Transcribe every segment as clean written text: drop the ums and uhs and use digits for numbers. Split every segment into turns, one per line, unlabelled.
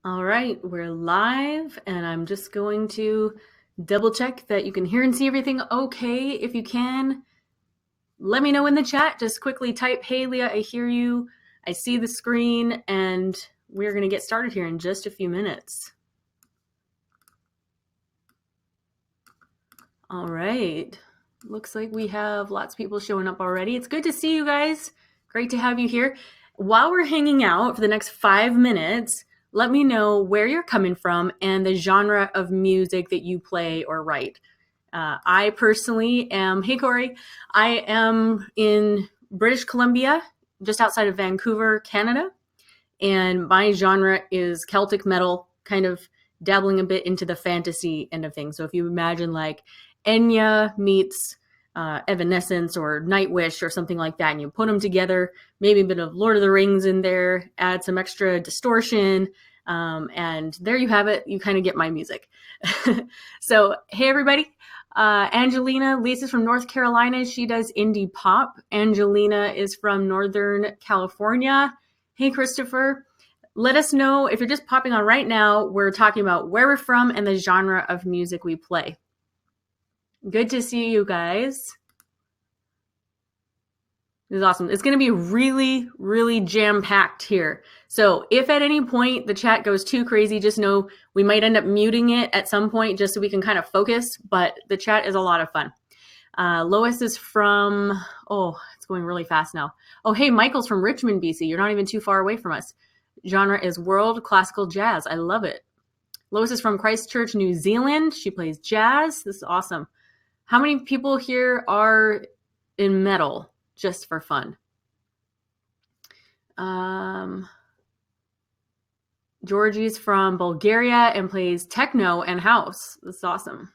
All right, we're live, and I'm just going to double check that you can hear and see everything okay. If you can, let me know in the chat. Just quickly type, "Hey, Leah, I hear you. I see the screen," and we're going to get started here in just a few minutes. All right. Looks like we have lots of people showing up already. It's good to see you guys. Great to have you here. While we're hanging out for the next 5 minutes, let me know where you're coming from and the genre of music that you play or write. I personally am, hey Corey, I am in British Columbia, just outside of Vancouver, Canada, and my genre is Celtic metal, kind of dabbling a bit into the fantasy end of things. So if you imagine like Enya meets Evanescence or Nightwish or something like that, and you put them together, maybe a bit of Lord of the Rings in there, add some extra distortion, and there you have it. You kind of get my music. So, hey everybody. Angelina, Lisa's from North Carolina. She does indie pop. Angelina is from Northern California. Hey, Christopher. Let us know if you're just popping on right now. We're talking about where we're from and the genre of music we play. Good to see you guys. This is awesome. It's going to be really, really jam-packed here. So if at any point the chat goes too crazy, just know we might end up muting it at some point just so we can kind of focus, but the chat is a lot of fun. Lois is from, it's going really fast now. Oh, hey, Michael's from Richmond, BC. You're not even too far away from us. Genre is world classical jazz. I love it. Lois is from Christchurch, New Zealand. She plays jazz. This is awesome. How many people here are in metal, just for fun? Georgie's from Bulgaria and plays techno and house. That's awesome.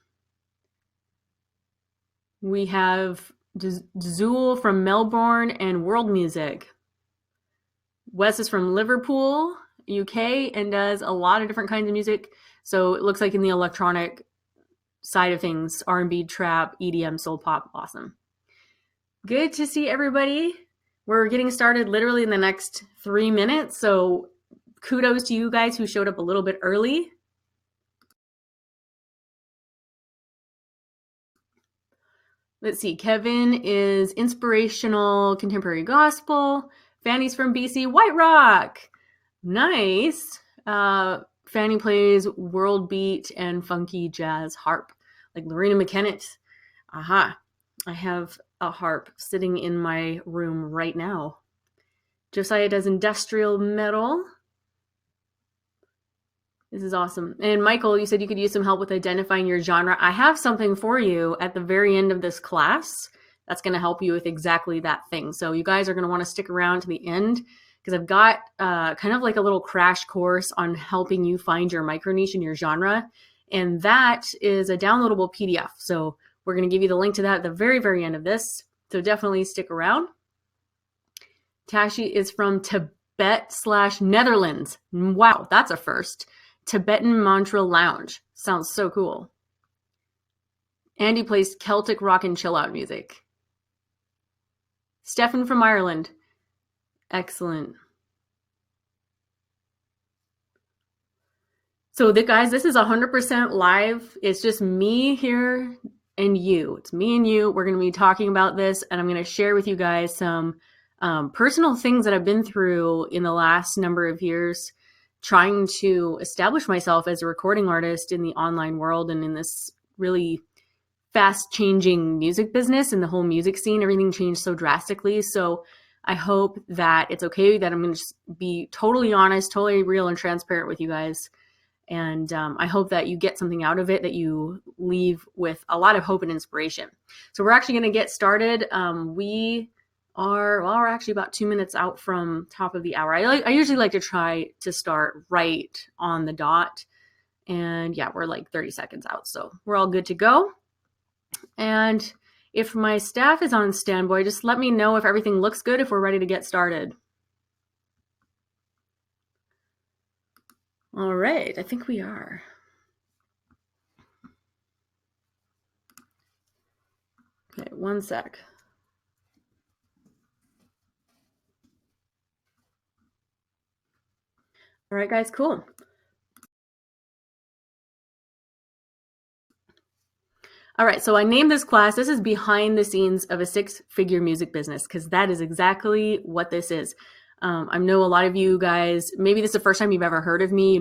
We have Zool from Melbourne and world music. Wes is from Liverpool, UK, and does a lot of different kinds of music. So it looks like in the electronic side of things, R&B, trap, EDM, soul pop. Awesome. Good to see everybody. We're getting started literally in the next 3 minutes. So kudos to you guys who showed up a little bit early. Let's see. Kevin is inspirational contemporary gospel. Fanny's from BC, White Rock. Nice. Fanny plays world beat and funky jazz harp, like Lorena McKennett. Aha. I have a harp sitting in my room right now. Josiah does industrial metal. This is awesome. And Michael, you said you could use some help with identifying your genre. I have something for you at the very end of this class that's going to help you with exactly that thing. So you guys are going to want to stick around to the end because I've got kind of like a little crash course on helping you find your micro niche and your genre. And that is a downloadable PDF. So we're going to give you the link to that at the very, very end of this. So definitely stick around. Tashi is from Tibet/Netherlands. Wow, that's a first. Tibetan Mantra Lounge. Sounds so cool. Andy plays Celtic rock and chill out music. Stefan from Ireland. Excellent. So guys, this is 100% live. It's just me here and you. It's me and you. We're going to be talking about this, and I'm going to share with you guys some personal things that I've been through in the last number of years, trying to establish myself as a recording artist in the online world and in this really fast changing music business and the whole music scene. Everything changed so drastically. So I hope that it's okay that I'm going to just be totally honest, totally real and transparent with you guys. And I hope that you get something out of it, that you leave with a lot of hope and inspiration. So we're actually going to get started. We're actually about 2 minutes out from top of the hour. I usually like to try to start right on the dot. And yeah, we're like 30 seconds out. So we're all good to go. And if my staff is on standby, just let me know if everything looks good, if we're ready to get started. All right, I think we are. Okay, one sec. All right, guys, cool. All right, so I named this class, this is behind the scenes of a six-figure music business, because that is exactly what this is. I know a lot of you guys, maybe this is the first time you've ever heard of me, you've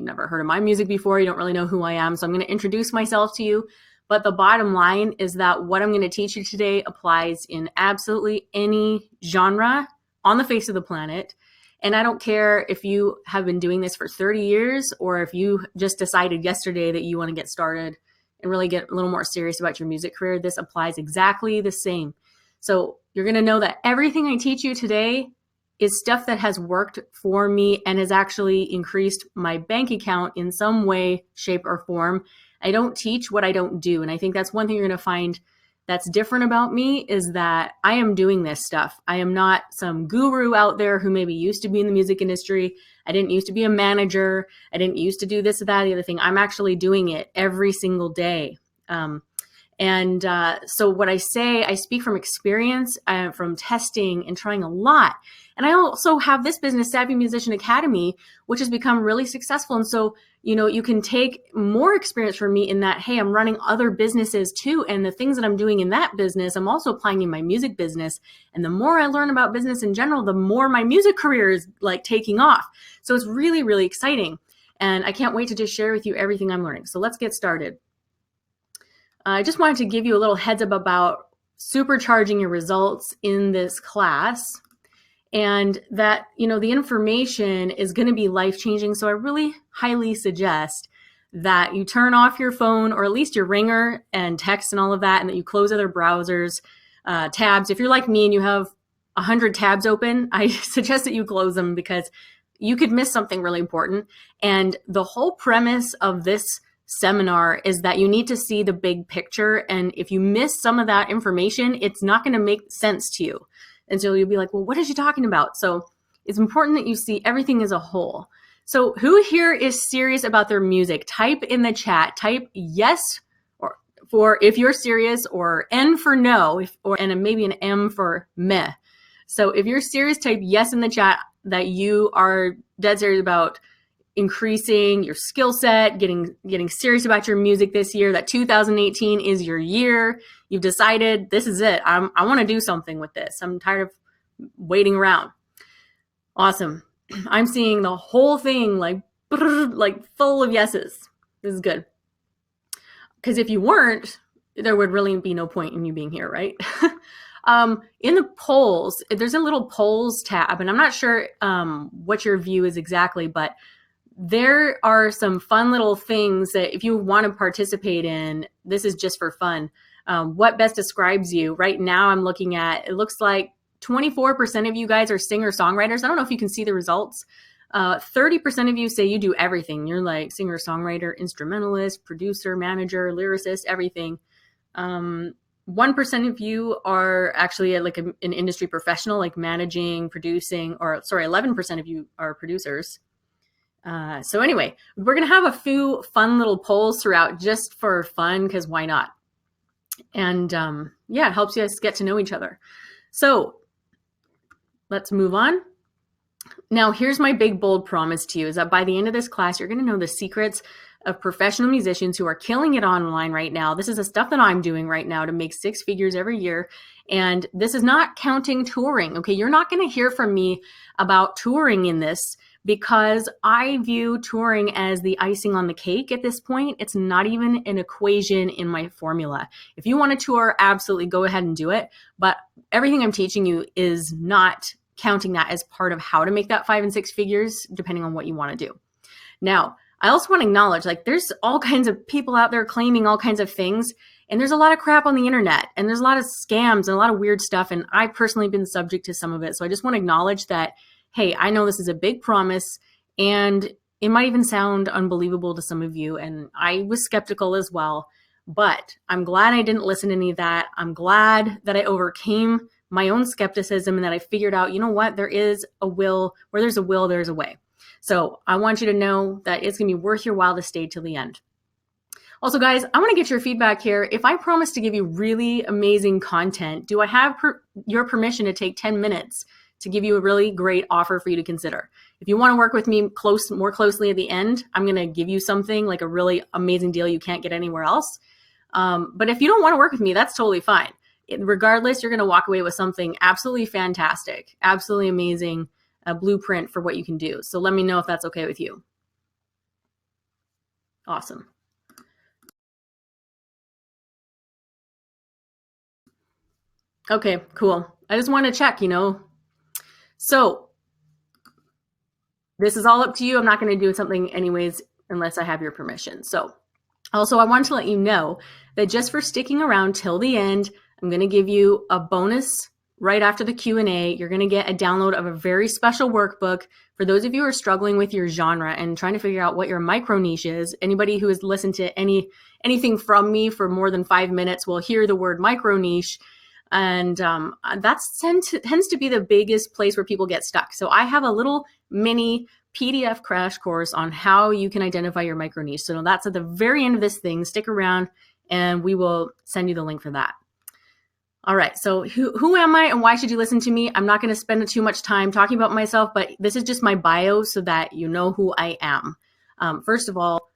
never heard of my music before, you don't really know who I am, so I'm going to introduce myself to you. But the bottom line is that what I'm going to teach you today applies in absolutely any genre on the face of the planet. And I don't care if you have been doing this for 30 years or if you just decided yesterday that you want to get started and really get a little more serious about your music career, this applies exactly the same. So you're going to know that everything I teach you today is stuff that has worked for me and has actually increased my bank account in some way, shape, or form. I don't teach what I don't do. And I think that's one thing you're going to find that's different about me is that I am doing this stuff. I am not some guru out there who maybe used to be in the music industry. I didn't used to be a manager. I didn't used to do this or that, the other thing. I'm actually doing it every single day. So what I say, I speak from experience, from testing and trying a lot. And I also have this business, Savvy Musician Academy, which has become really successful. And so, you can take more experience from me in that, hey, I'm running other businesses too. And the things that I'm doing in that business, I'm also applying in my music business. And the more I learn about business in general, the more my music career is like taking off. So it's really, really exciting. And I can't wait to just share with you everything I'm learning. So let's get started. I just wanted to give you a little heads up about supercharging your results in this class. And that, the information is going to be life-changing. So I really highly suggest that you turn off your phone or at least your ringer and text and all of that, and that you close other browsers, tabs. If you're like me and you have 100 tabs open, I suggest that you close them because you could miss something really important. And the whole premise of this seminar is that you need to see the big picture. And if you miss some of that information, it's not going to make sense to you. And so you'll be like, well, what is she talking about? So it's important that you see everything as a whole. So who here is serious about their music? Type in the chat, type yes or for if you're serious, or N for no, and maybe an M for meh. So if you're serious, type yes in the chat that you are dead serious about increasing your skill set, getting serious about your music this year, that 2018 is your year. You've decided this is it. I want to do something with this. I'm tired of waiting around. Awesome. I'm seeing the whole thing like full of yeses. This is good. Because if you weren't, there would really be no point in you being here, right? In the polls, there's a little polls tab, and I'm not sure what your view is exactly, but there are some fun little things that if you want to participate in, this is just for fun. What best describes you? Right now I'm looking at, it looks like 24% of you guys are singer-songwriters. I don't know if you can see the results. 30% of you say you do everything. You're like singer-songwriter, instrumentalist, producer, manager, lyricist, everything. 1% of you are actually like an industry professional, like managing, producing, 11% of you are producers. So anyway, we're going to have a few fun little polls throughout just for fun, because why not? And it helps you guys get to know each other. So let's move on. Now, here's my big, bold promise to you is that by the end of this class, you're going to know the secrets of professional musicians who are killing it online right now. This is the stuff that I'm doing right now to make 6 figures every year. And this is not counting touring. Okay, you're not going to hear from me about touring in this, because I view touring as the icing on the cake at this point. It's not even an equation in my formula. If you want to tour, absolutely go ahead and do it. But everything I'm teaching you is not counting that as part of how to make that 5 and 6 figures, depending on what you want to do. Now, I also want to acknowledge, there's all kinds of people out there claiming all kinds of things, and there's a lot of crap on the internet, and there's a lot of scams and a lot of weird stuff, and I've personally been subject to some of it. So I just want to acknowledge that, hey, I know this is a big promise, and it might even sound unbelievable to some of you, and I was skeptical as well, but I'm glad I didn't listen to any of that. I'm glad that I overcame my own skepticism and that I figured out, you know what, there is a will. Where there's a will, there's a way. So I want you to know that it's going to be worth your while to stay till the end. Also, guys, I want to get your feedback here. If I promise to give you really amazing content, do I have your permission to take 10 minutes to give you a really great offer for you to consider? If you want to work with me more closely at the end, I'm going to give you something like a really amazing deal you can't get anywhere else. But if you don't want to work with me, that's totally fine. Regardless, you're going to walk away with something absolutely fantastic, absolutely amazing, a blueprint for what you can do. So let me know if that's okay with you. Awesome. Okay, cool. I just want to check, So this is all up to you. I'm not going to do something anyways unless I have your permission. So also, I wanted to let you know that just for sticking around till the end, I'm going to give you a bonus right after the Q&A. You're going to get a download of a very special workbook for those of you who are struggling with your genre and trying to figure out what your micro niche is. Anybody who has listened to anything from me for more than 5 minutes will hear the word micro niche. And that tends to be the biggest place where people get stuck. So I have a little mini PDF crash course on how you can identify your micro niche. So that's at the very end of this thing. Stick around and we will send you the link for that. All right. So who am I and why should you listen to me? I'm not going to spend too much time talking about myself, but this is just my bio so that you know who I am. First of all,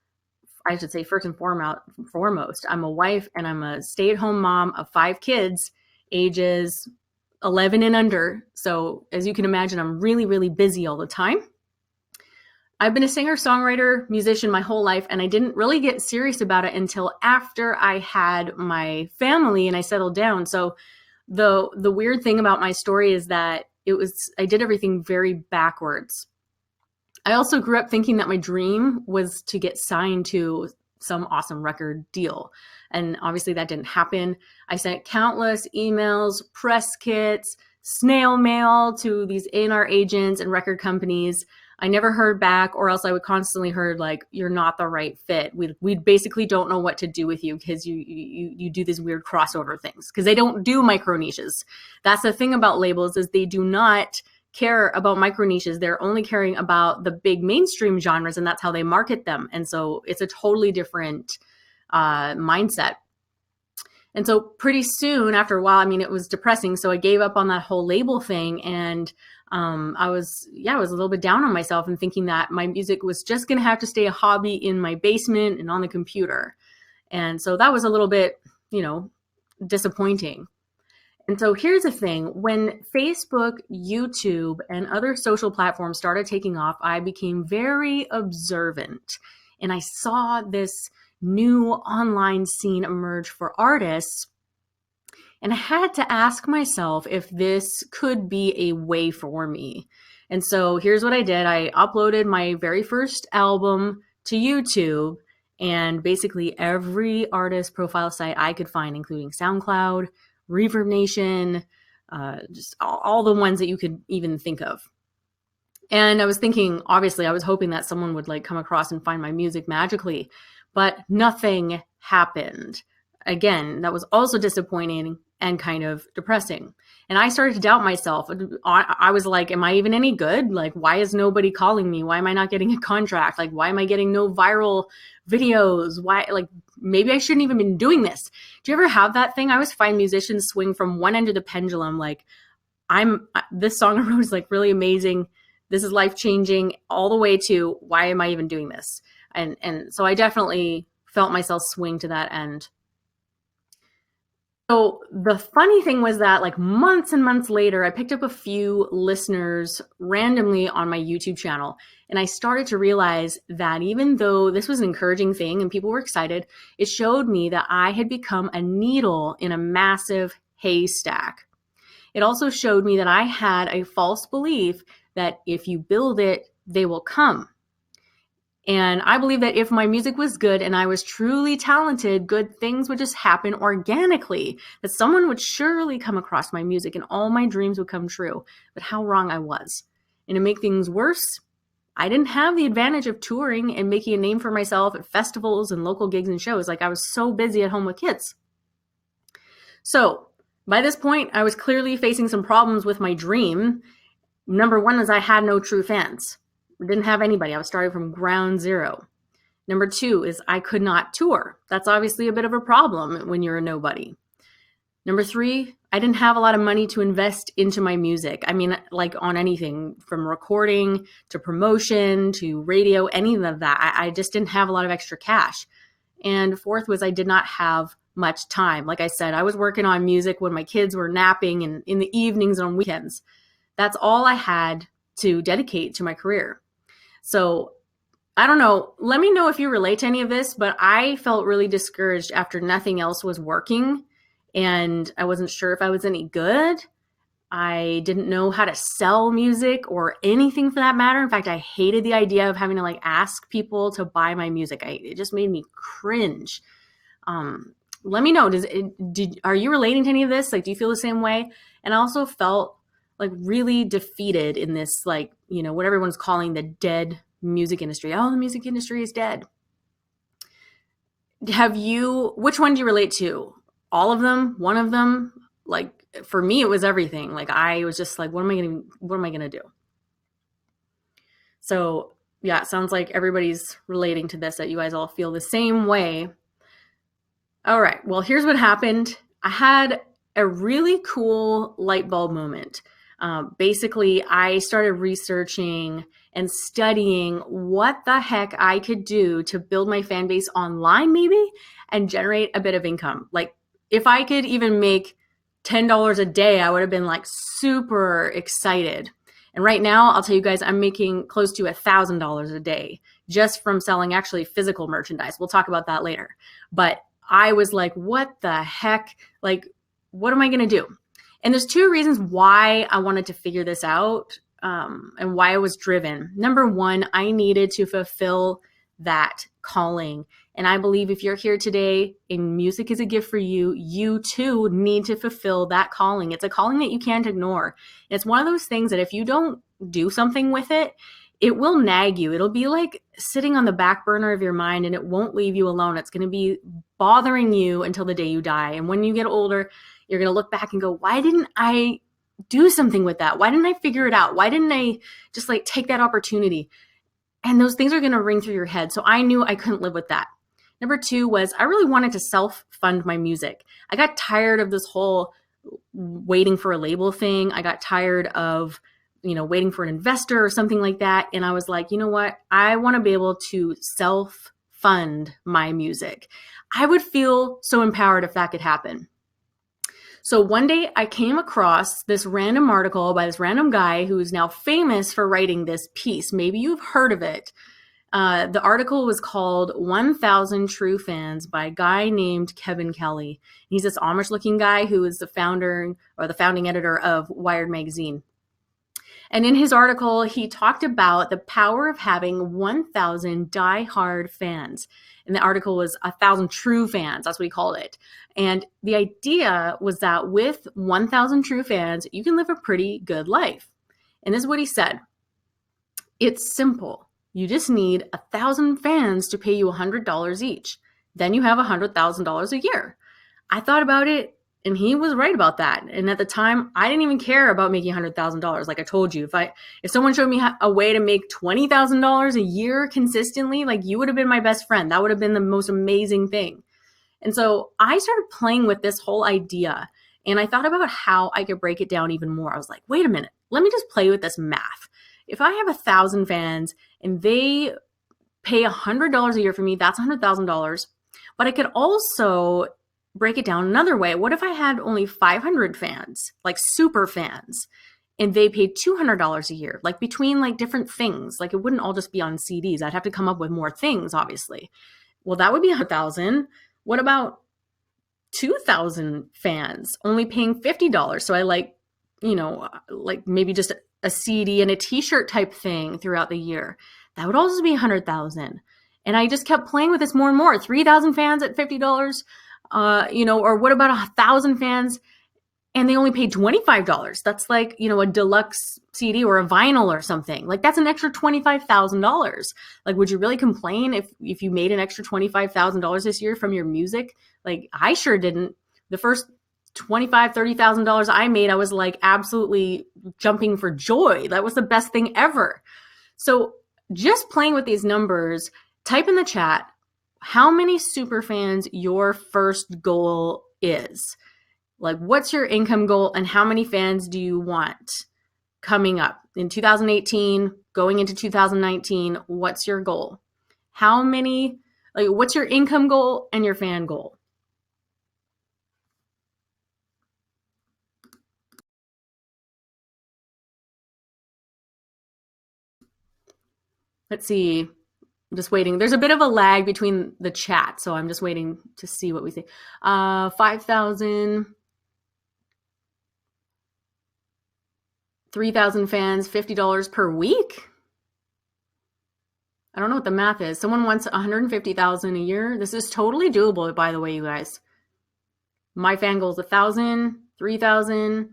I should say first and foremost, I'm a wife and I'm a stay-at-home mom of 5 kids, ages 11 and under. So as you can imagine, I'm really, really busy all the time. I've been a singer, songwriter, musician my whole life, and I didn't really get serious about it until after I had my family and I settled down. So the weird thing about my story is that I did everything very backwards. I also grew up thinking that my dream was to get signed to some awesome record deal. And obviously that didn't happen. I sent countless emails, press kits, snail mail to these A&R agents and record companies. I never heard back, or else I would constantly heard like, you're not the right fit. We basically don't know what to do with you because you do these weird crossover things because they don't do micro niches. That's the thing about labels is they do not care about micro niches. They're only caring about the big mainstream genres and that's how they market them. And so it's a totally different mindset. And so pretty soon after a while, it was depressing. So I gave up on that whole label thing. And I was a little bit down on myself and thinking that my music was just going to have to stay a hobby in my basement and on the computer. And so that was a little bit, disappointing. And so here's the thing. When Facebook, YouTube, and other social platforms started taking off, I became very observant. And I saw this new online scene emerge for artists. And I had to ask myself if this could be a way for me. And so here's what I did. I uploaded my very first album to YouTube and basically every artist profile site I could find, including SoundCloud, Reverb Nation, just all the ones that you could even think of. And I was thinking, obviously, I was hoping that someone would come across and find my music magically, but nothing happened. Again, that was also disappointing and kind of depressing. And I started to doubt myself. I was like, am I even any good? Why is nobody calling me? Why am I not getting a contract? Why am I getting no viral videos? Why, maybe I shouldn't even been doing this. Do you ever have that thing? I always find musicians swing from one end of the pendulum. This song I wrote is really amazing. This is life-changing, all the way to why am I even doing this? And so I definitely felt myself swing to that end. So the funny thing was that months and months later, I picked up a few listeners randomly on my YouTube channel. And I started to realize that even though this was an encouraging thing and people were excited, it showed me that I had become a needle in a massive haystack. It also showed me that I had a false belief that if you build it, they will come. And I believe that if my music was good and I was truly talented, good things would just happen organically, that someone would surely come across my music and all my dreams would come true. But how wrong I was. And to make things worse, I didn't have the advantage of touring and making a name for myself at festivals and local gigs and shows. I was so busy at home with kids. So by this point, I was clearly facing some problems with my dream. Number one is I had no true fans. Didn't have anybody. I was starting from ground zero. Number two is I could not tour. That's obviously a bit of a problem when you're a nobody. Number three, I didn't have a lot of money to invest into my music. On anything from recording to promotion to radio, any of that. I just didn't have a lot of extra cash. And fourth was I did not have much time. Like I said, I was working on music when my kids were napping and in the evenings and on weekends. That's all I had to dedicate to my career. So I don't know. Let me know if you relate to any of this, but I felt really discouraged after nothing else was working and I wasn't sure if I was any good. I didn't know how to sell music or anything for that matter. In fact, I hated the idea of having to like ask people to buy my music. It just made me cringe. Let me know. Are you relating to any of this? Like, do you feel the same way? And I also felt like really defeated in this, like, you know, what everyone's calling the dead music industry. Oh, the music industry is dead. Which one do you relate to? All of them? One of them? Like, for me, it was everything. Like, I was just like, what am I going to do? So yeah, it sounds like everybody's relating to this, that you guys all feel the same way. All right. Well, here's what happened. I had a really cool light bulb moment. Basically, I started researching and studying what the heck I could do to build my fan base online, maybe, and generate a bit of income. Like, if I could even make $10 a day, I would have been like super excited. And right now, I'll tell you guys, I'm making close to $1,000 a day just from selling actually physical merchandise. We'll talk about that later. But I was like, what the heck? Like, what am I going to do? And there's two reasons why I wanted to figure this out and why I was driven. Number one, I needed to fulfill that calling. And I believe if you're here today and music is a gift for you, you too need to fulfill that calling. It's a calling that you can't ignore. And it's one of those things that if you don't do something with it, it will nag you. It'll be like sitting on the back burner of your mind and it won't leave you alone. It's going to be bothering you until the day you die. And when you get older, you're going to look back and go, why didn't I do something with that? Why didn't I figure it out? Why didn't I just like take that opportunity? And those things are going to ring through your head. So I knew I couldn't live with that. Number two was I really wanted to self-fund my music. I got tired of this whole waiting for a label thing. I got tired of waiting for an investor or something like that. And I was like, you know what? I want to be able to self-fund my music. I would feel so empowered if that could happen. So one day I came across this random article by this random guy who is now famous for writing this piece. Maybe you've heard of it. The article was called 1,000 True Fans by a guy named Kevin Kelly. He's this Amish looking guy who is the founder or the founding editor of Wired magazine. And in his article, he talked about the power of having 1,000 diehard fans. And the article was 1,000 true fans. That's what he called it. And the idea was that with 1,000 true fans, you can live a pretty good life. And this is what he said. It's simple. You just need 1,000 fans to pay you $100 each. Then you have $100,000 a year. I thought about it. And he was right about that. And at the time, I didn't even care about making $100,000. Like I told you, if someone showed me a way to make $20,000 a year consistently, like you would have been my best friend. That would have been the most amazing thing. And so I started playing with this whole idea. And I thought about how I could break it down even more. I was like, wait a minute, let me just play with this math. If I have 1,000 fans and they pay $100 a year for me, that's $100,000. But I could also break it down another way. What if I had only 500 fans, like super fans, and they paid $200 a year, like between like different things? Like it wouldn't all just be on CDs. I'd have to come up with more things, obviously. Well, that would be 100,000. What about 2,000 fans only paying $50? So I like maybe just a CD and a t-shirt type thing throughout the year. That would also be 100,000. And I just kept playing with this more and more. 3,000 fans at $50. Or what about 1,000 fans and they only paid $25? That's like, a deluxe CD or a vinyl or something. Like that's an extra $25,000. Like, would you really complain if you made an extra $25,000 this year from your music? Like I sure didn't. The first $25,000, $30,000 I made, I was like absolutely jumping for joy. That was the best thing ever. So just playing with these numbers, type in the chat how many super fans your first goal is. Like, what's your income goal and how many fans do you want coming up in 2018, going into 2019? What's your goal? What's your income goal and your fan goal? Let's see. I'm just waiting. There's a bit of a lag between the chat, so I'm just waiting to see what we see. 5,000, 3,000 fans, $50 per week? I don't know what the math is. Someone wants 150,000 a year. This is totally doable, by the way, you guys. My fan goal is 1,000, 3,000.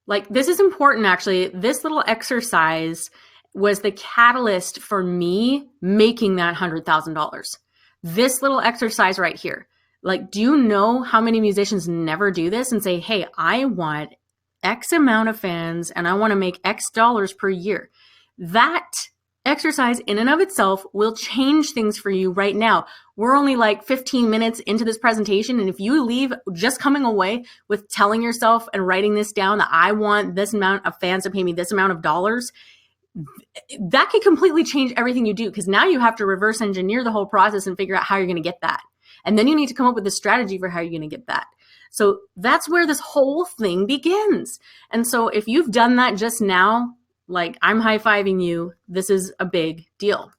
Like, this is important, actually. This little exercise was the catalyst for me making that $100,000. This little exercise right here. Like, do you know how many musicians never do this and say, hey, I want X amount of fans and I want to make X dollars per year? That exercise in and of itself will change things for you right now. We're only like 15 minutes into this presentation. And if you leave just coming away with telling yourself and writing this down that I want this amount of fans to pay me this amount of dollars, that could completely change everything you do, because now you have to reverse engineer the whole process and figure out how you're going to get that. And then you need to come up with a strategy for how you're going to get that. So that's where this whole thing begins. And so if you've done that just now, like, I'm high-fiving you. This is a big deal.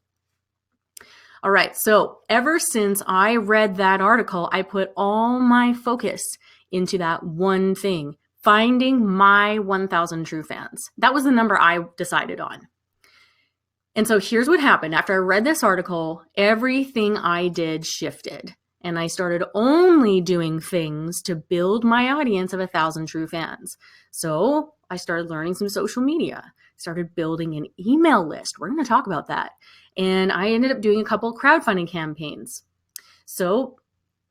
All right. So ever since I read that article, I put all my focus into that one thing, finding my 1,000 true fans. That was the number I decided on. And so here's what happened. After I read this article, everything I did shifted. And I started only doing things to build my audience of 1,000 true fans. So I started learning some social media, started building an email list. We're going to talk about that. And I ended up doing a couple crowdfunding campaigns. So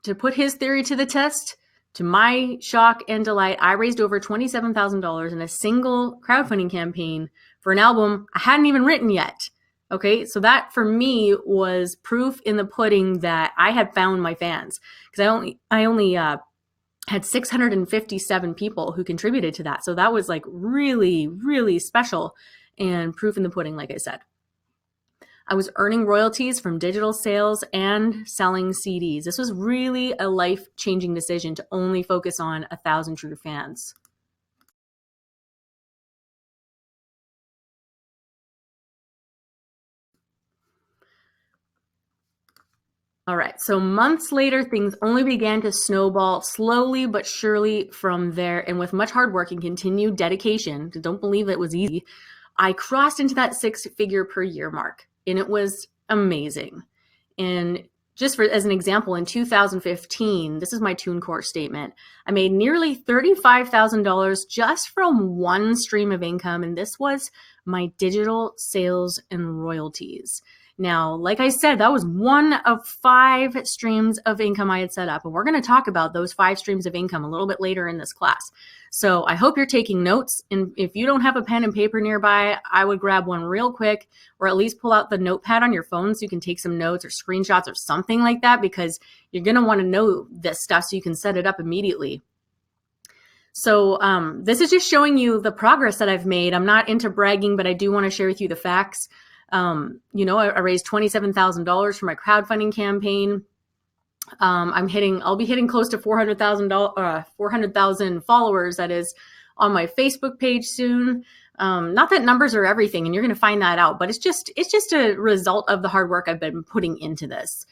to put his theory to the test, to my shock and delight, I raised over $27,000 in a single crowdfunding campaign for an album I hadn't even written yet. Okay, so that for me was proof in the pudding that I had found my fans, because I only had 657 people who contributed to that. So that was like really, really special and proof in the pudding, like I said. I was earning royalties from digital sales and selling CDs. This was really a life-changing decision to only focus on 1,000 true fans. All right, so months later, things only began to snowball slowly but surely from there. And with much hard work and continued dedication, don't believe it was easy, I crossed into that 6-figure per year mark, and it was amazing. And just as an example, in 2015, this is my TuneCore statement, I made nearly $35,000 just from one stream of income, and this was my digital sales and royalties. Now, like I said, that was one of 5 streams of income I had set up. And we're going to talk about those 5 streams of income a little bit later in this class. So I hope you're taking notes. And if you don't have a pen and paper nearby, I would grab one real quick, or at least pull out the notepad on your phone so you can take some notes or screenshots or something like that, because you're going to want to know this stuff so you can set it up immediately. So this is just showing you the progress that I've made. I'm not into bragging, but I do want to share with you the facts. I raised $27,000 for my crowdfunding campaign. I'll be hitting close to 400,000 followers, that is, on my Facebook page soon. Not that numbers are everything, and you're going to find that out, but it's just a result of the hard work I've been putting into this.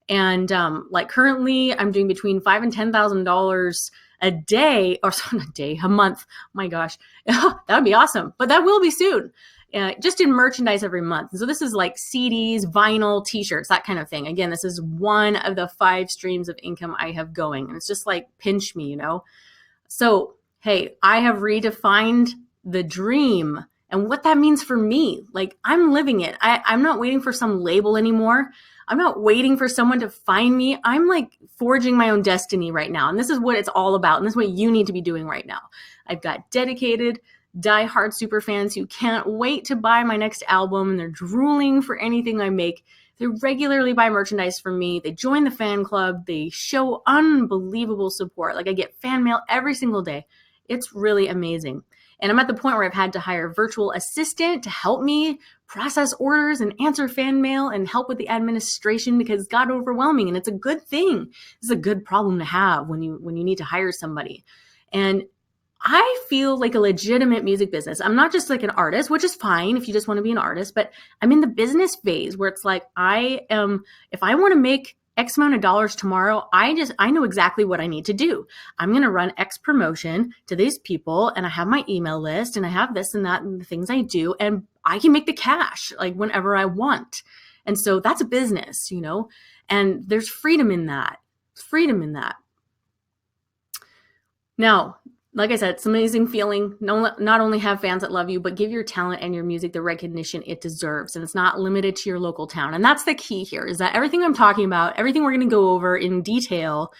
And like currently I'm doing between $5,000 and $10,000 a day, or not a day, a month. My gosh, that would be awesome, but that will be soon. Just in merchandise every month. So this is like CDs, vinyl, t-shirts, that kind of thing. Again, this is one of the 5 streams of income I have going. And it's just like, pinch me, So, hey, I have redefined the dream and what that means for me. Like, I'm living it. I'm not waiting for some label anymore. I'm not waiting for someone to find me. I'm like forging my own destiny right now. And this is what it's all about. And this is what you need to be doing right now. I've got dedicated, die-hard super fans who can't wait to buy my next album, and they're drooling for anything I make. They regularly buy merchandise from me. They join the fan club. They show unbelievable support. Like, I get fan mail every single day. It's really amazing. And I'm at the point where I've had to hire a virtual assistant to help me process orders and answer fan mail and help with the administration, because it's got overwhelming, and it's a good thing. It's a good problem to have when you need to hire somebody. And I feel like a legitimate music business. I'm not just like an artist, which is fine if you just want to be an artist, but I'm in the business phase where it's like if I want to make X amount of dollars tomorrow, I know exactly what I need to do. I'm going to run X promotion to these people, and I have my email list, and I have this and that and the things I do, and I can make the cash like whenever I want. And so that's a business, and there's freedom in that. Now, like I said, it's an amazing feeling. Not only have fans that love you, but give your talent and your music the recognition it deserves. And it's not limited to your local town. And that's the key here, is that everything I'm talking about, everything we're going to go over in detail,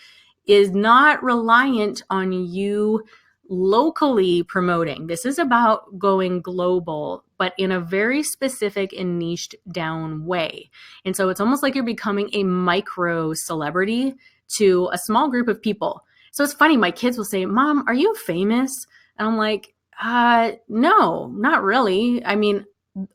is not reliant on you locally promoting. This is about going global, but in a very specific and niched down way. And so it's almost like you're becoming a micro celebrity to a small group of people. So it's funny, my kids will say, "Mom, are you famous?" And I'm like, no, not really. I mean,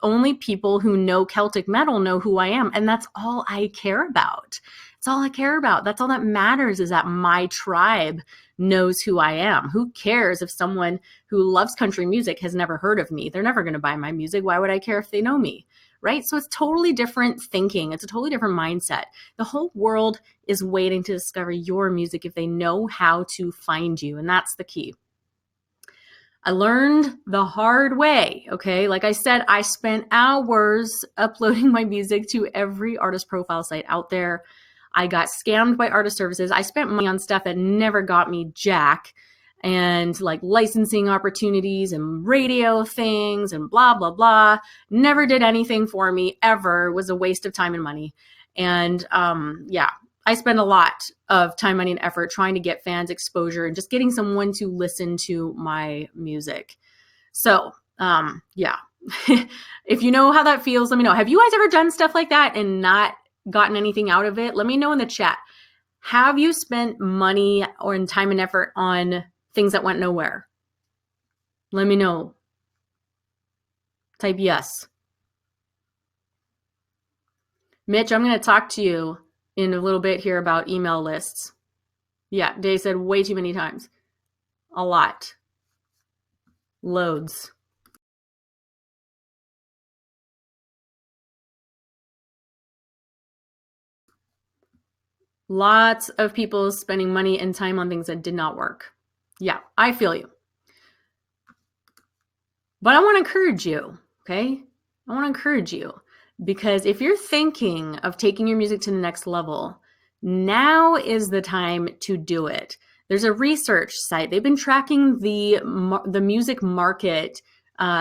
only people who know Celtic metal know who I am. And that's all I care about. It's all I care about. That's all that matters, is that my tribe knows who I am. Who cares if someone who loves country music has never heard of me? They're never going to buy my music. Why would I care if they know me? Right? So it's totally different thinking. It's a totally different mindset. The whole world is waiting to discover your music if they know how to find you. And that's the key. I learned the hard way, okay? Like I said, I spent hours uploading my music to every artist profile site out there. I got scammed by artist services. I spent money on stuff that never got me jack, and like licensing opportunities and radio things and blah, blah, blah. Never did anything for me ever. It was a waste of time and money. And I spend a lot of time, money, and effort trying to get fans exposure and just getting someone to listen to my music. So if you know how that feels, let me know. Have you guys ever done stuff like that and not gotten anything out of it? Let me know in the chat. Have you spent money or time and effort on things that went nowhere? Let me know. Type yes. Mitch, I'm going to talk to you in a little bit here about email lists. Yeah, Dave said way too many times. A lot. Loads. Lots of people spending money and time on things that did not work. Yeah, I feel you. But I want to encourage you, okay? I want to encourage you, because if you're thinking of taking your music to the next level, now is the time to do it. There's a research site. They've been tracking the music market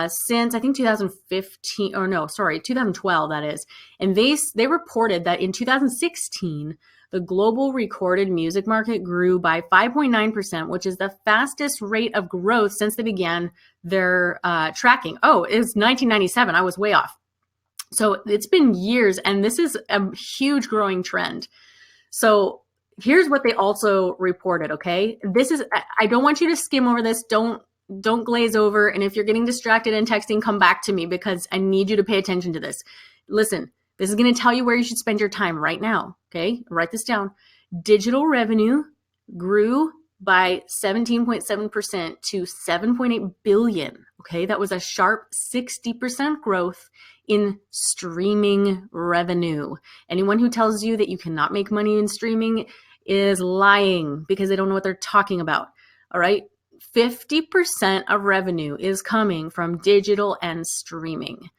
since I think 2012, that is. And they reported that in 2016, the global recorded music market grew by 5.9%, which is the fastest rate of growth since they began their tracking. Oh, it was 1997. I was way off. So it's been years, and this is a huge growing trend. So here's what they also reported, okay? I don't want you to skim over this. Don't glaze over. And if you're getting distracted and texting, come back to me, because I need you to pay attention to this. Listen, this is going to tell you where you should spend your time right now, okay? Write this down. Digital revenue grew by 17.7% to 7.8 billion, okay? That was a sharp 60% growth in streaming revenue. Anyone who tells you that you cannot make money in streaming is lying, because they don't know what they're talking about, all right? 50% of revenue is coming from digital and streaming.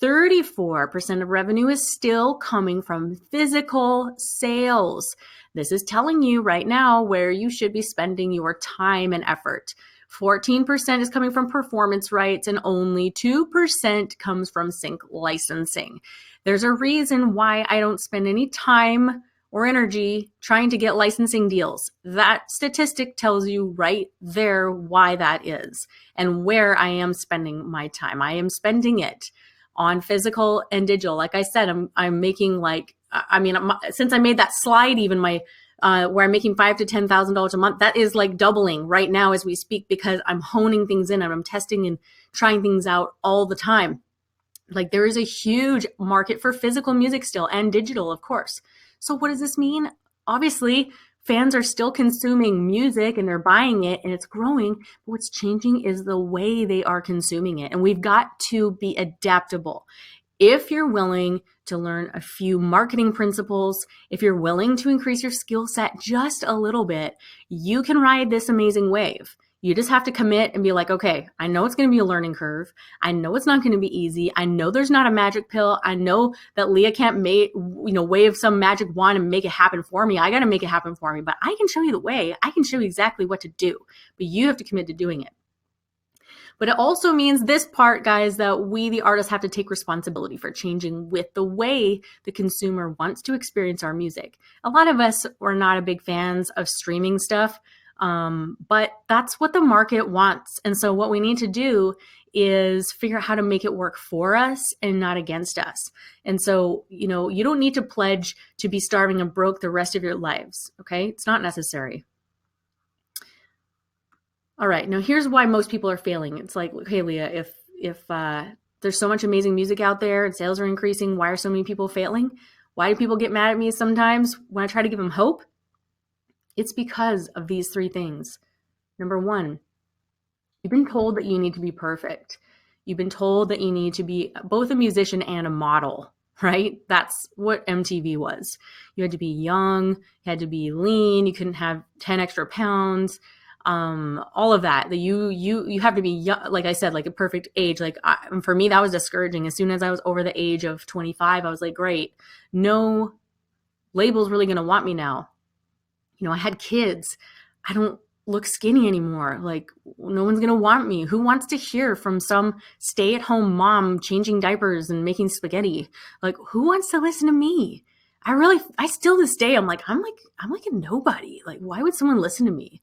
34% of revenue is still coming from physical sales. This is telling you right now where you should be spending your time and effort. 14% is coming from performance rights, and only 2% comes from sync licensing. There's a reason why I don't spend any time or energy trying to get licensing deals. That statistic tells you right there why that is and where I am spending my time. I am spending it on physical and digital. Like I said, I'm making since I made that slide, even where I'm making $5,000 to $10,000 a month, that is like doubling right now as we speak, because I'm honing things in and I'm testing and trying things out all the time. Like, there is a huge market for physical music still, and digital, of course. So what does this mean? Obviously, Fans are still consuming music and they're buying it and it's growing. But what's changing is the way they are consuming it. And we've got to be adaptable. If you're willing to learn a few marketing principles, if you're willing to increase your skill set just a little bit, you can ride this amazing wave. You just have to commit and be like, okay, I know it's going to be a learning curve. I know it's not going to be easy. I know there's not a magic pill. I know that Leah can't wave some magic wand and make it happen for me. I got to make it happen for me, but I can show you the way. I can show you exactly what to do, but you have to commit to doing it. But it also means this part, guys, that we, the artists, have to take responsibility for changing with the way the consumer wants to experience our music. A lot of us are not a big fans of streaming stuff, but that's what the market wants. And so what we need to do is figure out how to make it work for us and not against us. And so, you don't need to pledge to be starving and broke the rest of your lives, okay? It's not necessary. All right, now here's why most people are failing. It's like, okay, Leah, if there's so much amazing music out there and sales are increasing, why are so many people failing? Why do people get mad at me sometimes when I try to give them hope? It's because of these three things. Number one, you've been told that you need to be perfect. You've been told that you need to be both a musician and a model, right? That's what MTV was. You had to be young, you had to be lean, you couldn't have 10 extra pounds. All of that you have to be young, like I said, like a perfect age. For me, that was discouraging. As soon as I was over the age of 25, I was like, great, no label's really going to want me now. I had kids. I don't look skinny anymore. Like, no one's going to want me. Who wants to hear from some stay-at-home mom changing diapers and making spaghetti? Like, who wants to listen to me? I still this day, I'm like a nobody. Like, why would someone listen to me?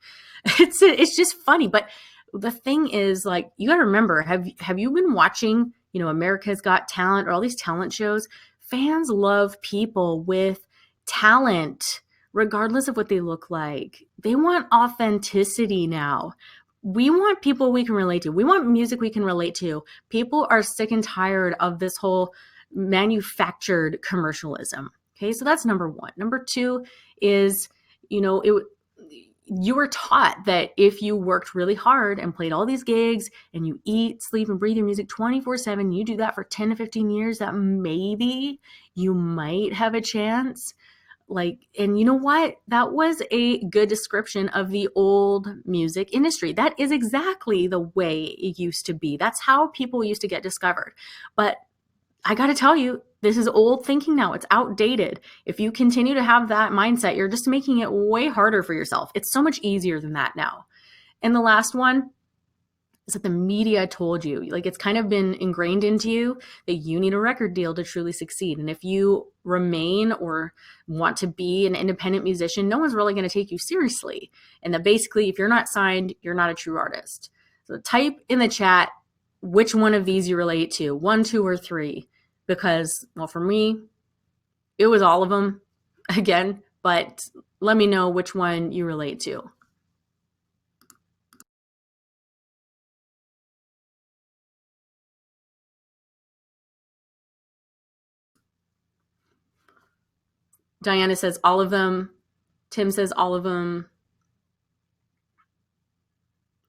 It's just funny. But the thing is, like, you got to remember, have you been watching, America's Got Talent or all these talent shows? Fans love people with talent, regardless of what they look like. They want authenticity now. We want people we can relate to. We want music we can relate to. People are sick and tired of this whole manufactured commercialism. Okay, so that's number one. Number two is, you were taught that if you worked really hard and played all these gigs and you eat, sleep, and breathe your music 24/7, you do that for 10 to 15 years, that maybe you might have a chance. And you know what? That was a good description of the old music industry. That is exactly the way it used to be. That's how people used to get discovered. But I got to tell you, this is old thinking now. It's outdated. If you continue to have that mindset, you're just making it way harder for yourself. It's so much easier than that now. And the last one is that the media told you, like, it's kind of been ingrained into you that you need a record deal to truly succeed. And if you remain or want to be an independent musician, no one's really going to take you seriously. And that basically, if you're not signed, you're not a true artist. So type in the chat which one of these you relate to, 1, 2, or 3. Because, well, for me, it was all of them again, but let me know which one you relate to. Diana says all of them. Tim says all of them.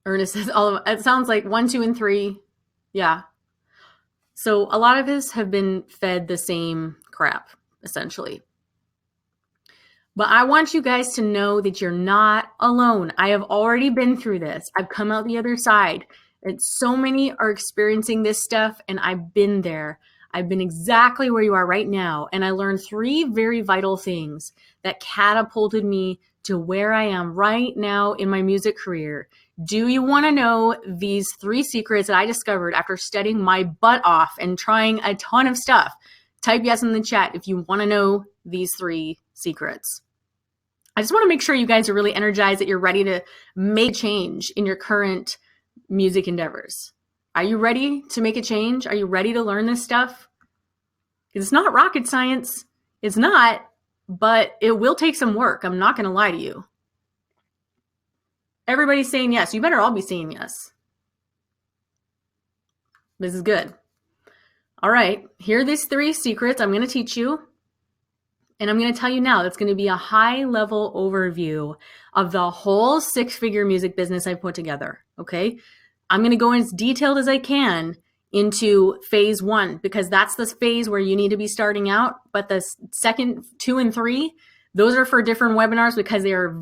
Ernest says all of them. It sounds like 1, 2, and 3. Yeah. So a lot of us have been fed the same crap, essentially. But I want you guys to know that you're not alone. I have already been through this. I've come out the other side. And so many are experiencing this stuff, and I've been there. I've been exactly where you are right now. And I learned 3 very vital things that catapulted me to where I am right now in my music career. Do you want to know these 3 secrets that I discovered after studying my butt off and trying a ton of stuff? Type yes in the chat if you want to know these 3 secrets. I just want to make sure you guys are really energized, that you're ready to make change in your current music endeavors. Are you ready to make a change? Are you ready to learn this stuff? It's not rocket science. It's not, but it will take some work. I'm not going to lie to you. Everybody's saying yes. You better all be saying yes. This is good. All right. Here are these 3 secrets I'm going to teach you. And I'm going to tell you now, that's going to be a high level overview of the whole 6-figure music business I put together. Okay. I'm going to go as detailed as I can into phase 1, because that's the phase where you need to be starting out. But the second 2 and 3, those are for different webinars, because they are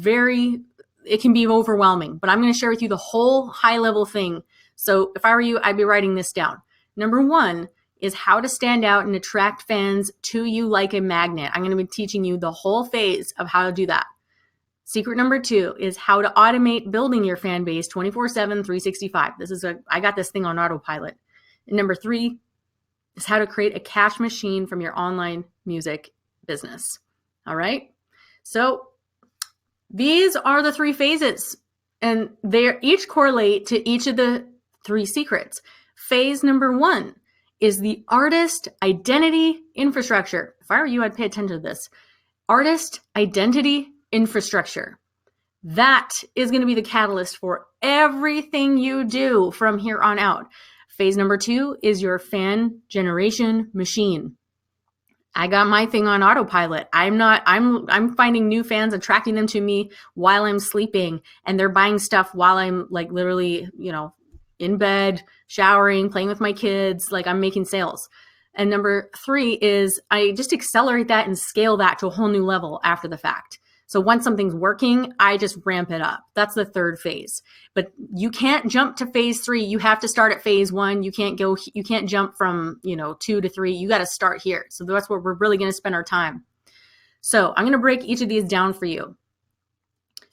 it can be overwhelming. But I'm going to share with you the whole high level thing. So if I were you, I'd be writing this down. Number 1 is how to stand out and attract fans to you like a magnet. I'm going to be teaching you the whole phase of how to do that. Secret number 2 is how to automate building your fan base 24/7, 365. I got this thing on autopilot. And number 3 is how to create a cash machine from your online music business. All right. So these are the 3 phases, and they each correlate to each of the 3 secrets. Phase number 1 is the artist identity infrastructure. If I were you, I'd pay attention to this. Artist identity infrastructure. That is going to be the catalyst for everything you do from here on out. Phase number 2 is your fan generation machine. I got my thing on autopilot. I'm finding new fans, attracting them to me while I'm sleeping, and they're buying stuff while I'm like literally, in bed, showering, playing with my kids, like I'm making sales. And number 3 is I just accelerate that and scale that to a whole new level after the fact. So once something's working, I just ramp it up. That's the 3rd phase. But you can't jump to phase 3. You have to start at phase 1. You can't jump from, 2 to 3. You got to start here. So that's where we're really going to spend our time. So I'm going to break each of these down for you.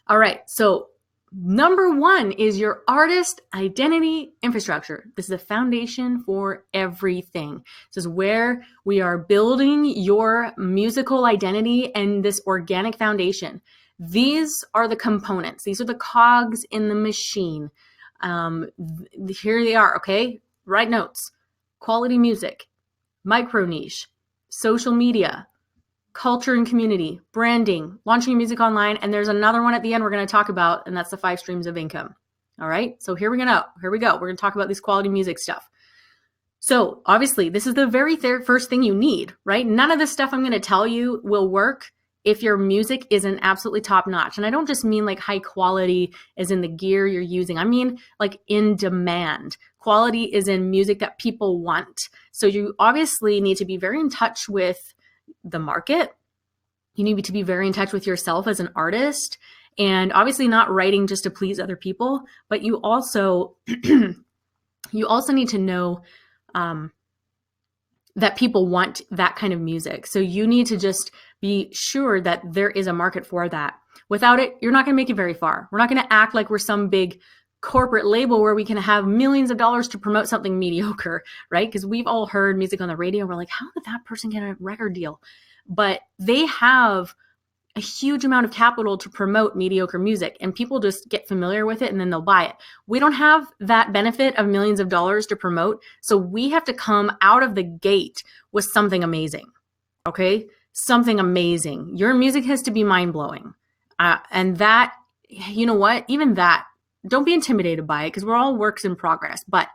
All right. So number 1 is your artist identity infrastructure. This is the foundation for everything. This is where we are building your musical identity and this organic foundation. These are the components. These are the cogs in the machine. Here they are, okay? Write notes. Quality music, micro niche, social media, culture and community, branding, launching your music online, and there's another one at the end we're going to talk about, and that's the 5 streams of income. All right, so here we go. We're going to talk about this quality music stuff. So obviously, this is the very first thing you need, right? None of this stuff I'm going to tell you will work if your music isn't absolutely top notch. And I don't just mean like high quality as in the gear you're using. I mean like in demand. Quality is in music that people want. So you obviously need to be very in touch with the market. You need to be very in touch with yourself as an artist, and obviously not writing just to please other people, but you also need to know that people want that kind of music. So you need to just be sure that there is a market for that. Without it, you're not going to make it very far. We're not going to act like we're some big corporate label where we can have millions of dollars to promote something mediocre, right? Because we've all heard music on the radio. We're like, how did that person get a record deal? But they have a huge amount of capital to promote mediocre music, and people just get familiar with it and then they'll buy it. We don't have that benefit of millions of dollars to promote. So we have to come out of the gate with something amazing. Okay. Something amazing. Your music has to be mind blowing. And that, you know what, even that, don't be intimidated by it, because we're all works in progress, but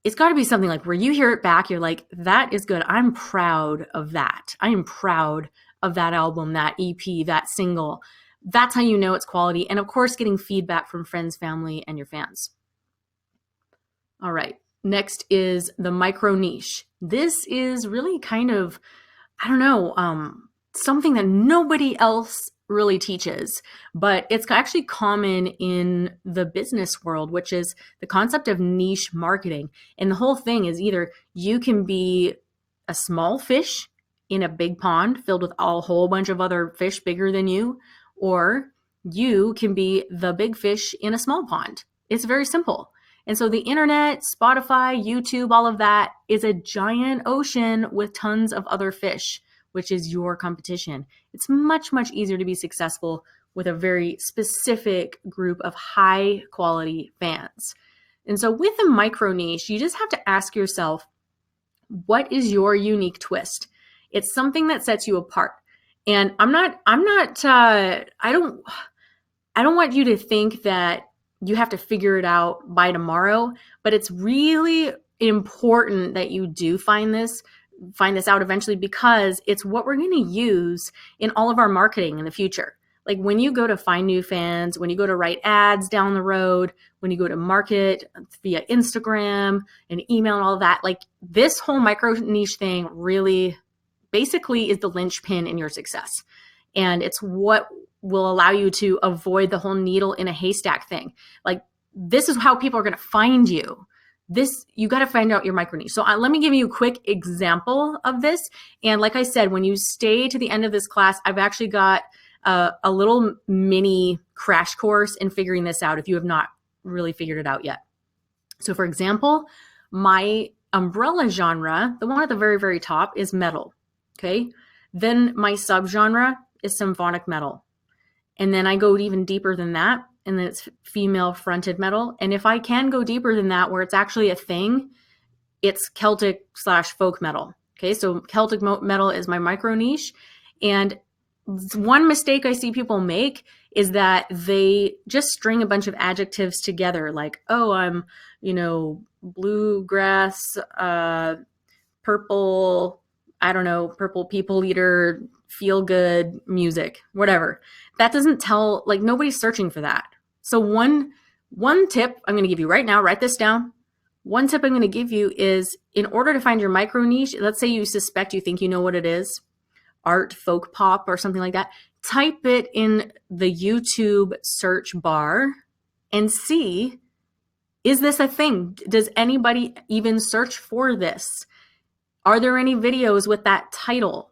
it's got to be something like where you hear it back, you're like, that is good. I'm proud of that. I am proud of that album, that EP, that single. That's how you know it's quality. And of course, getting feedback from friends, family, and your fans. All right. Next is the micro niche. This is really kind of, something that nobody else really teaches, but it's actually common in the business world, which is the concept of niche marketing. And the whole thing is either you can be a small fish in a big pond filled with a whole bunch of other fish bigger than you, or you can be the big fish in a small pond. It's very simple. And so the internet, Spotify, YouTube, all of that is a giant ocean with tons of other fish, which is your competition. It's much, much easier to be successful with a very specific group of high quality fans. And so with a micro niche, you just have to ask yourself, what is your unique twist? It's something that sets you apart. And I don't want you to think that you have to figure it out by tomorrow, but it's really important that you do find this find this out eventually because it's what we're going to use in all of our marketing in the future. Like when you go to find new fans, when you go to write ads down the road, when you go to market via Instagram and email and all of that, like this whole micro niche thing really basically is the linchpin in your success. And it's what will allow you to avoid the whole needle in a haystack thing. Like this is how people are going to find you. You got to find out your micro niche. So let me give you a quick example of this. And like I said, when you stay to the end of this class, I've actually got a little mini crash course in figuring this out if you have not really figured it out yet. So for example, my umbrella genre, the one at the very, very top, is metal. Okay. Then my subgenre is symphonic metal. And then I go even deeper than that. And then it's female fronted metal. And if I can go deeper than that, where it's actually a thing, it's Celtic / folk metal. Okay. So Celtic metal is my micro niche. And one mistake I see people make is that they just string a bunch of adjectives together. Like, oh, I'm, bluegrass, purple, I don't know, purple people eater, feel good music, whatever. That doesn't tell, like nobody's searching for that. So one tip I'm going to give you right now, write this down. One tip I'm going to give you is in order to find your micro niche, let's say you think you know what it is, art, folk pop, or something like that, type it in the YouTube search bar and see, is this a thing? Does anybody even search for this? Are there any videos with that title?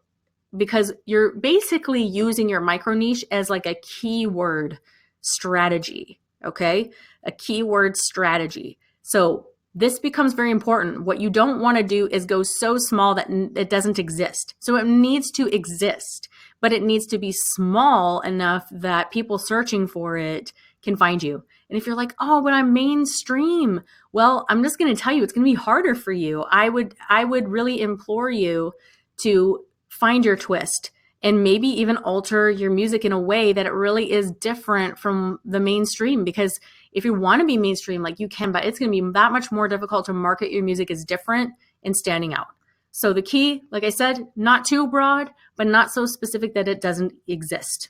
Because you're basically using your micro niche as like a keyword strategy, okay? A keyword strategy. So this becomes very important. What you don't want to do is go so small that it doesn't exist. So it needs to exist, but it needs to be small enough that people searching for it can find you. And if you're like, oh, but I'm mainstream, well, I'm just going to tell you, it's going to be harder for you. I would really implore you to find your twist and maybe even alter your music in a way that it really is different from the mainstream. Because if you want to be mainstream, like you can, but it's going to be that much more difficult to market your music as different and standing out. So the key, like I said, not too broad, but not so specific that it doesn't exist.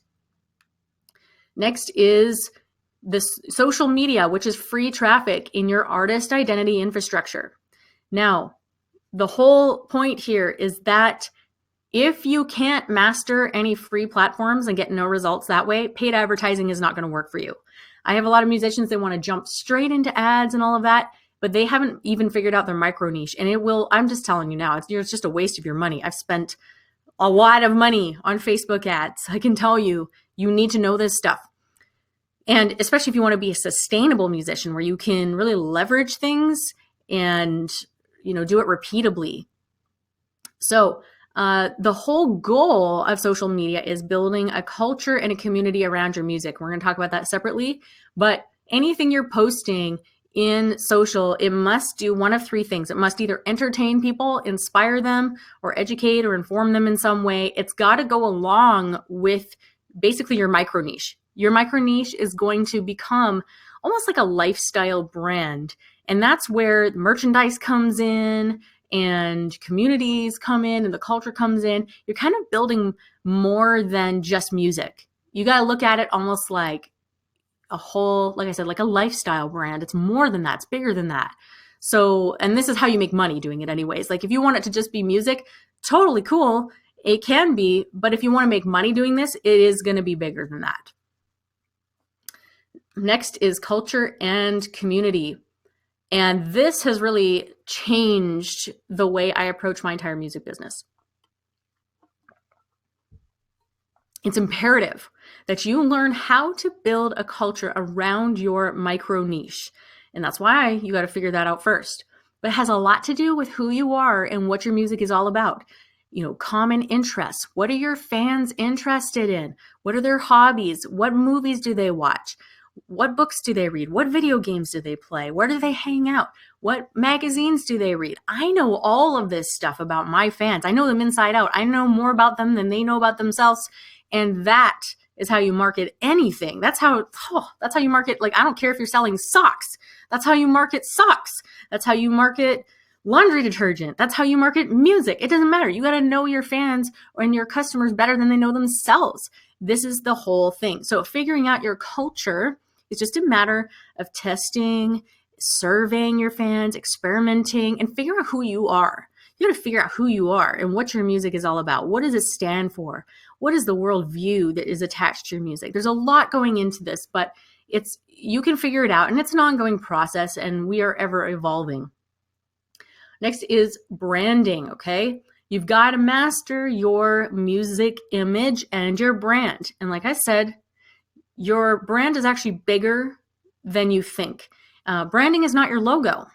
Next is this social media, which is free traffic in your artist identity infrastructure. Now, the whole point here is that if you can't master any free platforms and get no results that way, paid advertising is not going to work for you. I have a lot of musicians that want to jump straight into ads and all of that, but they haven't even figured out their micro niche. And I'm just telling you now, it's just a waste of your money. I've spent a lot of money on Facebook ads. I can tell you, you need to know this stuff. And especially if you want to be a sustainable musician where you can really leverage things and, do it repeatably. So the whole goal of social media is building a culture and a community around your music. We're going to talk about that separately, but anything you're posting in social, it must do one of three things. It must either entertain people, inspire them, or educate or inform them in some way. It's got to go along with basically your micro niche. Your micro niche is going to become almost like a lifestyle brand. And that's where merchandise comes in and communities come in and the culture comes in. You're kind of building more than just music. You got to look at it almost like a whole, like I said, like a lifestyle brand. It's more than that. It's bigger than that. So, and this is how you make money doing it anyways. Like if you want it to just be music, totally cool. It can be, but if you want to make money doing this, it is going to be bigger than that. Next is culture and community. And this has really changed the way I approach my entire music business. It's imperative that you learn how to build a culture around your micro niche. And that's why you got to figure that out first. But it has a lot to do with who you are and what your music is all about. Common interests. What are your fans interested in? What are their hobbies? What movies do they watch? What books do they read? What video games do they play? Where do they hang out? What magazines do they read? I know all of this stuff about my fans. I know them inside out. I know more about them than they know about themselves. And that is how you market anything. That's how you market. Like, I don't care if you're selling socks. That's how you market socks. That's how you market Laundry detergent, that's how you market music. It doesn't matter. You got to know your fans and your customers better than they know themselves. This is the whole thing. So figuring out your culture is just a matter of testing, surveying your fans, experimenting, and figure out who you are. You got to figure out who you are and what your music is all about. What does it stand for? What is the worldview that is attached to your music? There's a lot going into this, but you can figure it out, and it's an ongoing process, and we are ever evolving. Next is branding, okay? You've got to master your music image and your brand. And like I said, your brand is actually bigger than you think. Branding is not your logo.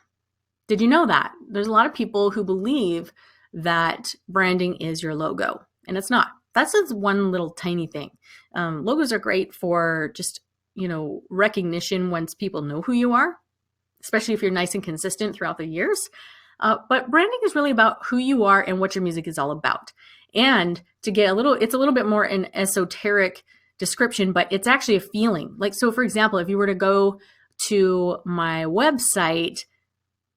Did you know that? There's a lot of people who believe that branding is your logo, and it's not. That's just one little tiny thing. Logos are great for just, recognition once people know who you are, especially if you're nice and consistent throughout the years. But branding is really about who you are and what your music is all about. And to get it's a little bit more an esoteric description, but it's actually a feeling. Like, so for example, if you were to go to my website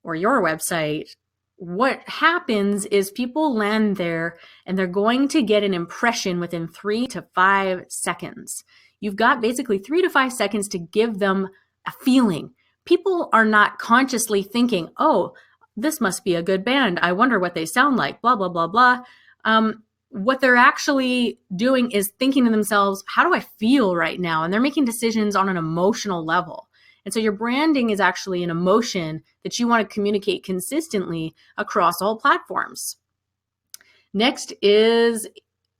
or your website, what happens is people land there and they're going to get an impression within 3 to 5 seconds. You've got basically 3 to 5 seconds to give them a feeling. People are not consciously thinking, oh, this must be a good band. I wonder what they sound like, blah, blah, blah, blah. What they're actually doing is thinking to themselves, how do I feel right now? And they're making decisions on an emotional level. And so your branding is actually an emotion that you want to communicate consistently across all platforms. Next is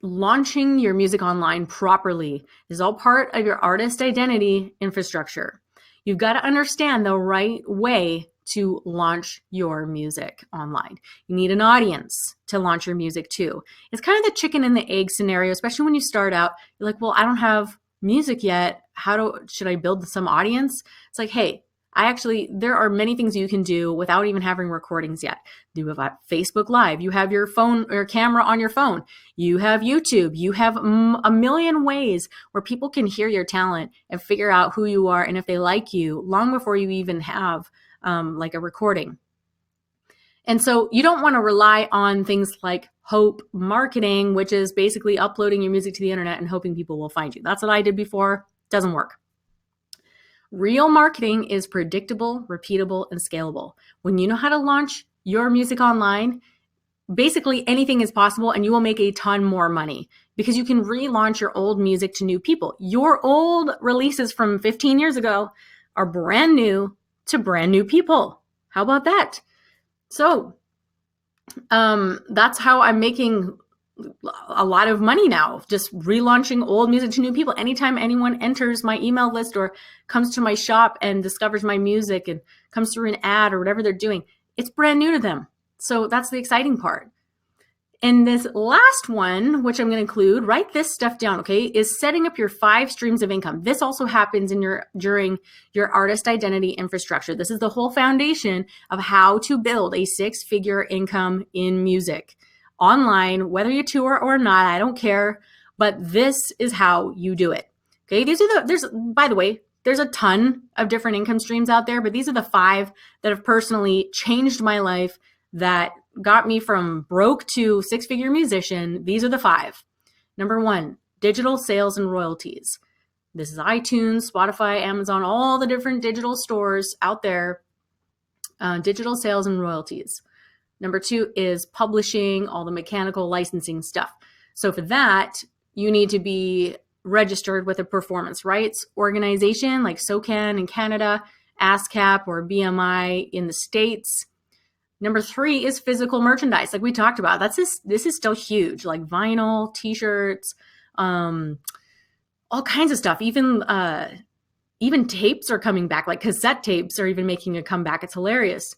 launching your music online properly. This is all part of your artist identity infrastructure. You've got to understand the right way to launch your music online. You need an audience to launch your music to. It's kind of the chicken and the egg scenario, especially when you start out. You're like, well, I don't have music yet. Should I build some audience? It's like, hey, there are many things you can do without even having recordings yet. You have Facebook Live. You have your phone or camera on your phone. You have YouTube. You have a million ways where people can hear your talent and figure out who you are and if they like you long before you even have like a recording. And so you don't want to rely on things like hope marketing, which is basically uploading your music to the internet and hoping people will find you. That's what I did before. Doesn't work. Real marketing is predictable, repeatable, and scalable. When you know how to launch your music online, basically anything is possible, and you will make a ton more money because you can relaunch your old music to new people. Your old releases from 15 years ago are brand new to brand new people. How about that? So that's how I'm making a lot of money now, just relaunching old music to new people. Anytime anyone enters my email list or comes to my shop and discovers my music and comes through an ad or whatever they're doing, it's brand new to them. So that's the exciting part. And this last one, which I'm going to include, write this stuff down, okay, is setting up your 5 streams of income. This also happens during your artist identity infrastructure. This is the whole foundation of how to build a 6-figure income in music. Online, whether you tour or not, I don't care, but this is how you do it. Okay, by the way, there's a ton of different income streams out there, but these are the 5 that have personally changed my life, that got me from broke to 6-figure musician. These are the 5. Number 1, digital sales and royalties. This is iTunes, Spotify, Amazon, all the different digital stores out there. Digital sales and royalties. Number 2 is publishing, all the mechanical licensing stuff. So for that, you need to be registered with a performance rights organization like SOCAN in Canada, ASCAP or BMI in the States. Number 3 is physical merchandise, like we talked about. This is still huge, like vinyl, t-shirts, all kinds of stuff. Even tapes are coming back, like cassette tapes are even making a comeback. It's hilarious.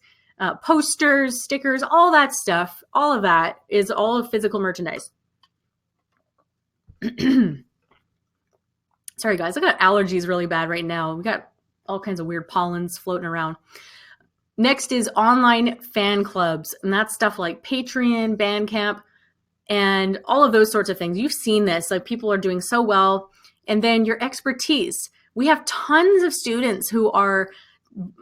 Posters, stickers, all that stuff, all of that is all of physical merchandise. Sorry guys, I got allergies really bad right now. We got all kinds of weird pollens floating around. Next is online fan clubs, and that's stuff like Patreon, Bandcamp, and all of those sorts of things. You've seen this, like people are doing so well. And then your expertise. We have tons of students who are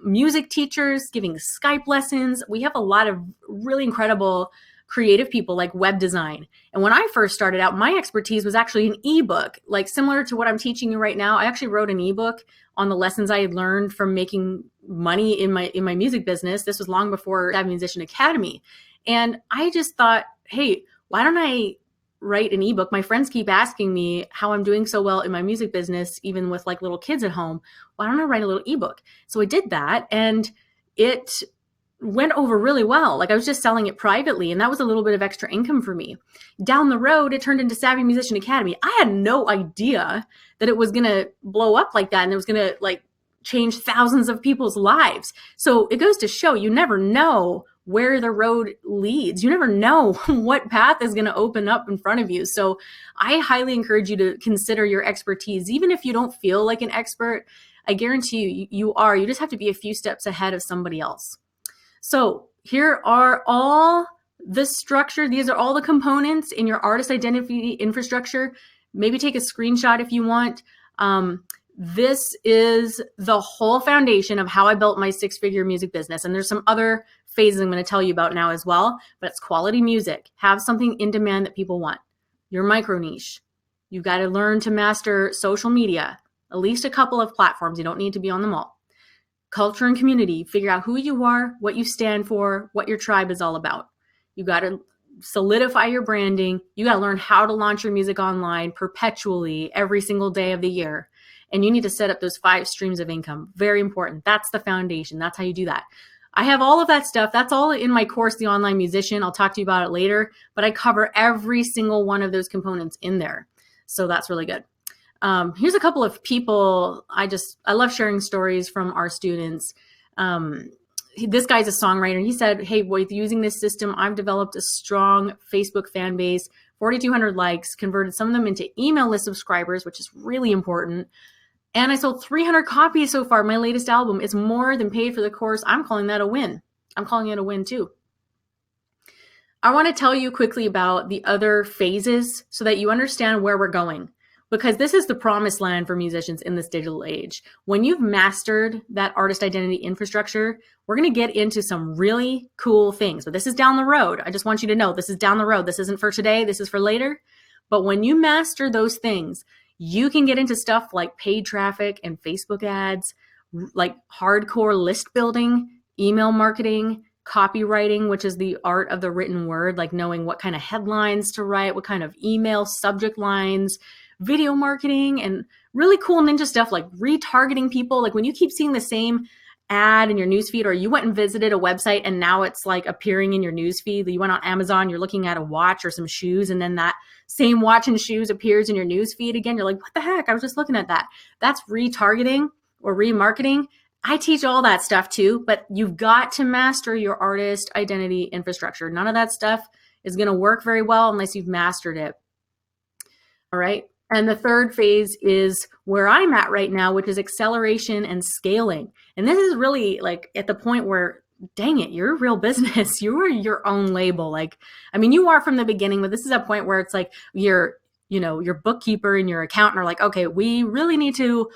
music teachers giving Skype lessons. We have a lot of really incredible creative people like web design. And when I first started out, my expertise was actually an ebook, like similar to what I'm teaching you right now. I actually wrote an ebook on the lessons I had learned from making money in my music business. This was long before Savvy Musician Academy. And I just thought, hey, why don't I write an ebook? My friends keep asking me how I'm doing so well in my music business, even with like little kids at home. Why don't I write a little ebook? So I did that, and it went over really well. Like I was just selling it privately, and that was a little bit of extra income for me. Down the road, it turned into Savvy Musician Academy. I had no idea that it was going to blow up like that, and it was going to like change thousands of people's lives. So it goes to show you never know where the road leads. You never know what path is going to open up in front of you. So I highly encourage you to consider your expertise. Even if you don't feel like an expert, I guarantee you are. You just have to be a few steps ahead of somebody else. So here are all the structure. These are all the components in your artist identity infrastructure. Maybe take a screenshot if you want. This is the whole foundation of how I built my 6-figure music business. And there's some other phases I'm going to tell you about now as well, but it's quality music. Have something in demand that people want. Your micro niche. You've got to learn to master social media, at least a couple of platforms. You don't need to be on them all. Culture and community. Figure out who you are, what you stand for, what your tribe is all about. You got to solidify your branding. You got to learn how to launch your music online perpetually every single day of the year. And you need to set up those 5 streams of income. Very important. That's the foundation. That's how you do that. I have all of that stuff. That's all in my course, The Online Musician. I'll talk to you about it later, but I cover every single one of those components in there. So that's really good. Here's a couple of people. I love sharing stories from our students. This guy's a songwriter. He said, hey, with using this system, I've developed a strong Facebook fan base, 4,200 likes, converted some of them into email list subscribers, which is really important. And I sold 300 copies so far. My latest album is more than paid for the course. I'm calling that a win. I'm calling it a win too. I want to tell you quickly about the other phases so that you understand where we're going, because this is the promised land for musicians in this digital age. When you've mastered that artist identity infrastructure, we're going to get into some really cool things. But this is down the road. I just want you to know this is down the road. This isn't for today. This is for later. But when you master those things, you can get into stuff like paid traffic and Facebook ads, like hardcore list building, email marketing, copywriting, which is the art of the written word, like knowing what kind of headlines to write, what kind of email subject lines, video marketing, and really cool ninja stuff like retargeting people. Like when you keep seeing the same ad in your newsfeed, or you went and visited a website and now it's like appearing in your newsfeed. You went on Amazon, you're looking at a watch or some shoes, and then that same watch and shoes appears in your newsfeed again. You're like, what the heck? I was just looking at that. That's retargeting or remarketing. I teach all that stuff too, but you've got to master your artist identity infrastructure. None of that stuff is going to work very well unless you've mastered it. All right. And the third phase is where I'm at right now, which is acceleration and scaling. And this is really like at the point where, dang it, you're a real business. You are your own label. Like, I mean, you are from the beginning, but this is a point where it's like your bookkeeper and your accountant are like, okay, we really need to,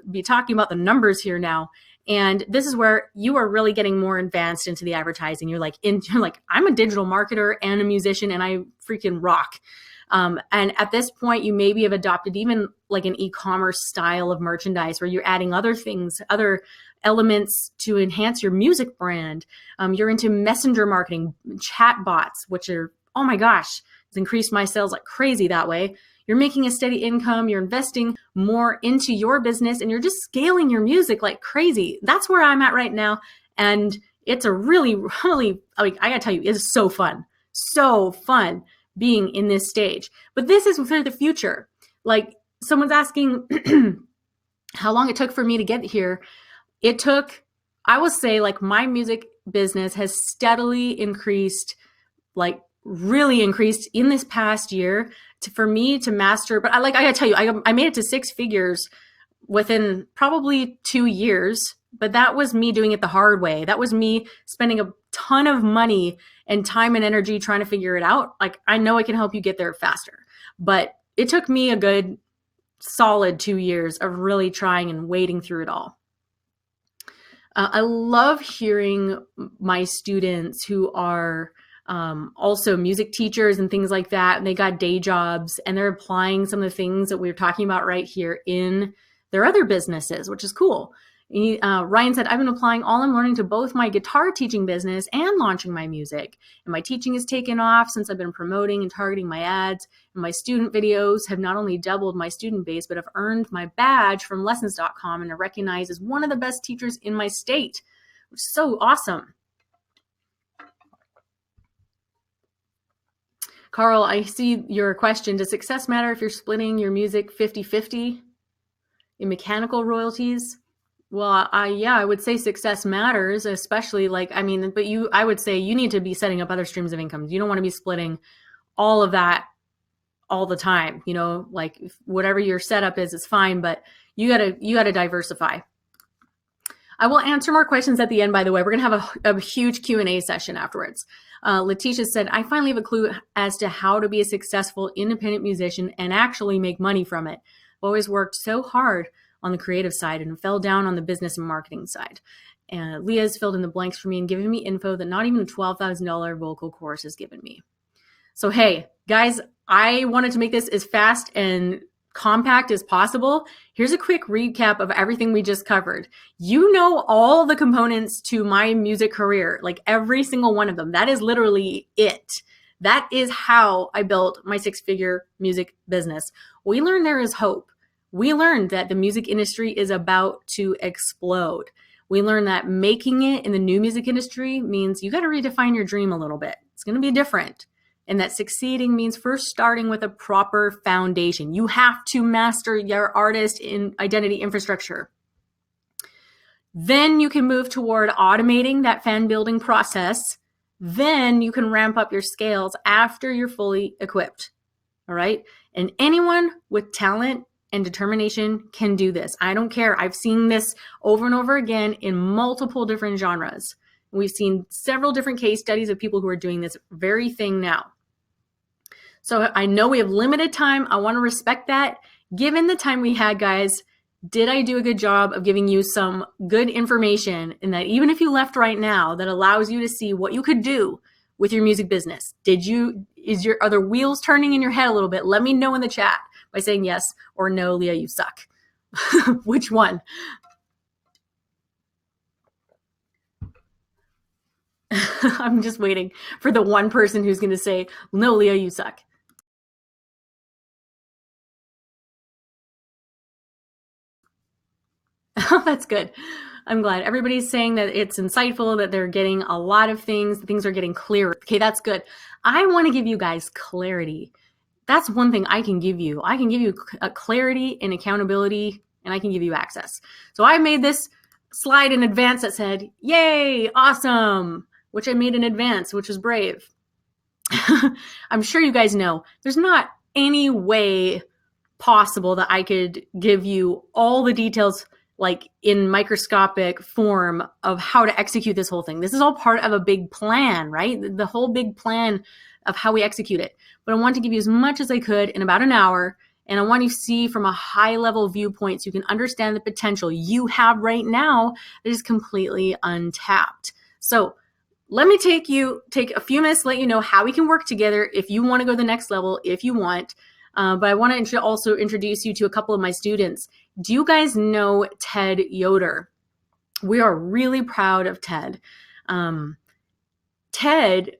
be talking about the numbers here now. And this is where you are really getting more advanced into the advertising. You're like, I'm a digital marketer and a musician, and I freaking rock. And at this point, you maybe have adopted even like an e-commerce style of merchandise where you're adding other things, other elements to enhance your music brand. You're into messenger marketing, chat bots, which are, oh my gosh, it's increased my sales like crazy that way. You're making a steady income. You're investing more into your business, and you're just scaling your music like crazy. That's where I'm at right now. And it's a really, really, I gotta tell you, it's so fun being in this stage. But this is for the future. Like someone's asking how long it took for me to get here. It took, I will say, like my music business has steadily increased, like really increased in this past year for me to master. But I gotta tell you, I made it to 6 figures within probably 2 years, but that was me doing it the hard way. That was me spending a ton of money and time and energy trying to figure it out. Like, I know I can help you get there faster, but it took me a good solid 2 years of really trying and wading through it all. I love hearing my students who are also music teachers and things like that, and they got day jobs and they're applying some of the things that we we're talking about right here in their other businesses, which is cool. Ryan said, I've been applying all I'm learning to both my guitar teaching business and launching my music. And my teaching has taken off since I've been promoting and targeting my ads. And my student videos have not only doubled my student base, but have earned my badge from lessons.com and are recognized as one of the best teachers in my state, which is so awesome. Carl, I see your question. Does success matter if you're splitting your music 50-50 in mechanical royalties? Well, I would say success matters, especially I would say you need to be setting up other streams of income. You don't want to be splitting all of that all the time. Like whatever your setup is fine, but you gotta diversify. I will answer more questions at the end, by the way. We're gonna have a huge Q&A session afterwards. Letitia said, I finally have a clue as to how to be a successful independent musician and actually make money from it. I've always worked so hard on the creative side and fell down on the business and marketing side. And Leah's filled in the blanks for me and given me info that not even a $12,000 vocal course has given me. So, hey, guys, I wanted to make this as fast and compact as possible. Here's a quick recap of everything we just covered. You know all the components to my music career, like every single one of them. That is literally it. That is how I built my six-figure music business. We learned there is hope. We learned that the music industry is about to explode. We learned that making it in the new music industry means you got to redefine your dream a little bit. It's going to be different. And that succeeding means first starting with a proper foundation. You have to master your artist in identity infrastructure. Then you can move toward automating that fan building process. Then you can ramp up your scales after you're fully equipped. All right. And anyone with talent and determination can do this. I don't care. I've seen this over and over again in multiple different genres. We've seen several different case studies of people who are doing this very thing now. So I know we have limited time. I want to respect that. Given the time we had, guys, did I do a good job of giving you some good information in that even if you left right now, that allows you to see what you could do with your music business? Are the wheels turning in your head a little bit? Let me know in the chat by saying yes or no, Leah, you suck. Which one? I'm just waiting for the one person who's going to say, no, Leah, you suck. That's good. I'm glad. Everybody's saying that it's insightful, that they're getting a lot of things. Things are getting clearer. Okay, that's good. I want to give you guys clarity. That's one thing I can give you. I can give you a clarity and accountability, and I can give you access. So I made this slide in advance that said, yay, awesome, which I made in advance, which was brave. I'm sure you guys know there's not any way possible that I could give you all the details like in microscopic form of how to execute this whole thing. This is all part of a big plan, right? The whole big plan of how we execute it. But I want to give you as much as I could in about an hour. And I want you to see from a high level viewpoint so you can understand the potential you have right now that is completely untapped. So let me take a few minutes to let you know how we can work together if you want to go to the next level, if you want. But I want to also introduce you to a couple of my students. Do you guys know Ted Yoder? We are really proud of Ted. Ted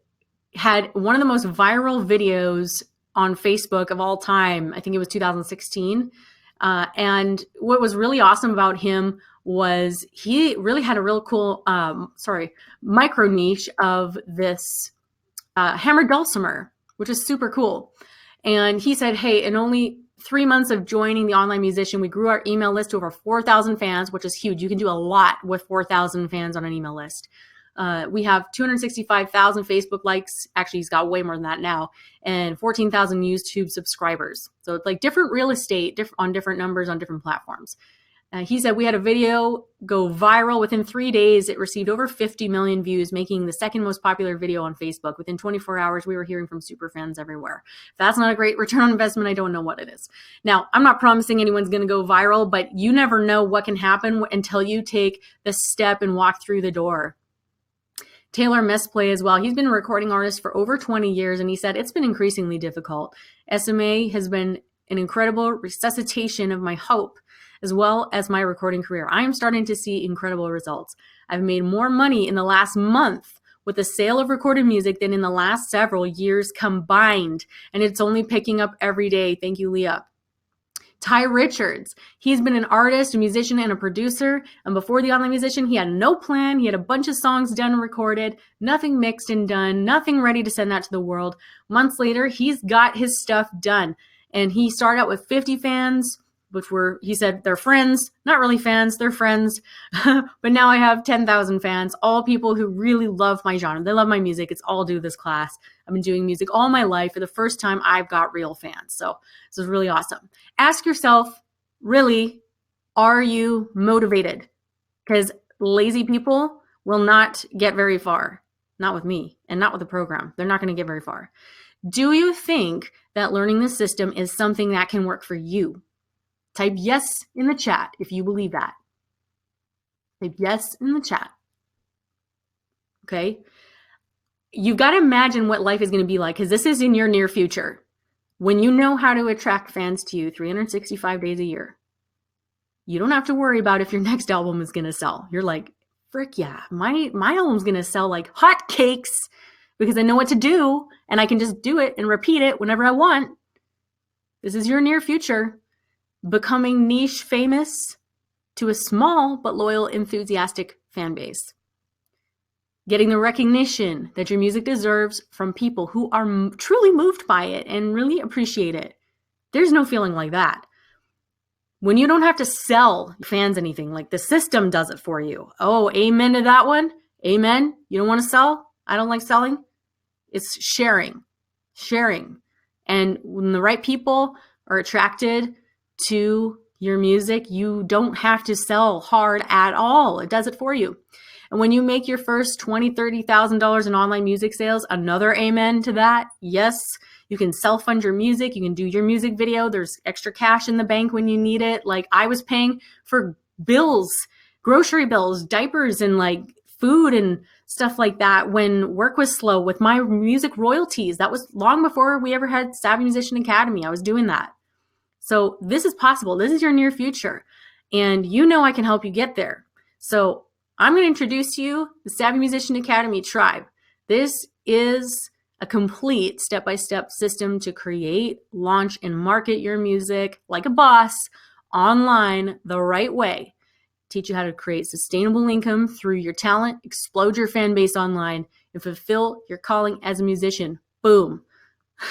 had one of the most viral videos on Facebook of all time. I think it was 2016. And what was really awesome about him was he really had a real cool, micro niche of this hammered dulcimer, which is super cool. And he said, hey, in only 3 months of joining the Online Musician, we grew our email list to over 4,000 fans, which is huge. You can do a lot with 4,000 fans on an email list. We have 265,000 Facebook likes. Actually, he's got way more than that now. And 14,000 YouTube subscribers. So it's like different real estate on different numbers on different platforms. He said we had a video go viral within 3 days. It received over 50 million views, making the second most popular video on Facebook. Within 24 hours, we were hearing from super fans everywhere. If that's not a great return on investment, I don't know what it is. Now, I'm not promising anyone's going to go viral, but you never know what can happen until you take the step and walk through the door. Taylor Mesplay as well. He's been a recording artist for over 20 years, and he said it's been increasingly difficult. SMA has been an incredible resuscitation of my hope, as well as my recording career. I am starting to see incredible results. I've made more money in the last month with the sale of recorded music than in the last several years combined, and it's only picking up every day. Thank you, Leah. Ty Richards, he's been an artist, a musician, and a producer. And before the online musician, he had no plan. He had a bunch of songs done and recorded, nothing mixed and done, nothing ready to send out to the world. Months later, he's got his stuff done. And he started out with 50 fans, which were, he said, they're friends, not really fans, they're friends. But now I have 10,000 fans, all people who really love my genre. They love my music. It's all due to this class. I've been doing music all my life. For the first time, I've got real fans. So this is really awesome. Ask yourself, really, are you motivated? Because lazy people will not get very far. Not with me and not with the program. They're not going to get very far. Do you think that learning the system is something that can work for you? Type yes in the chat if you believe that. Type yes in the chat. Okay? You've got to imagine what life is going to be like, because this is in your near future. When you know how to attract fans to you 365 days a year, you don't have to worry about if your next album is going to sell. You're like, frick yeah, my album's going to sell like hotcakes because I know what to do and I can just do it and repeat it whenever I want. This is your near future. Becoming niche famous to a small but loyal, enthusiastic fan base. Getting the recognition that your music deserves from people who are truly moved by it and really appreciate it. There's no feeling like that. When you don't have to sell fans anything, like the system does it for you. Oh, amen to that one. Amen. You don't want to sell? I don't like selling. It's sharing. And when the right people are attracted to your music, you don't have to sell hard at all. It does it for you. And when you make your first $20,000, $30,000 in online music sales, another amen to that. Yes, you can self-fund your music. You can do your music video. There's extra cash in the bank when you need it. Like I was paying for bills, grocery bills, diapers, and like food and stuff like that when work was slow with my music royalties. That was long before we ever had Savvy Musician Academy. I was doing that. So this is possible. This is your near future. And you know I can help you get there. So I'm going to introduce you the Savvy Musician Academy Tribe. This is a complete step-by-step system to create, launch, and market your music like a boss online the right way. Teach you how to create sustainable income through your talent, explode your fan base online, and fulfill your calling as a musician. Boom.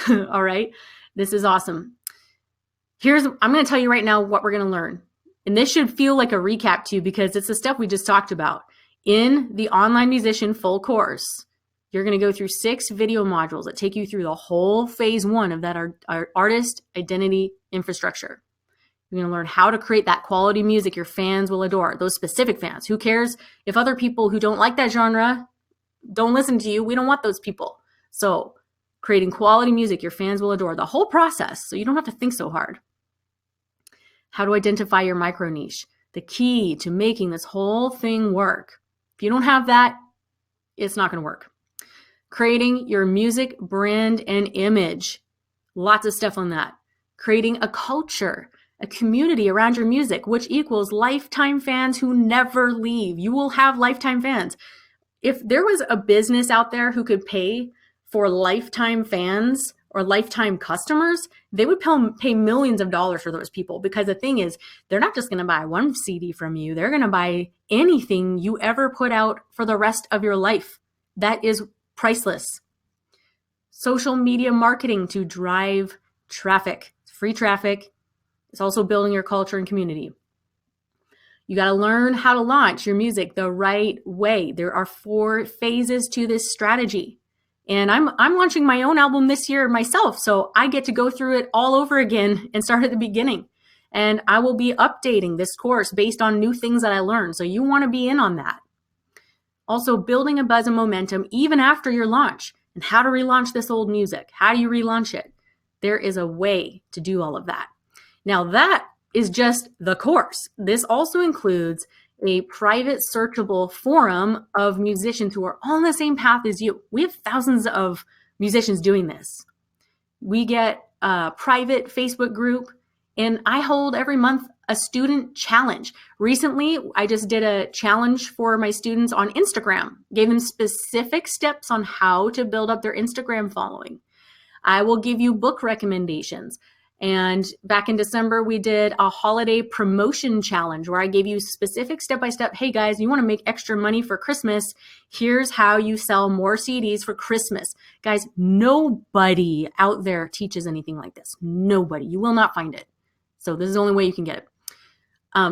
All right. This is awesome. I'm going to tell you right now what we're going to learn. And this should feel like a recap to you because it's the stuff we just talked about. In the Online Musician full course, you're going to go through 6 video modules that take you through the whole phase 1 of that our artist identity infrastructure. You're going to learn how to create that quality music your fans will adore, those specific fans. Who cares if other people who don't like that genre don't listen to you? We don't want those people. So creating quality music your fans will adore, the whole process, so you don't have to think so hard. How to identify your micro niche, the key to making this whole thing work. If you don't have that, it's not going to work. Creating your music brand and image. Lots of stuff on that. Creating a culture, a community around your music, which equals lifetime fans who never leave. You will have lifetime fans. If there was a business out there who could pay for lifetime fans or lifetime customers, they would pay millions of dollars for those people, because the thing is, they're not just going to buy one CD from you. They're going to buy anything you ever put out for the rest of your life. That is priceless. Social media marketing to drive traffic, free traffic. It's also building your culture and community. You got to learn how to launch your music the right way. There are 4 phases to this strategy. And I'm launching my own album this year myself, so I get to go through it all over again and start at the beginning. And I will be updating this course based on new things that I learned. So you want to be in on that. Also, building a buzz and momentum even after your launch, and how to relaunch this old music. How do you relaunch it? There is a way to do all of that. Now, that is just the course. This also includes a private searchable forum of musicians who are all on the same path as you. We have thousands of musicians doing this. We get a private Facebook group, and I hold every month a student challenge. Recently, I just did a challenge for my students on Instagram, gave them specific steps on how to build up their Instagram following. I will give you book recommendations. And back in December, we did a holiday promotion challenge where I gave you specific step-by-step, hey guys, you want to make extra money for Christmas? Here's how you sell more CDs for Christmas. Guys, nobody out there teaches anything like this. Nobody. You will not find it. So this is the only way you can get it.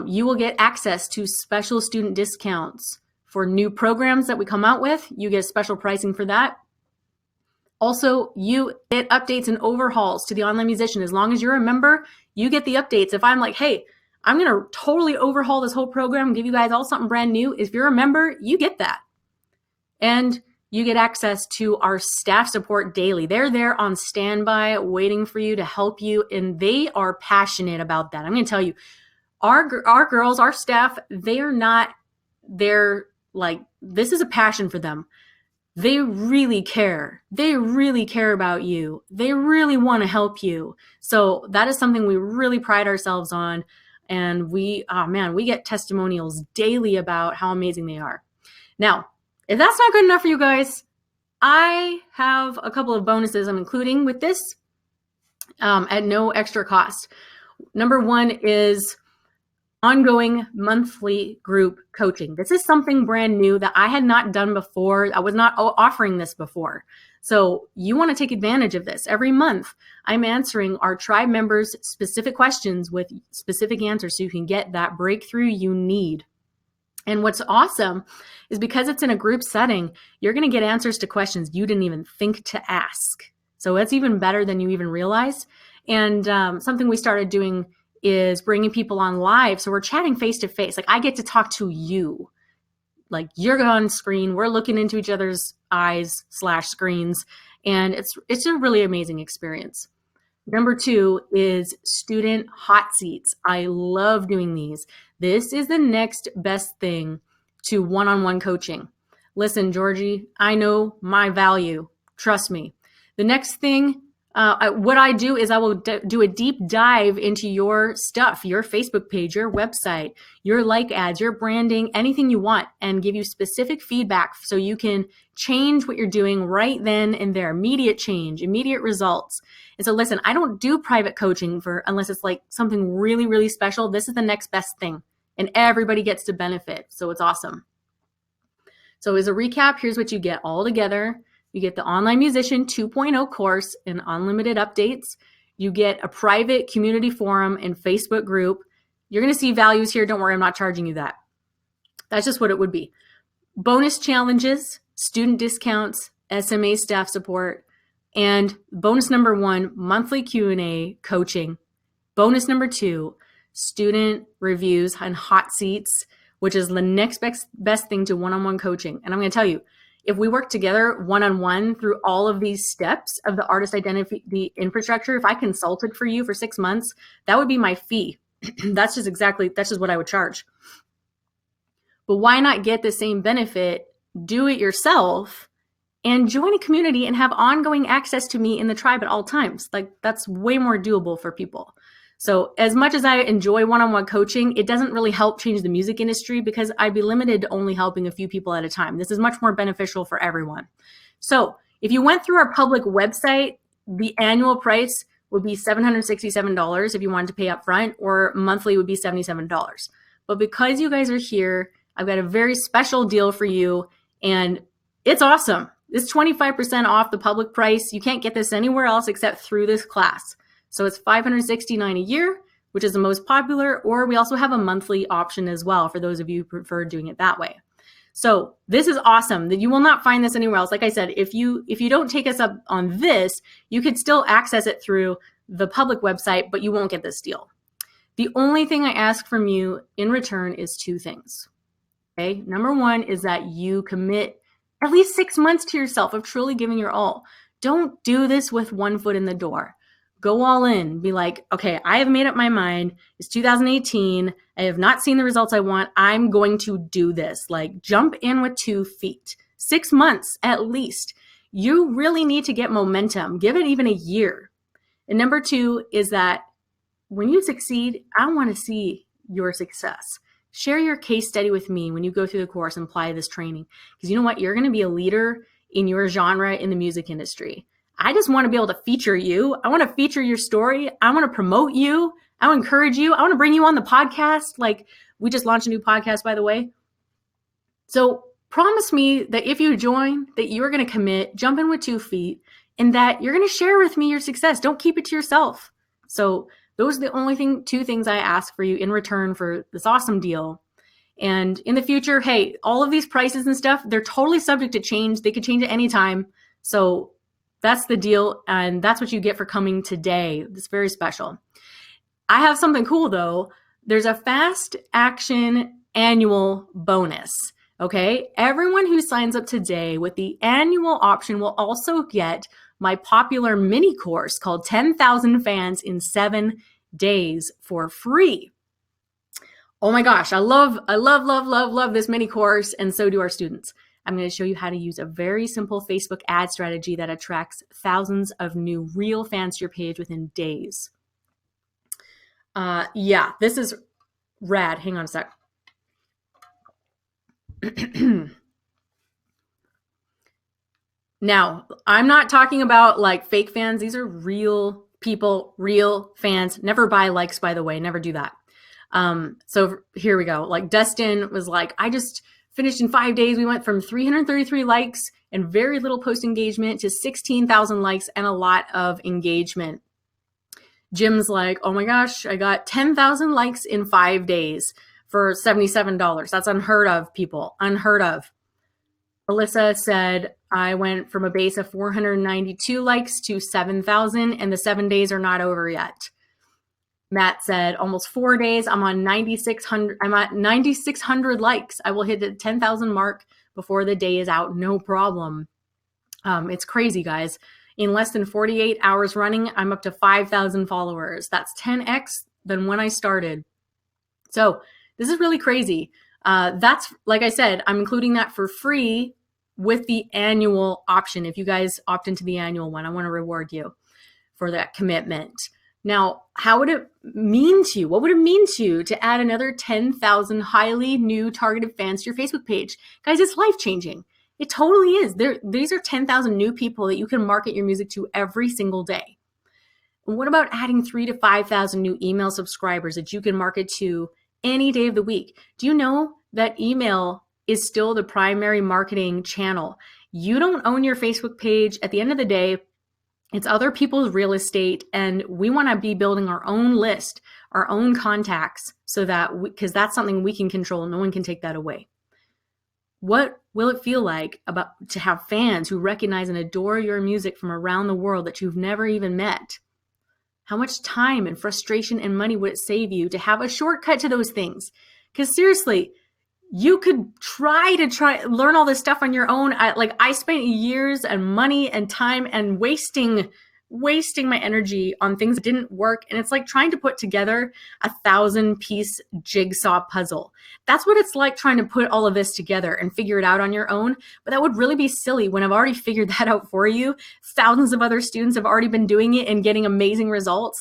You will get access to special student discounts for new programs that we come out with. You get special pricing for that. Also, you get updates and overhauls to the Online Musician. As long as you're a member, you get the updates. If I'm like, hey, I'm going to totally overhaul this whole program and give you guys all something brand new, if you're a member, you get that. And you get access to our staff support daily. They're there on standby waiting for you to help you, and they are passionate about that. I'm going to tell you, our girls, our staff, they're like, this is a passion for them. They really care. They really care about you. They really want to help you. So that is something we really pride ourselves on. And we get testimonials daily about how amazing they are. Now, if that's not good enough for you guys, I have a couple of bonuses I'm including with this at no extra cost. Number one is ongoing monthly group coaching. This is something brand new that I had not done before. I was not offering this before. So you want to take advantage of this. Every month, I'm answering our tribe members' specific questions with specific answers so you can get that breakthrough you need. And what's awesome is because it's in a group setting, you're going to get answers to questions you didn't even think to ask. So that's even better than you even realize. And something we started doing is bringing people on live. So we're chatting face to face. Like I get to talk to you. Like you're on screen. We're looking into each other's eyes/screens. And it's a really amazing experience. Number two is student hot seats. I love doing these. This is the next best thing to one-on-one coaching. Listen, Georgie, I know my value. Trust me. The next thing, what I do is I will do a deep dive into your stuff, your Facebook page, your website, your like ads, your branding, anything you want, and give you specific feedback so you can change what you're doing right then and there. Immediate change, immediate results. And so listen, I don't do private coaching unless it's like something really, really special. This is the next best thing, and everybody gets to benefit. So it's awesome. So as a recap, here's what you get all together. You get the Online Musician 2.0 course and unlimited updates. You get a private community forum and Facebook group. You're going to see values here. Don't worry, I'm not charging you that. That's just what it would be. Bonus challenges, student discounts, SMA staff support, and bonus number one, monthly Q&A coaching. Bonus number two, student reviews and hot seats, which is the next best thing to one-on-one coaching. And I'm going to tell you, if we work together one-on-one through all of these steps of the artist identity, the infrastructure, if I consulted for you for 6 months, that would be my fee. That's just what I would charge. But why not get the same benefit, do it yourself, and join a community and have ongoing access to me in the tribe at all times? Like that's way more doable for people. So as much as I enjoy one-on-one coaching, it doesn't really help change the music industry because I'd be limited to only helping a few people at a time. This is much more beneficial for everyone. So if you went through our public website, the annual price would be $767 if you wanted to pay up front, or monthly would be $77. But because you guys are here, I've got a very special deal for you, and it's awesome. It's 25% off the public price. You can't get this anywhere else except through this class. So it's $569 a year, which is the most popular, or we also have a monthly option as well for those of you who prefer doing it that way. So this is awesome that you will not find this anywhere else. Like I said, if you don't take us up on this, you could still access it through the public website, but you won't get this deal. The only thing I ask from you in return is two things. Okay. Number one is that you commit at least 6 months to yourself of truly giving your all. Don't do this with one foot in the door. Go all in. Be like, okay, I have made up my mind. It's 2018. I have not seen the results I want. I'm going to do this. Like, jump in with 2 feet. 6 months at least. You really need to get momentum. Give it even a year. And number two is that when you succeed, I want to see your success. Share your case study with me when you go through the course and apply this training. Because you know what? You're going to be a leader in your genre in the music industry. I just want to be able to feature you. I want to feature your story. I want to promote you. I want to encourage you. I want to bring you on the podcast. Like, we just launched a new podcast, by the way. So promise me that if you join, that you're going to commit, jump in with 2 feet, and that you're going to share with me your success. Don't keep it to yourself. So those are the only two things I ask for you in return for this awesome deal. And in the future, hey, all of these prices and stuff, they're totally subject to change. They could change at any time. So that's the deal. And that's what you get for coming today. It's very special. I have something cool though. There's a fast action annual bonus. Okay. Everyone who signs up today with the annual option will also get my popular mini course called 10,000 Fans in 7 Days for free. Oh my gosh, I love this mini course, and so do our students. I'm going to show you how to use a very simple Facebook ad strategy that attracts thousands of new real fans to your page within days. Yeah, this is rad. Hang on a sec. Now, I'm not talking about like fake fans. These are real people, real fans. Never buy likes, by the way. Never do that. So here we go. Like Dustin was like, I just finished in 5 days. We went from 333 likes and very little post engagement to 16,000 likes and a lot of engagement. Jim's like, oh my gosh, I got 10,000 likes in 5 days for $77. That's unheard of, people. Unheard of. Alyssa said, I went from a base of 492 likes to 7,000 and the 7 days are not over yet. Matt said, almost 4 days. I'm on 9,600. I'm at 9,600 likes. I will hit the 10,000 mark before the day is out. No problem. It's crazy, guys. In less than 48 hours running, I'm up to 5,000 followers. That's 10x than when I started. So this is really crazy. That's, like I said, I'm including that for free with the annual option. If you guys opt into the annual one, I want to reward you for that commitment. Now, how would it mean to you? What would it mean to you to add another 10,000 highly new targeted fans to your Facebook page? Guys, it's life-changing. It totally is. These are 10,000 new people that you can market your music to every single day. And what about adding 3,000 to 5,000 new email subscribers that you can market to any day of the week? Do you know that email is still the primary marketing channel? You don't own your Facebook page. At the end of the day, it's other people's real estate, and we want to be building our own list, our own contacts, so that because that's something we can control. No one can take that away. What will it feel like to have fans who recognize and adore your music from around the world that you've never even met? How much time and frustration and money would it save you to have a shortcut to those things? Because seriously, you could learn all this stuff on your own. I spent years and money and time and wasting my energy on things that didn't work. And it's like trying to put together a 1,000-piece jigsaw puzzle. That's what it's like trying to put all of this together and figure it out on your own. But that would really be silly when I've already figured that out for you. Thousands of other students have already been doing it and getting amazing results.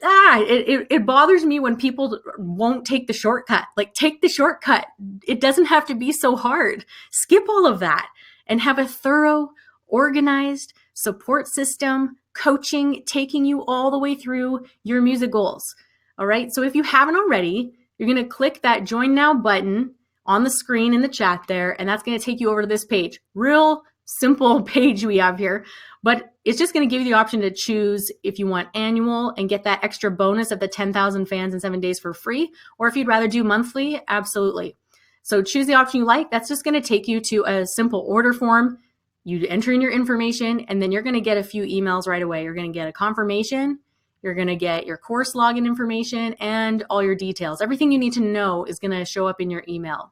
It bothers me when people won't take the shortcut. Like, take the shortcut. It doesn't have to be so hard. Skip all of that and have a thorough, organized support system, coaching, taking you all the way through your music goals. All right. So if you haven't already, you're going to click that join now button on the screen in the chat there, and that's going to take you over to this page. Real simple page we have here, but it's just going to give you the option to choose if you want annual and get that extra bonus of the 10,000 fans in 7 days for free, or if you'd rather do monthly, absolutely. So choose the option you like. That's just going to take you to a simple order form. You enter in your information, and then you're going to get a few emails right away. You're going to get a confirmation, You're going to get your course login information and all your details. Everything you need to know is going to show up in your email.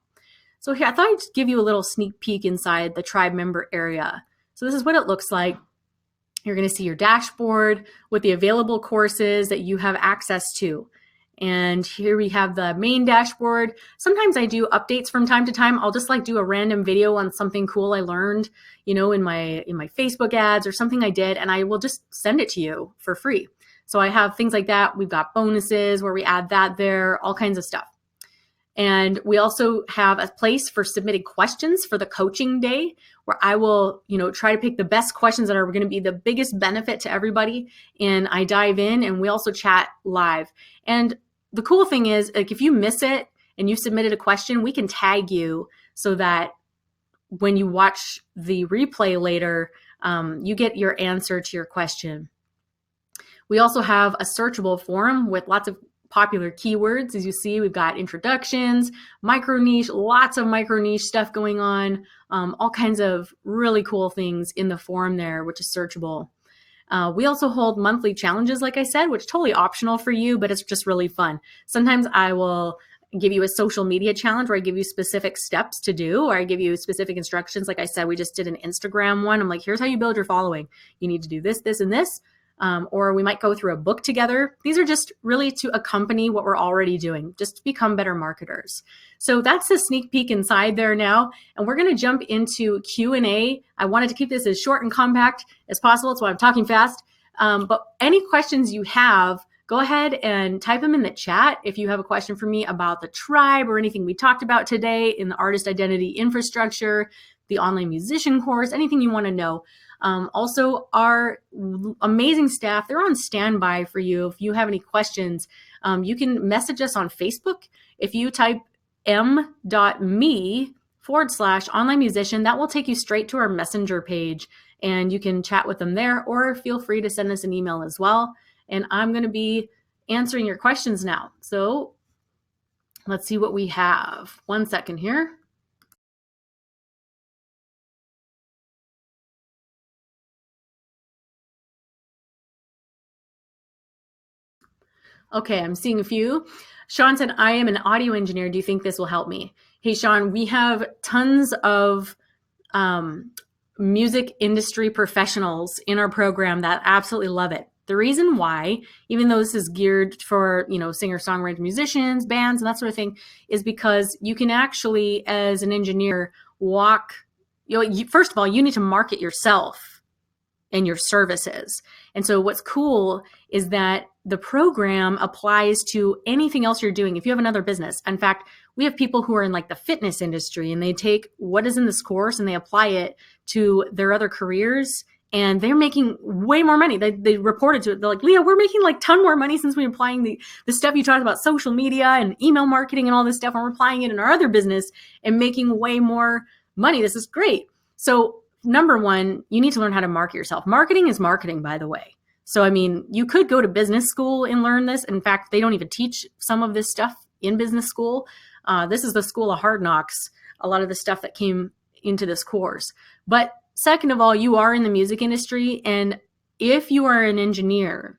So here, I thought I'd just give you a little sneak peek inside the tribe member area. So this is what it looks like. You're going to see your dashboard with the available courses that you have access to. And here we have the main dashboard. Sometimes I do updates from time to time. I'll just like do a random video on something cool I learned, you know, in my Facebook ads or something I did, and I will just send it to you for free. So I have things like that. We've got bonuses where we add that there, all kinds of stuff. And we also have a place for submitted questions for the coaching day where I will, you know, try to pick the best questions that are going to be the biggest benefit to everybody. And I dive in and we also chat live. And the cool thing is, like, if you miss it and you submitted a question, we can tag you so that when you watch the replay later, you get your answer to your question. We also have a searchable forum with lots of popular keywords. As you see, we've got introductions, micro niche, lots of micro niche stuff going on, all kinds of really cool things in the forum there, which is searchable. We also hold monthly challenges, like I said, which is totally optional for you, but it's just really fun. Sometimes I will give you a social media challenge where I give you specific steps to do, or I give you specific instructions. Like I said, we just did an Instagram one. I'm like, here's how you build your following. You need to do this, this, and this. Or we might go through a book together. These are just really to accompany what we're already doing, just to become better marketers. So that's a sneak peek inside there now. And we're going to jump into Q&A. I wanted to keep this as short and compact as possible. That's why I'm talking fast. But any questions you have, go ahead and type them in the chat. If you have a question for me about the tribe or anything we talked about today in the artist identity infrastructure, the online musician course, anything you want to know. Also, our amazing staff, they're on standby for you. If you have any questions, you can message us on Facebook. If you type m.me/online musician, that will take you straight to our messenger page and you can chat with them there, or feel free to send us an email as well. And I'm going to be answering your questions now. So let's see what we have. 1 second here. Okay, I'm seeing a few. Sean said, I am an audio engineer. Do you think this will help me? Hey, Sean, we have tons of music industry professionals in our program that absolutely love it. The reason why, even though this is geared for, you know, singer-songwriter musicians, bands, and that sort of thing, is because you can actually, as an engineer, first of all, you need to market yourself and your services. And so what's cool is that the program applies to anything else you're doing. If you have another business, in fact, we have people who are in like the fitness industry and they take what is in this course and they apply it to their other careers, and they're making way more money. They reported to it. They're like, Leah, we're making like a ton more money since we're applying the stuff you talked about, social media and email marketing and all this stuff, and we're applying it in our other business and making way more money. This is great. So number one, you need to learn how to market yourself. Marketing is marketing, by the way. So, I mean, you could go to business school and learn this. In fact, they don't even teach some of this stuff in business school. This is the school of hard knocks, a lot of the stuff that came into this course. But second of all, you are in the music industry. And if you are an engineer,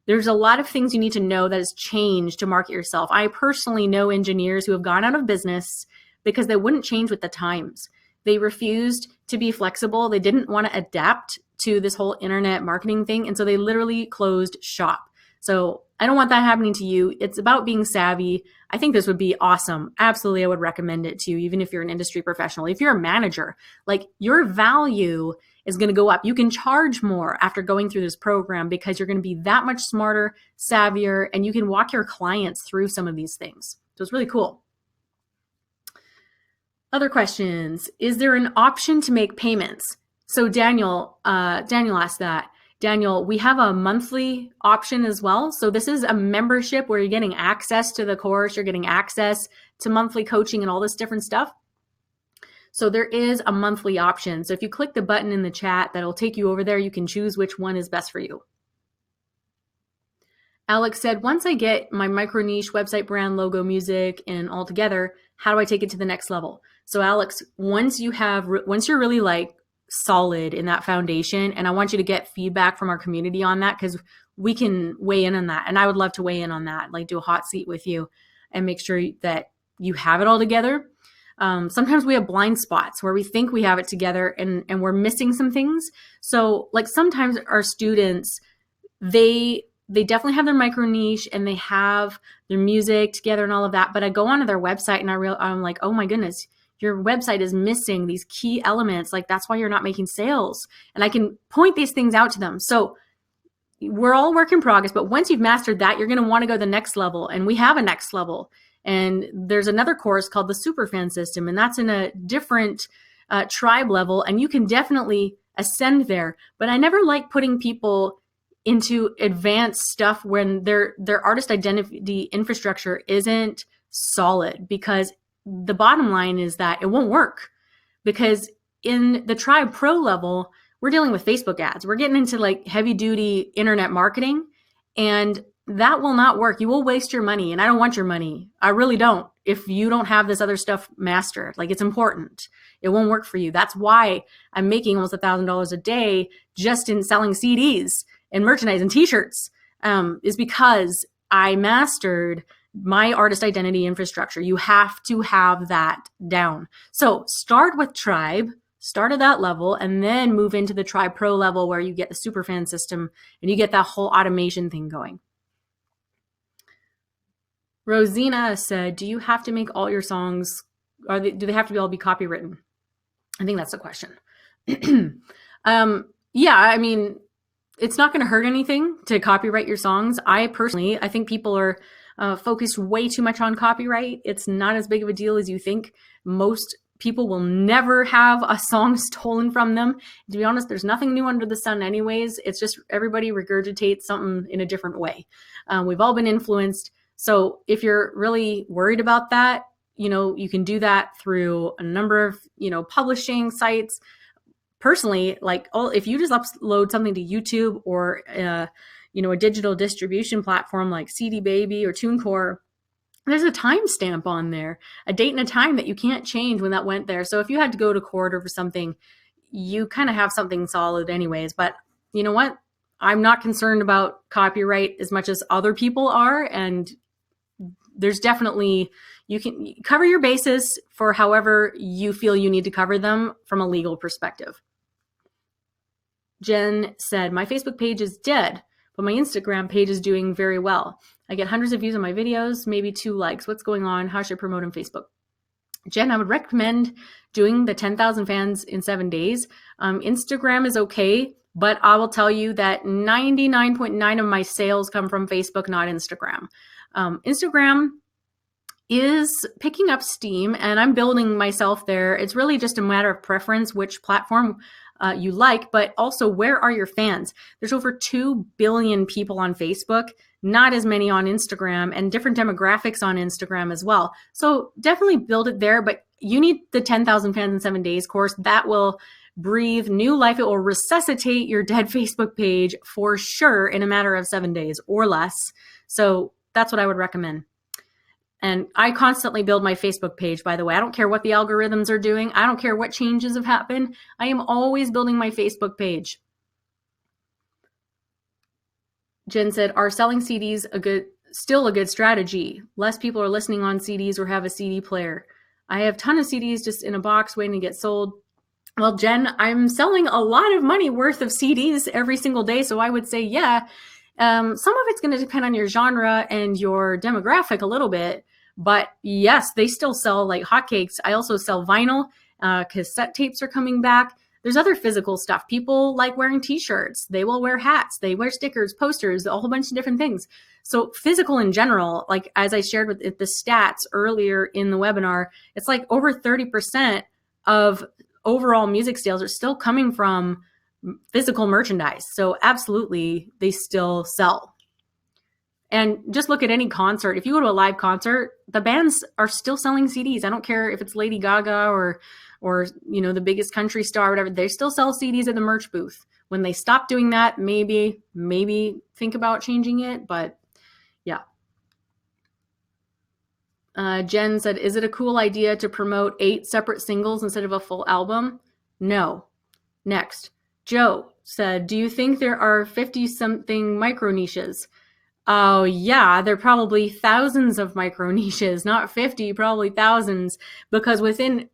there's a lot of things you need to know that has changed to market yourself. I personally know engineers who have gone out of business because they wouldn't change with the times. They refused to be flexible. They didn't want to adapt to this whole internet marketing thing. And so they literally closed shop. So I don't want that happening to you. It's about being savvy. I think this would be awesome. Absolutely, I would recommend it to you, even if you're an industry professional. If you're a manager, like, your value is going to go up. You can charge more after going through this program because you're going to be that much smarter, savvier, and you can walk your clients through some of these things. So it's really cool. Other questions. Is there an option to make payments? So Daniel asked that. Daniel, we have a monthly option as well. So this is a membership where you're getting access to the course, you're getting access to monthly coaching and all this different stuff. So there is a monthly option. So if you click the button in the chat, that'll take you over there. You can choose which one is best for you. Alex said, once I get my micro niche website brand, logo, music, and all together, how do I take it to the next level? So Alex, once you're really like solid in that foundation. And I want you to get feedback from our community on that, because we can weigh in on that. And I would love to weigh in on that, like do a hot seat with you and make sure that you have it all together. Sometimes we have blind spots where we think we have it together and we're missing some things. So like sometimes our students, they definitely have their micro niche and they have their music together and all of that. But I go onto their website and I'm like, oh my goodness, your website is missing these key elements. Like that's why you're not making sales. And I can point these things out to them. So we're all work in progress, but once you've mastered that, you're going to want to go to the next level. And we have a next level. And there's another course called the Superfan System, and that's in a different tribe level. And you can definitely ascend there. But I never like putting people into advanced stuff when their artist identity infrastructure isn't solid, because the bottom line is that it won't work. Because in the tribe pro level, we're dealing with Facebook ads. We're getting into like heavy duty internet marketing, and that will not work. You will waste your money, and I don't want your money. I really don't. If you don't have this other stuff mastered, like it's important, it won't work for you. That's why I'm making almost $1,000 a day just in selling CDs and merchandise and t-shirts, is because I mastered my artist identity infrastructure. You have to have that down. So start with tribe, start at that level, and then move into the tribe pro level where you get the Superfan System and you get that whole automation thing going. Rosina said, do you have to make all your songs, do they have to all be copywritten? I think that's the question. Yeah, I mean, it's not going to hurt anything to copyright your songs. I think people are focused way too much on copyright. It's not as big of a deal as you think. Most people will never have a song stolen from them. To be honest, there's nothing new under the sun anyways. It's just everybody regurgitates something in a different way. We've all been influenced. So if you're really worried about that, you can do that through a number of, publishing sites. Personally, like if you just upload something to YouTube or, a digital distribution platform like CD Baby or TuneCore, there's a timestamp on there, a date and a time that you can't change when that went there. So if you had to go to court over something, you kind of have something solid anyways. But you know what? I'm not concerned about copyright as much as other people are. And there's definitely, you can cover your bases for however you feel you need to cover them from a legal perspective. Jen said, my Facebook page is dead, but my Instagram page is doing very well. I get hundreds of views on my videos, maybe 2 likes. What's going on? How should I promote on Facebook? Jen, I would recommend doing the 10,000 fans in 7 days. Instagram is okay, but I will tell you that 99.9% of my sales come from Facebook, not Instagram. Instagram is picking up steam, and I'm building myself there. It's really just a matter of preference, which platform you like, but also where are your fans? There's over 2 billion people on Facebook, not as many on Instagram, and different demographics on Instagram as well. So definitely build it there, but you need the 10,000 fans in 7 days course. That will breathe new life. It will resuscitate your dead Facebook page for sure in a matter of 7 days or less. So that's what I would recommend. And I constantly build my Facebook page, by the way. I don't care what the algorithms are doing. I don't care what changes have happened. I am always building my Facebook page. Jen said, are selling CDs still a good strategy? Less people are listening on CDs or have a CD player. I have a ton of CDs just in a box waiting to get sold. Well, Jen, I'm selling a lot of money worth of CDs every single day. So I would say, yeah. Some of it's going to depend on your genre and your demographic a little bit, but yes, they still sell like hotcakes. I also sell vinyl, cassette tapes are coming back. There's other physical stuff. People like wearing t-shirts. They will wear hats. They wear stickers, posters, a whole bunch of different things. So physical in general, like as I shared with the stats earlier in the webinar, it's like over 30% of overall music sales are still coming from physical merchandise. So absolutely, they still sell. And just look at any concert. If you go to a live concert, the bands are still selling CDs. I don't care if it's Lady Gaga or the biggest country star, or whatever. They still sell CDs at the merch booth. When they stop doing that, maybe think about changing it. But yeah. Jen said, is it a cool idea to promote 8 separate singles instead of a full album? No. Next, Joe said, do you think there are 50-something micro niches? Oh, yeah, there are probably thousands of micro niches, not 50, probably thousands, because within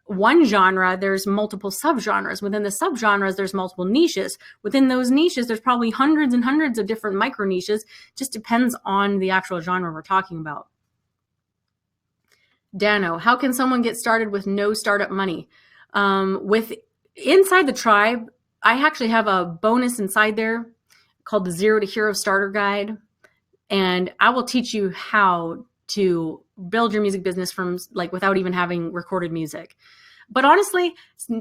one genre, there's multiple subgenres. Within the subgenres, there's multiple niches. Within those niches, there's probably hundreds and hundreds of different micro niches. Just depends on the actual genre we're talking about. Dano, how can someone get started with no startup money? With inside the tribe, I actually have a bonus inside there called the Zero to Hero Starter Guide. And I will teach you how to build your music business from like without even having recorded music. But honestly,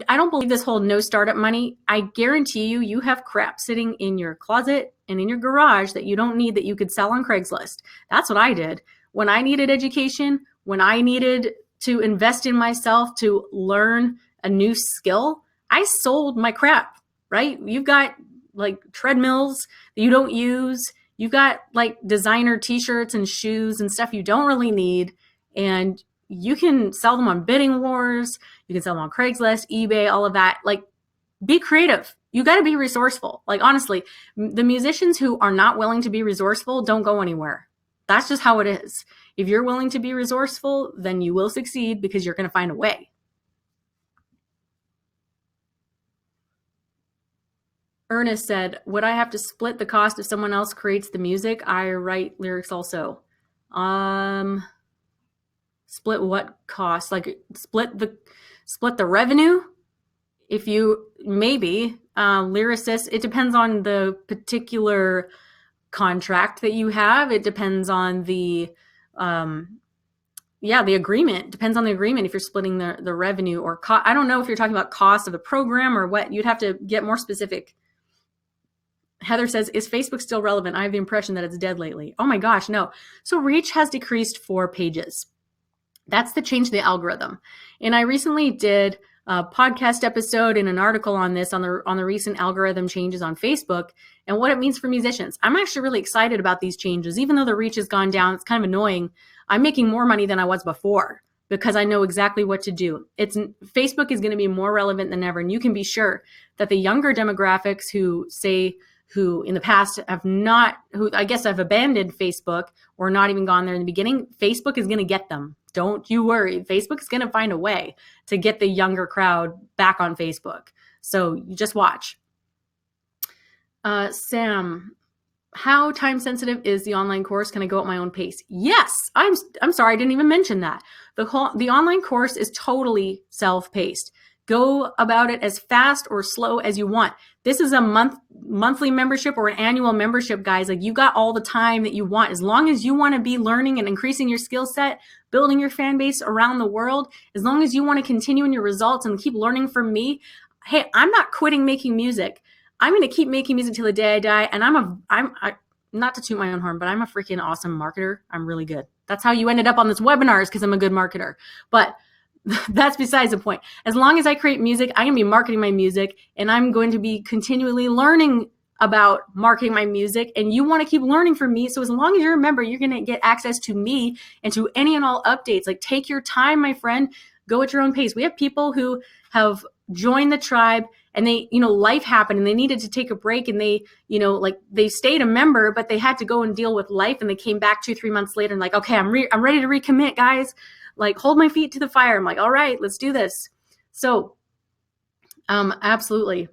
I don't believe this whole no startup money. I guarantee you, you have crap sitting in your closet and in your garage that you don't need that you could sell on Craigslist. That's what I did. When I needed education, when I needed to invest in myself to learn a new skill, I sold my crap, right? You've got like treadmills that you don't use. You've got like designer t-shirts and shoes and stuff you don't really need. And you can sell them on bidding wars. You can sell them on Craigslist, eBay, all of that. Like, be creative. You got to be resourceful. Like, honestly, the musicians who are not willing to be resourceful don't go anywhere. That's just how it is. If you're willing to be resourceful, then you will succeed because you're going to find a way. Ernest said, would I have to split the cost if someone else creates the music? I write lyrics also. Split what cost? Like split the revenue? If you, maybe, lyricist, it depends on the particular contract that you have. It depends on the agreement. Depends on the agreement if you're splitting the revenue or I don't know if you're talking about cost of the program or what. You'd have to get more specific. Heather says, is Facebook still relevant? I have the impression that it's dead lately. Oh my gosh, no. So reach has decreased for pages. That's the change to the algorithm. And I recently did a podcast episode and an article on this on the recent algorithm changes on Facebook and what it means for musicians. I'm actually really excited about these changes. Even though the reach has gone down, it's kind of annoying. I'm making more money than I was before because I know exactly what to do. Facebook is going to be more relevant than ever. And you can be sure that the younger demographics who in the past who I guess have abandoned Facebook or not even gone there in the beginning, Facebook is going to get them. Don't you worry. Facebook is going to find a way to get the younger crowd back on Facebook. So you just watch. Sam, how time sensitive is the online course? Can I go at my own pace? Yes. I'm sorry. I didn't even mention that. The online course is totally self-paced. Go about it as fast or slow as you want. This is a monthly membership or an annual membership, guys. Like, you got all the time that you want. As long as you want to be learning and increasing your skill set, building your fan base around the world, as long as you want to continue in your results and keep learning from me, hey, I'm not quitting making music. I'm going to keep making music till the day I die. And I'm not to toot my own horn, but I'm a freaking awesome marketer. I'm really good. That's how you ended up on this webinar, is because I'm a good marketer. But that's besides the point. As long as I create music, I'm going to be marketing my music, and I'm going to be continually learning about marketing my music, and you want to keep learning from me. So as long as you're a member, you're going to get access to me and to any and all updates. Like, take your time, my friend. Go at your own pace. We have people who have joined the tribe and they, life happened and they needed to take a break, and they, they stayed a member, but they had to go and deal with life, and they came back 2-3 months later and like, okay, I'm ready to recommit, guys. Like, hold my feet to the fire. I'm like, all right, let's do this. So, absolutely.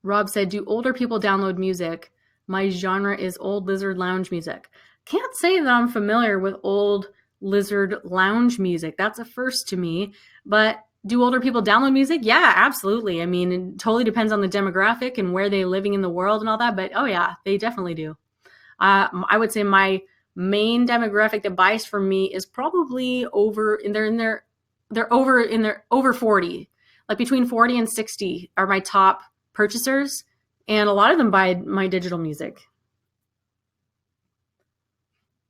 Rob said, do older people download music? My genre is old lizard lounge music. Can't say that I'm familiar with old lizard lounge music. That's a first to me. But do older people download music? Yeah, absolutely. I mean, it totally depends on the demographic and where they're living in the world and all that. But oh yeah, they definitely do. I would say my main demographic that buys from me is probably over 40, like between 40 and 60 are my top purchasers. And a lot of them buy my digital music.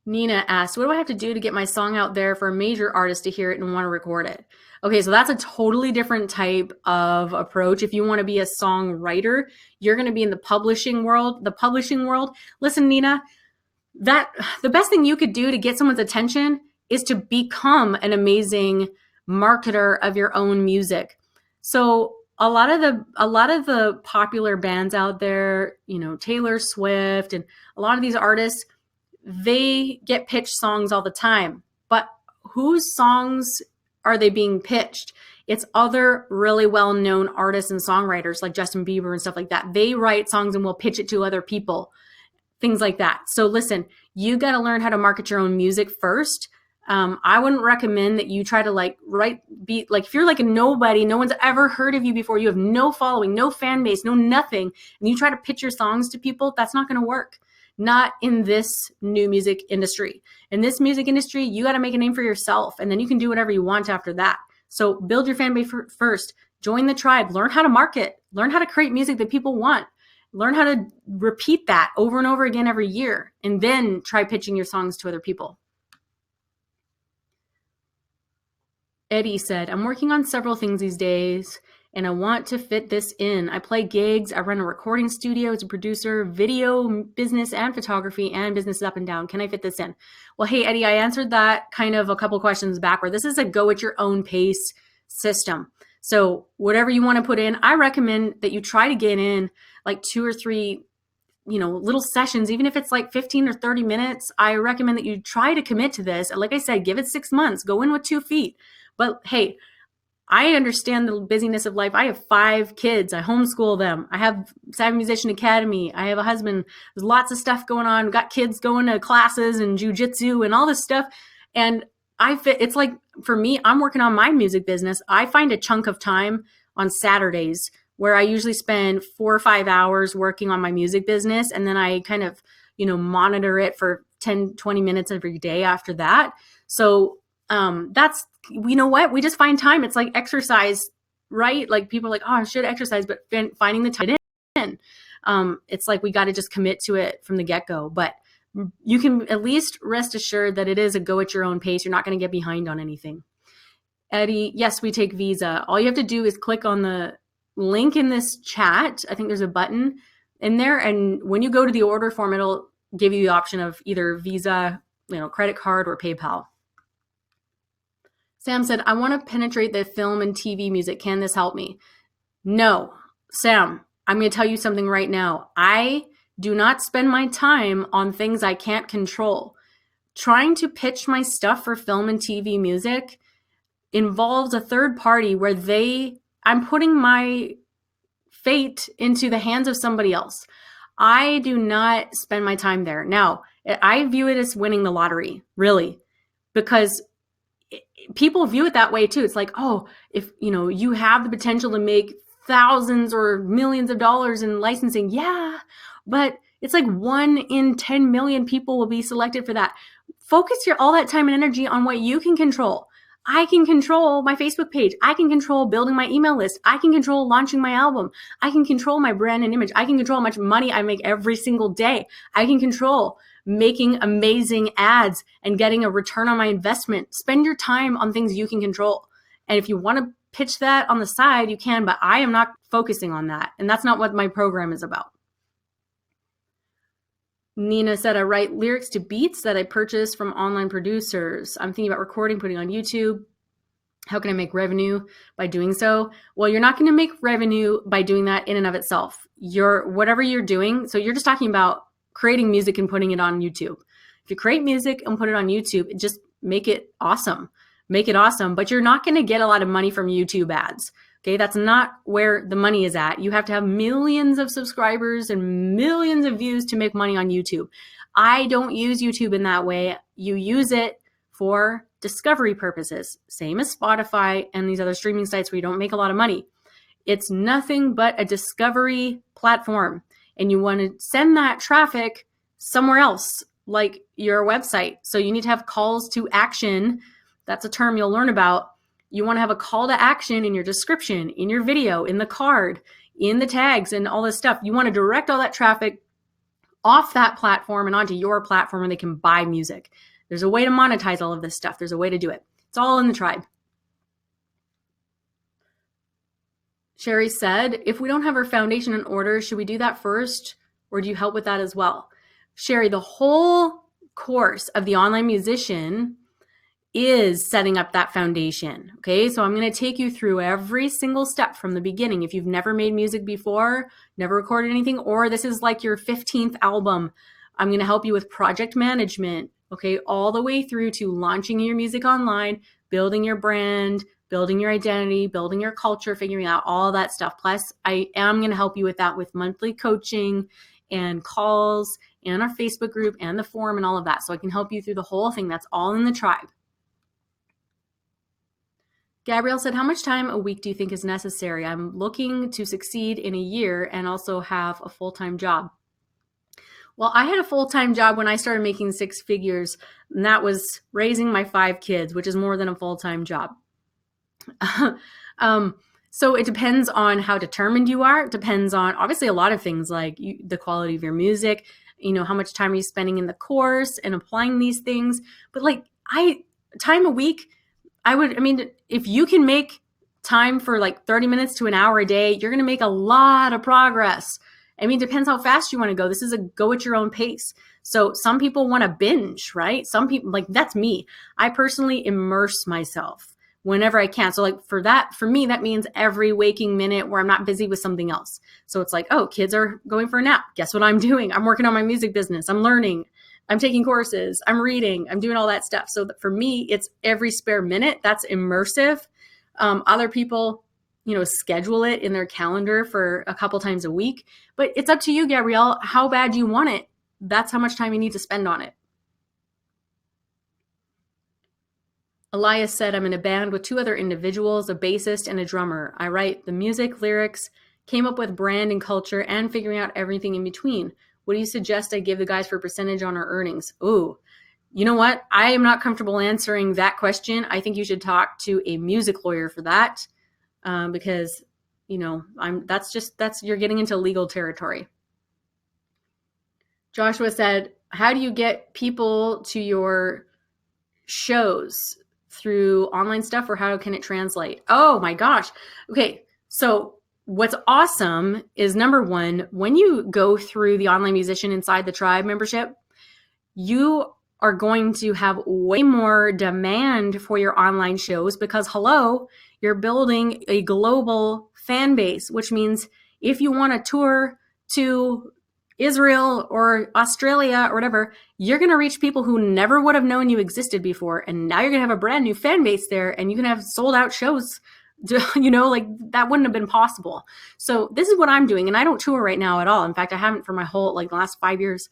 Nina asked, what do I have to do to get my song out there for a major artist to hear it and want to record it? Okay, so that's a totally different type of approach. If you want to be a songwriter, you're going to be in the publishing world. Listen, Nina, the best thing you could do to get someone's attention is to become an amazing marketer of your own music. So a lot of the popular bands out there, Taylor Swift and a lot of these artists, they get pitched songs all the time. But whose songs are they being pitched? It's other really well-known artists and songwriters like Justin Bieber and stuff like that. They write songs and will pitch it to other people, things like that. So listen, you got to learn how to market your own music first. I wouldn't recommend that you try to if you're like a nobody, no one's ever heard of you before, you have no following, no fan base, no nothing, and you try to pitch your songs to people, that's not going to work. Not in this new music industry. In this music industry, you got to make a name for yourself, and then you can do whatever you want after that. So build your fan base first, join the tribe, learn how to market, learn how to create music that people want, learn how to repeat that over and over again every year, and then try pitching your songs to other people. Eddie said, I'm working on several things these days and I want to fit this in. I play gigs, I run a recording studio as a producer, video business and photography, and business is up and down. Can I fit this in? Well, hey, Eddie, I answered that kind of a couple questions back where this is a go at your own pace system. So whatever you want to put in, I recommend that you try to get in like 2 or 3 little sessions, even if it's like 15 or 30 minutes. I recommend that you try to commit to this. Like I said, give it 6 months, go in with 2 feet. But hey, I understand the busyness of life. I have 5 kids. I homeschool them. I have Savvy Musician Academy. I have a husband. There's lots of stuff going on. Got kids going to classes and jujitsu and all this stuff. And it's like, for me, I'm working on my music business. I find a chunk of time on Saturdays where I usually spend 4 or 5 hours working on my music business. And then I kind of, monitor it for 10, 20 minutes every day after that. So that's, what? We just find time. It's like exercise, right? Like people are like, oh, I should exercise, but finding the time in. It's like we got to just commit to it from the get-go. But you can at least rest assured that it is a go at your own pace. You're not going to get behind on anything. Eddie, yes, we take Visa. All you have to do is click on the link in this chat. I think there's a button in there. And when you go to the order form, it'll give you the option of either Visa, credit card, or PayPal. Sam said, I want to penetrate the film and TV music. Can this help me? No. Sam, I'm going to tell you something right now. I do not spend my time on things I can't control. Trying to pitch my stuff for film and TV music involves a third party where I'm putting my fate into the hands of somebody else. I do not spend my time there. Now, I view it as winning the lottery, really, because people view it that way too. It's like, oh, if you have the potential to make thousands or millions of dollars in licensing, yeah, but it's like 1 in 10 million people will be selected for that. Focus all that time and energy on what you can control. I can control my Facebook page. I can control building my email list. I can control launching my album. I can control my brand and image. I can control how much money I make every single day. I can control making amazing ads and getting a return on my investment. Spend your time on things you can control. And if you want to pitch that on the side, you can, but I am not focusing on that. And that's not what my program is about. Nina said, I write lyrics to beats that I purchase from online producers. I'm thinking about recording, putting on YouTube. How can I make revenue by doing so? Well, you're not going to make revenue by doing that in and of itself. Whatever you're doing, so you're just talking about creating music and putting it on YouTube. If you create music and put it on YouTube, just make it awesome. Make it awesome, but you're not going to get a lot of money from YouTube ads. Okay, that's not where the money is at. You have to have millions of subscribers and millions of views to make money on YouTube. I don't use YouTube in that way. You use it for discovery purposes, same as Spotify and these other streaming sites where you don't make a lot of money. It's nothing but a discovery platform, and you want to send that traffic somewhere else, like your website. So you need to have calls to action. That's a term you'll learn about. You want to have a call to action in your description, in your video, in the card, in the tags, and all this stuff. You want to direct all that traffic off that platform and onto your platform where they can buy music. There's a way to monetize all of this stuff. There's a way to do it. It's all in the tribe. Sherry said, if we don't have our foundation in order, should we do that first, or do you help with that as well? Sherry, the whole course of the online musician is setting up that foundation. Okay, so I'm going to take you through every single step from the beginning. If you've never made music before, never recorded anything, or this is like your 15th album, I'm going to help you with project management. Okay, all the way through to launching your music online, building your brand, building your identity, building your culture, figuring out all that stuff. Plus, I am going to help you with that with monthly coaching and calls and our Facebook group and the forum and all of that. So I can help you through the whole thing. That's all in the tribe. Gabrielle said, how much time a week do you think is necessary? I'm looking to succeed in a year and also have a full-time job. Well, I had a full-time job when I started making 6 figures, and that was raising my 5 kids, which is more than a full-time job. So it depends on how determined you are. It depends on obviously a lot of things like the quality of your music, how much time are you spending in the course and applying these things. But like time a week, if you can make time for like 30 minutes to an hour a day, you're going to make a lot of progress. It depends how fast you want to go. This is a go at your own pace. So some people want to binge, right? Some people, like that's me. I personally immerse myself whenever I can. So like for me, that means every waking minute where I'm not busy with something else. So it's like, oh, kids are going for a nap. Guess what I'm doing? I'm working on my music business. I'm learning. I'm taking courses. I'm reading. I'm doing all that stuff. So for me, it's every spare minute. That's immersive. Other people, schedule it in their calendar for a couple times a week. But it's up to you, Gabrielle, how bad you want it. That's how much time you need to spend on it. Elias said, I'm in a band with 2 other individuals, a bassist and a drummer. I write the music, lyrics, came up with brand and culture, and figuring out everything in between. What do you suggest I give the guys for percentage on our earnings? Ooh, you know what? I am not comfortable answering that question. I think you should talk to a music lawyer for that because, you're getting into legal territory. Joshua said, how do you get people to your shows? Through online stuff, or how can it translate? Oh my gosh. Okay. So what's awesome is number one, when you go through the Online Musician Inside the Tribe membership, you are going to have way more demand for your online shows because you're building a global fan base, which means if you want to tour to Israel or Australia or whatever, you're going to reach people who never would have known you existed before. And now you're going to have a brand new fan base there and you can have sold out shows, like that wouldn't have been possible. So this is what I'm doing. And I don't tour right now at all. In fact, I haven't for my whole, the last 5 years.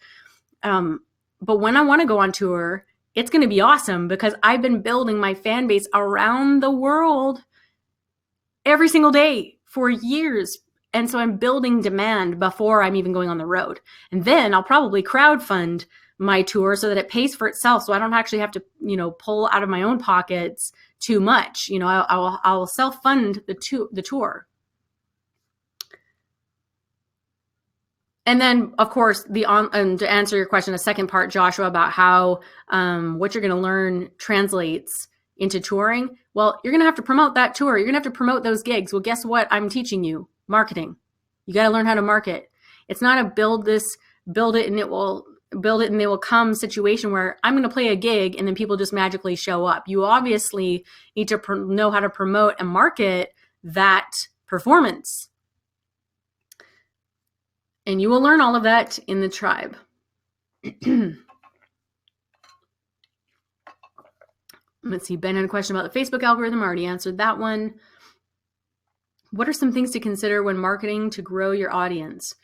But when I want to go on tour, it's going to be awesome because I've been building my fan base around the world every single day for years. And so I'm building demand before I'm even going on the road. And then I'll probably crowdfund my tour so that it pays for itself. So I don't actually have to, pull out of my own pockets too much. I'll self-fund the tour. And then, of course, to answer your question, the second part, Joshua, about how what you're going to learn translates into touring. Well, you're going to have to promote that tour. You're going to have to promote those gigs. Well, guess what? I'm teaching you marketing. You got to learn how to market. It's not a build it and they will come situation where I'm going to play a gig and then people just magically show up. You obviously need to know how to promote and market that performance. And you will learn all of that in the tribe. Let's see, Ben had a question about the Facebook algorithm. I already answered that one. What are some things to consider when marketing to grow your audience?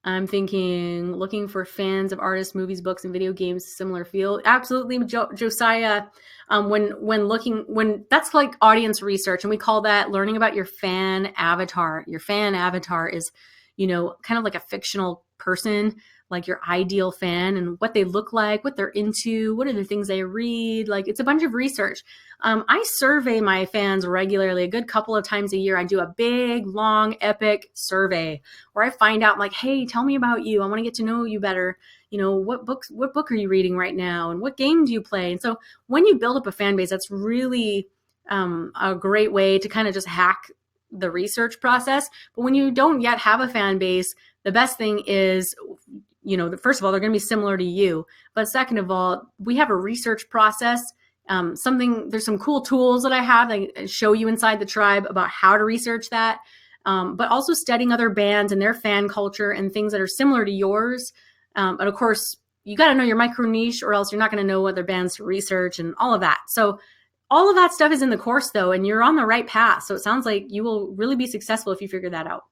I'm thinking looking for fans of artists, movies, books, and video games, similar field. Absolutely, Josiah. When that's like audience research, and we call that learning about your fan avatar. Your fan avatar is, kind of like a fictional person, like your ideal fan and what they look like, what they're into, what are the things they read. Like it's a bunch of research. I survey my fans regularly, a good couple of times a year. I do a big, long, epic survey where I find out like, hey, tell me about you. I want to get to know you better. What book are you reading right now? And what game do you play? And so when you build up a fan base, that's really a great way to kind of just hack the research process. But when you don't yet have a fan base, the best thing is, first of all, they're going to be similar to you. But second of all, we have a research process There's some cool tools that I have that show you inside the tribe about how to research that, but also studying other bands and their fan culture and things that are similar to yours. But of course, you got to know your micro niche, or else you're not going to know other bands to research and all of that. So all of that stuff is in the course though, and you're on the right path. So it sounds like you will really be successful if you figure that out.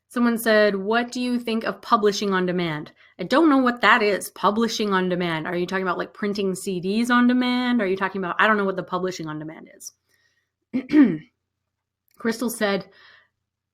Someone said, what do you think of publishing on demand? I don't know what that is, publishing on demand. Are you talking about like printing CDs on demand? Are you talking about, I don't know what the publishing on demand is. Crystal said,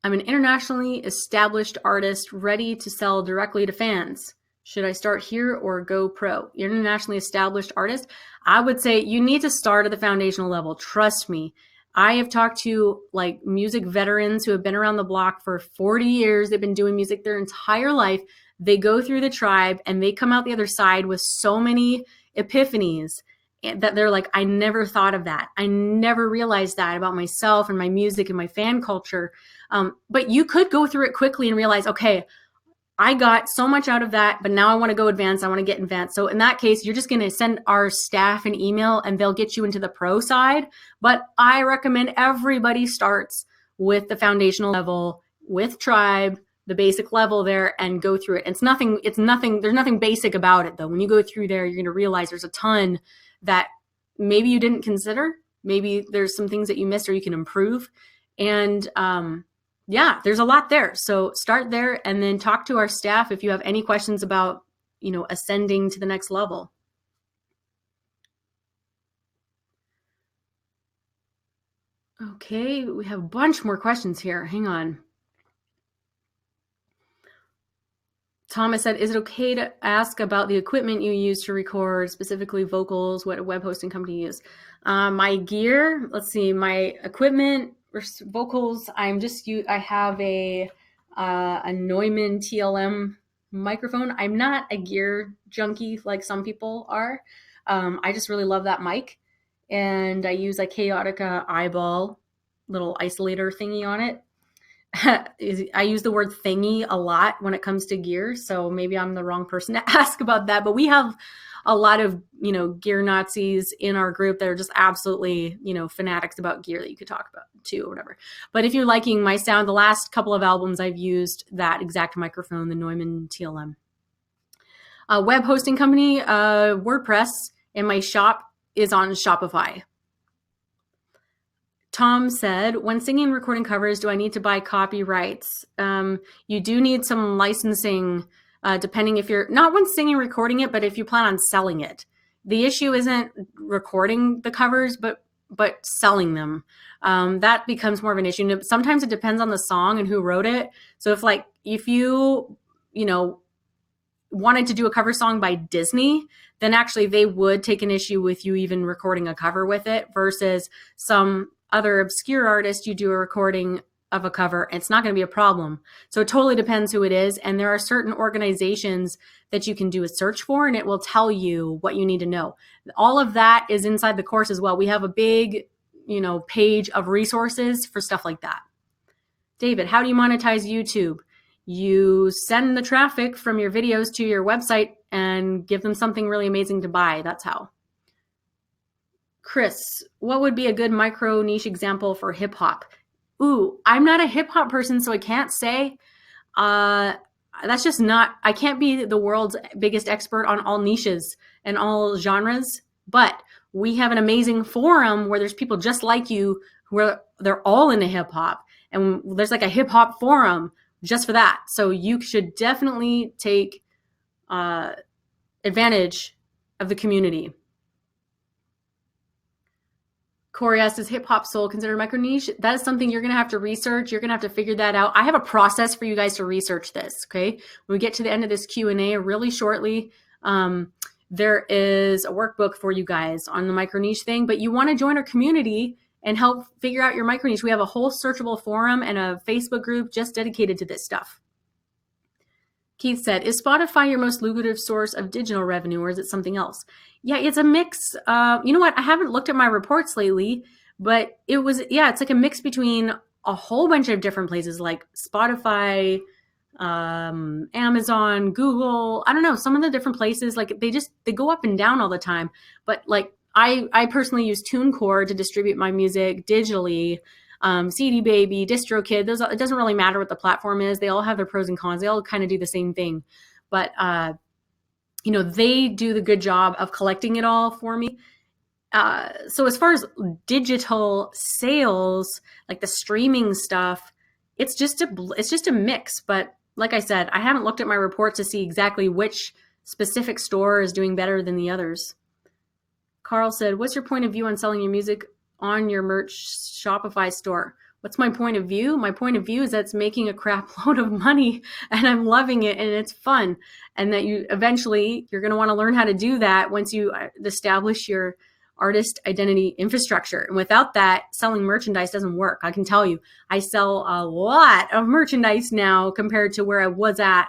I'm an internationally established artist ready to sell directly to fans. Should I start here or go pro? You're an internationally established artist. I would say you need to start at the foundational level. Trust me. I have talked to like music veterans who have been around the block for 40 years. They've been doing music their entire life. They go through the tribe and they come out the other side with so many epiphanies that they're like, I never thought of that. I never realized that about myself and my music and my fan culture. But you could go through it quickly and realize, okay, I got so much out of that, but now I want to go advanced. I want to get advanced. So in that case, you're just going to send our staff an email and they'll get you into the pro side. But I recommend everybody starts with the foundational level, with tribe, the basic level there, and go through it. There's nothing basic about it though. When you go through there, you're going to realize there's a ton that maybe you didn't consider. Maybe there's some things that you missed or you can improve. And, yeah, there's a lot there. So start there and then talk to our staff if you have any questions about, ascending to the next level. Okay, we have a bunch more questions here. Hang on. Thomas said, is it okay to ask about the equipment you use to record, specifically vocals, what web hosting company you use? My gear, let's see, my equipment, vocals, I have a Neumann TLM microphone. I'm not a gear junkie like some people are. I just really love that mic. And I use a Chaotica eyeball little isolator thingy on it. I use the word thingy a lot when it comes to gear, so maybe I'm the wrong person to ask about that. But we have a lot of, gear Nazis in our group that are just absolutely, fanatics about gear that you could talk about too or whatever. But if you're liking my sound, the last couple of albums I've used that exact microphone, the Neumann TLM. Web hosting company, WordPress, and my shop is on Shopify. Tom said, when singing and recording covers, do I need to buy copyrights? You do need some licensing, depending if you're not when singing, recording it, but if you plan on selling it. The issue isn't recording the covers, but selling them. That becomes more of an issue. Sometimes it depends on the song and who wrote it. So if you wanted to do a cover song by Disney, then actually they would take an issue with you even recording a cover with it versus some other obscure artist, you do a recording of a cover, it's not going to be a problem. So it totally depends who it is. And there are certain organizations that you can do a search for and it will tell you what you need to know. All of that is inside the course as well. We have a big, page of resources for stuff like that. David, how do you monetize YouTube? You send the traffic from your videos to your website and give them something really amazing to buy. That's how. Chris, what would be a good micro niche example for hip hop? Ooh, I'm not a hip hop person, so I can't say. That's just not, I can't be the world's biggest expert on all niches and all genres, but we have an amazing forum where there's people just like you who they're all into hip hop. And there's like a hip hop forum just for that. So you should definitely take advantage of the community. Corey asks, is hip hop soul considered micro niche? That is something you're going to have to research. You're going to have to figure that out. I have a process for you guys to research this. Okay. When we get to the end of this Q&A really shortly, there is a workbook for you guys on the micro niche thing, but you want to join our community and help figure out your micro niche. We have a whole searchable forum and a Facebook group just dedicated to this stuff. Keith said, is Spotify your most lucrative source of digital revenue or is it something else? Yeah, it's a mix. You know what? I haven't looked at my reports lately, but it's like a mix between a whole bunch of different places like Spotify, Amazon, Google, I don't know, some of the different places, like they go up and down all the time. But like I personally use TuneCore to distribute my music digitally. CD Baby, DistroKid, those, it doesn't really matter what the platform is. They all have their pros and cons. They all kind of do the same thing. But they do the good job of collecting it all for me. So as far as digital sales, like the streaming stuff, it's just a mix. But like I said, I haven't looked at my report to see exactly which specific store is doing better than the others. Carl said, what's your point of view on selling your music on your merch Shopify store? What's my point of view? My point of view is that it's making a crap load of money and I'm loving it and it's fun. And that you're going to want to learn how to do that once you establish your artist identity infrastructure. And without that, selling merchandise doesn't work. I can tell you, I sell a lot of merchandise now compared to where I was at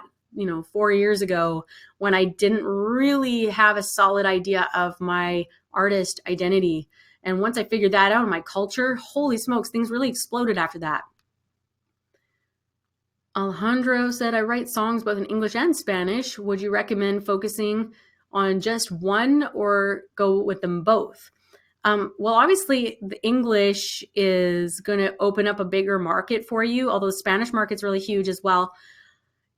4 years ago, when I didn't really have a solid idea of my artist identity. And once I figured that out, my culture, holy smokes, things really exploded after that. Alejandro said, I write songs both in English and Spanish. Would you recommend focusing on just one or go with them both? Well, obviously, the English is going to open up a bigger market for you, although the Spanish market's really huge as well.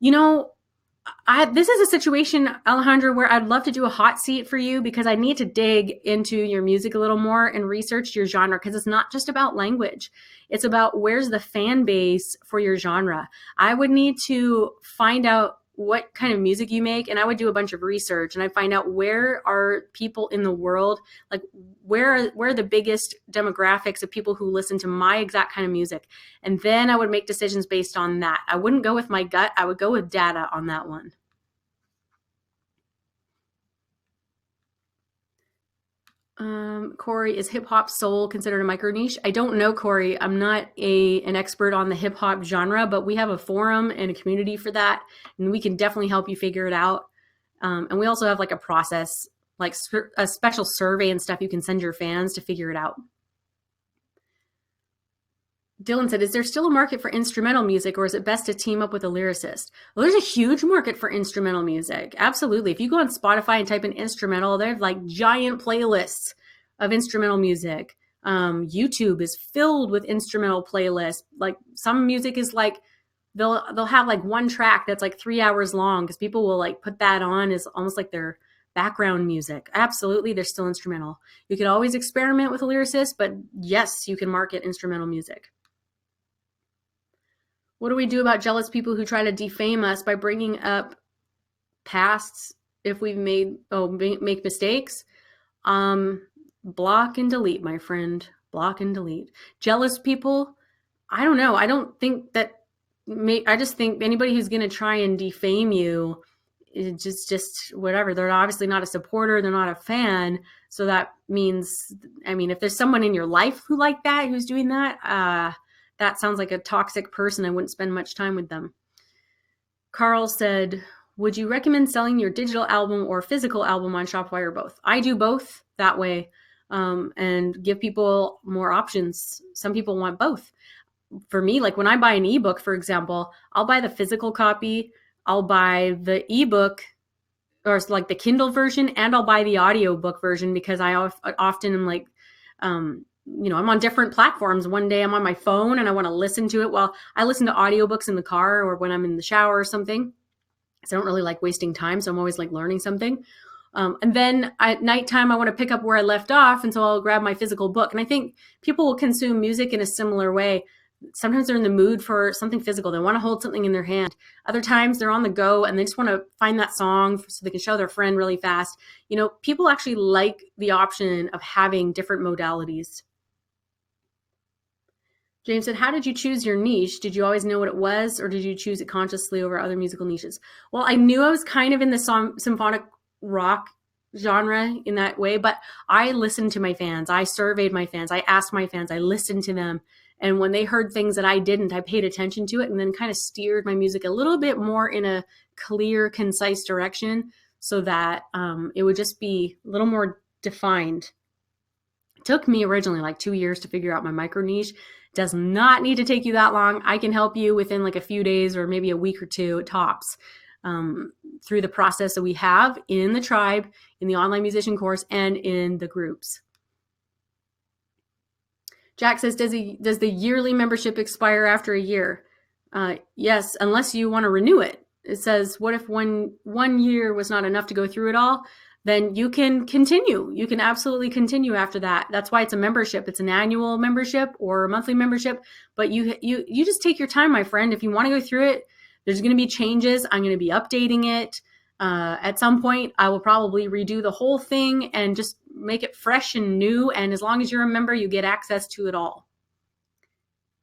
This is a situation, Alejandro, where I'd love to do a hot seat for you, because I need to dig into your music a little more and research your genre, because it's not just about language. It's about where's the fan base for your genre. I would need to find out what kind of music you make, and I would do a bunch of research, and I'd find out where are people in the world, like where are the biggest demographics of people who listen to my exact kind of music. And then I would make decisions based on that. I wouldn't go with my gut. I would go with data on that one. Corey, is hip hop soul considered a micro niche? I don't know, Corey. I'm not an expert on the hip hop genre, but we have a forum and a community for that, and we can definitely help you figure it out. And we also have like a process, like a special survey and stuff you can send your fans to figure it out. Dylan said, is there still a market for instrumental music, or is it best to team up with a lyricist? Well, there's a huge market for instrumental music. Absolutely. If you go on Spotify and type in instrumental, they have like giant playlists of instrumental music. YouTube is filled with instrumental playlists. Like some music is like, they'll have like one track that's like 3 hours long, because people will like put that on as almost like their background music. Absolutely, they're still instrumental. You could always experiment with a lyricist, but yes, you can market instrumental music. What do we do about jealous people who try to defame us by bringing up pasts if we've make mistakes? Block and delete, my friend. Block and delete. Jealous people, I don't know. I don't think that. I just think anybody who's going to try and defame you is just whatever. They're obviously not a supporter. They're not a fan. So that means, if there's someone in your life who like that, who's doing that, that sounds like a toxic person. I wouldn't spend much time with them. Carl said, would you recommend selling your digital album or physical album on Shopify, or both? I do both that way, and give people more options. Some people want both. For me, like when I buy an ebook, for example, I'll buy the physical copy, I'll buy the ebook, or like the Kindle version, and I'll buy the audiobook version, because I often am like, I'm on different platforms. One day I'm on my phone and I want to listen to it. Well, I listen to audiobooks in the car or when I'm in the shower or something. So I don't really like wasting time. So I'm always like learning something. And then at nighttime, I want to pick up where I left off. And so I'll grab my physical book. And I think people will consume music in a similar way. Sometimes they're in the mood for something physical. They want to hold something in their hand. Other times they're on the go and they just want to find that song so they can show their friend really fast. People actually like the option of having different modalities. James said, how did you choose your niche? Did you always know what it was, or did you choose it consciously over other musical niches? Well, I knew I was kind of in the symphonic rock genre in that way, but I listened to my fans. I surveyed my fans. I asked my fans. I listened to them. And when they heard things that I didn't, I paid attention to it and then kind of steered my music a little bit more in a clear, concise direction so that it would just be a little more defined Took me originally like 2 years to figure out my micro niche. Does not need to take you that long. I can help you within like a few days or maybe a week or two tops, through the process that we have in the tribe, in the online musician course, and in the groups. Jack says, does the yearly membership expire after a year? Yes, unless you want to renew it. It says, what if one year was not enough to go through it all? Then you can continue. You can absolutely continue after that. That's why it's a membership. It's an annual membership or a monthly membership. But you just take your time, my friend. If you want to go through it, there's going to be changes. I'm going to be updating it. At some point, I will probably redo the whole thing and just make it fresh and new. And as long as you're a member, you get access to it all.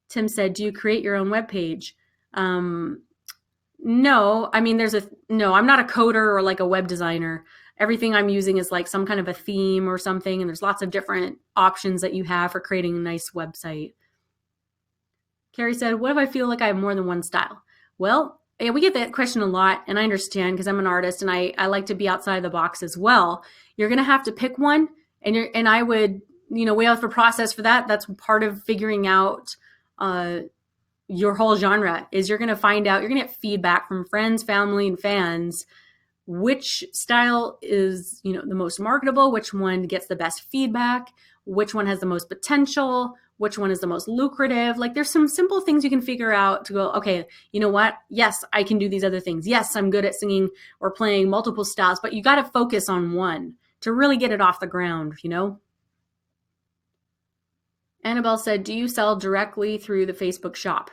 Tim said, do you create your own webpage? No, I mean, no, I'm not a coder or like a web designer. Everything I'm using is like some kind of a theme or something. And there's lots of different options that you have for creating a nice website. Carrie said, what if I feel like I have more than one style? Well, yeah, we get that question a lot, and I understand because I'm an artist and I like to be outside the box as well. You're going to have to pick one, and I would, we have a process for that. That's part of figuring out your whole genre. Is you're going to find out, you're going to get feedback from friends, family, and fans, which style is, the most marketable, which one gets the best feedback, which one has the most potential, which one is the most lucrative. Like there's some simple things you can figure out to go, okay, you know what? Yes, I can do these other things. Yes, I'm good at singing or playing multiple styles, but you got to focus on one to really get it off the ground, Annabelle said, do you sell directly through the Facebook shop?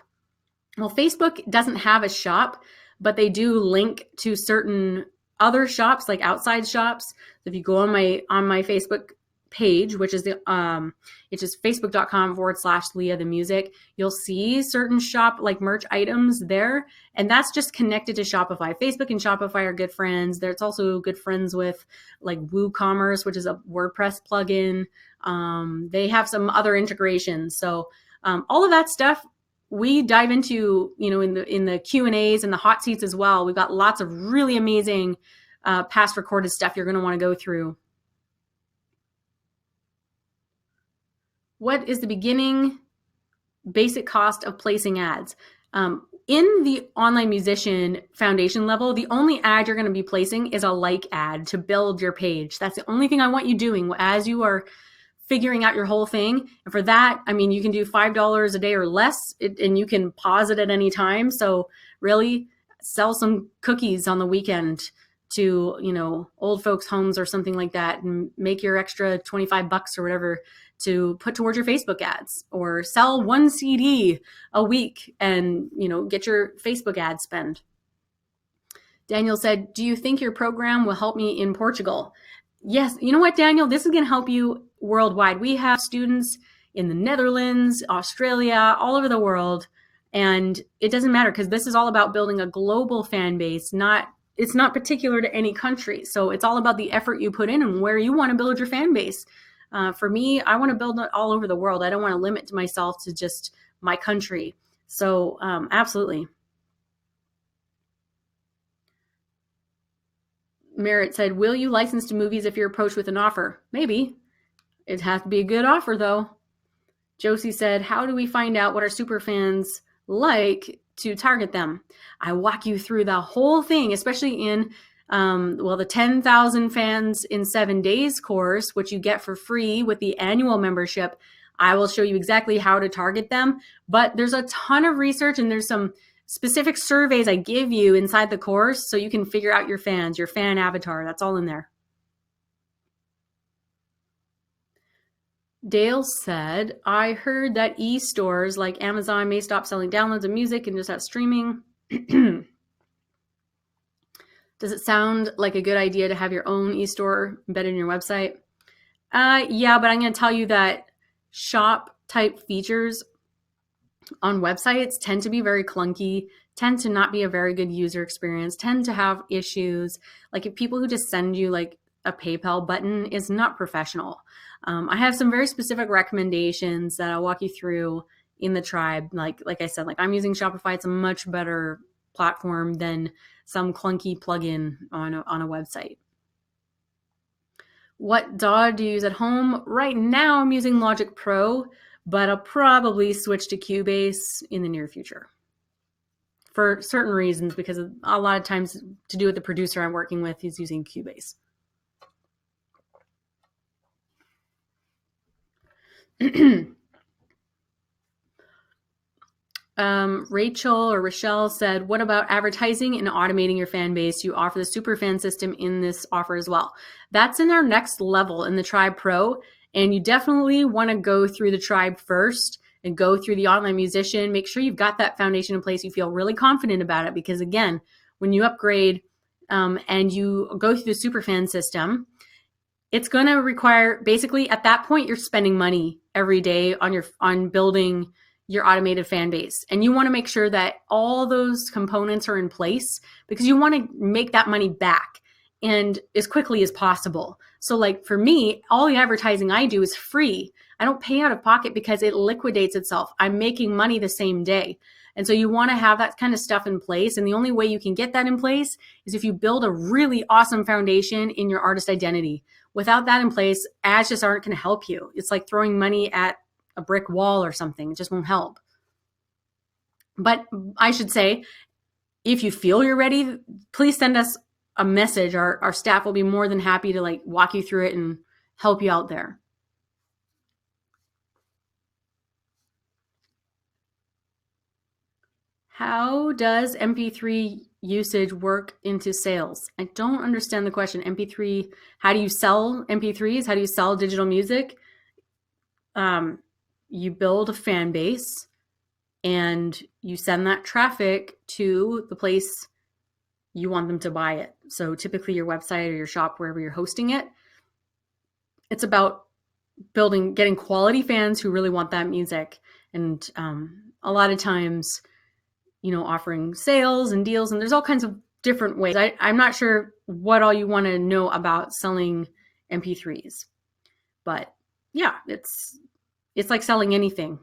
Well, Facebook doesn't have a shop, but they do link to certain other shops, like outside shops. If you go on my Facebook page, which is it's just facebook.com/Leah the Music, you'll see certain shop like merch items there, and that's just connected to Shopify. Facebook and Shopify are good friends. There's also good friends with like WooCommerce, which is a WordPress plugin. They have some other integrations. So all of that stuff we dive into, in the Q&As and the hot seats as well. We've got lots of really amazing past recorded stuff you're going to want to go through. What is the beginning basic cost of placing ads? In the online musician foundation level, the only ad you're going to be placing is a like ad to build your page. That's the only thing I want you doing as you are figuring out your whole thing. And for that, I mean, you can do $5 a day or less, and you can pause it at any time. So really sell some cookies on the weekend to, old folks' homes or something like that, and make your extra $25 or whatever to put towards your Facebook ads, or sell one CD a week and, get your Facebook ad spend. Daniel said, do you think your program will help me in Portugal? Yes. You know what, Daniel? This is going to help you worldwide. We have students in the Netherlands, Australia, all over the world. And it doesn't matter because this is all about building a global fan base. It's not particular to any country. So it's all about the effort you put in and where you want to build your fan base. For me, I want to build it all over the world. I don't want to limit myself to just my country. So absolutely. Merritt said, will you license to movies if you're approached with an offer? Maybe. It has to be a good offer, though. Josie said, how do we find out what our super fans like to target them? I walk you through the whole thing, especially in the 10,000 fans in 7 days course, which you get for free with the annual membership. I will show you exactly how to target them. But there's a ton of research, and there's some specific surveys I give you inside the course so you can figure out your fans, your fan avatar. That's all in there. Dale said, I heard that e-stores like Amazon may stop selling downloads of music and just have streaming. Does it sound like a good idea to have your own e-store embedded in your website? Yeah, but I'm going to tell you that shop type features on websites tend to be very clunky, tend to not be a very good user experience, tend to have issues. Like if people who just send you like a PayPal button is not professional. I have some very specific recommendations that I'll walk you through in the tribe. Like I said, like I'm using Shopify. It's a much better platform than some clunky plugin on a website. What DAW do you use at home? Right now I'm using Logic Pro, but I'll probably switch to Cubase in the near future for certain reasons, because a lot of times to do with the producer I'm working with, he's using Cubase. Rachel or Rochelle said, what about advertising and automating your fan base? You offer the super fan system in this offer as well. That's in our next level in the Tribe Pro. And you definitely want to go through the Tribe first and go through the online musician. Make sure you've got that foundation in place. You feel really confident about it, because again, when you upgrade and you go through the super fan system, it's going to require, basically at that point, you're spending money every day on building your automated fan base. And you want to make sure that all those components are in place, because you want to make that money back and as quickly as possible. So like for me, all the advertising I do is free. I don't pay out of pocket because it liquidates itself. I'm making money the same day. And so you want to have that kind of stuff in place. And the only way you can get that in place is if you build a really awesome foundation in your artist identity. Without that in place, ads just aren't going to help you. It's like throwing money at a brick wall or something. It just won't help. But I should say, if you feel you're ready, please send us a message. Our staff will be more than happy to like walk you through it and help you out there. How does MP3 usage work into sales? I don't understand the question. MP3, how do you sell MP3s? How do you sell digital music? You build a fan base and you send that traffic to the place you want them to buy it. So typically your website or your shop, wherever you're hosting it. It's about getting quality fans who really want that music. And a lot of times, offering sales and deals, and there's all kinds of different ways. I'm not sure what all you want to know about selling MP3s, but yeah, it's like selling anything.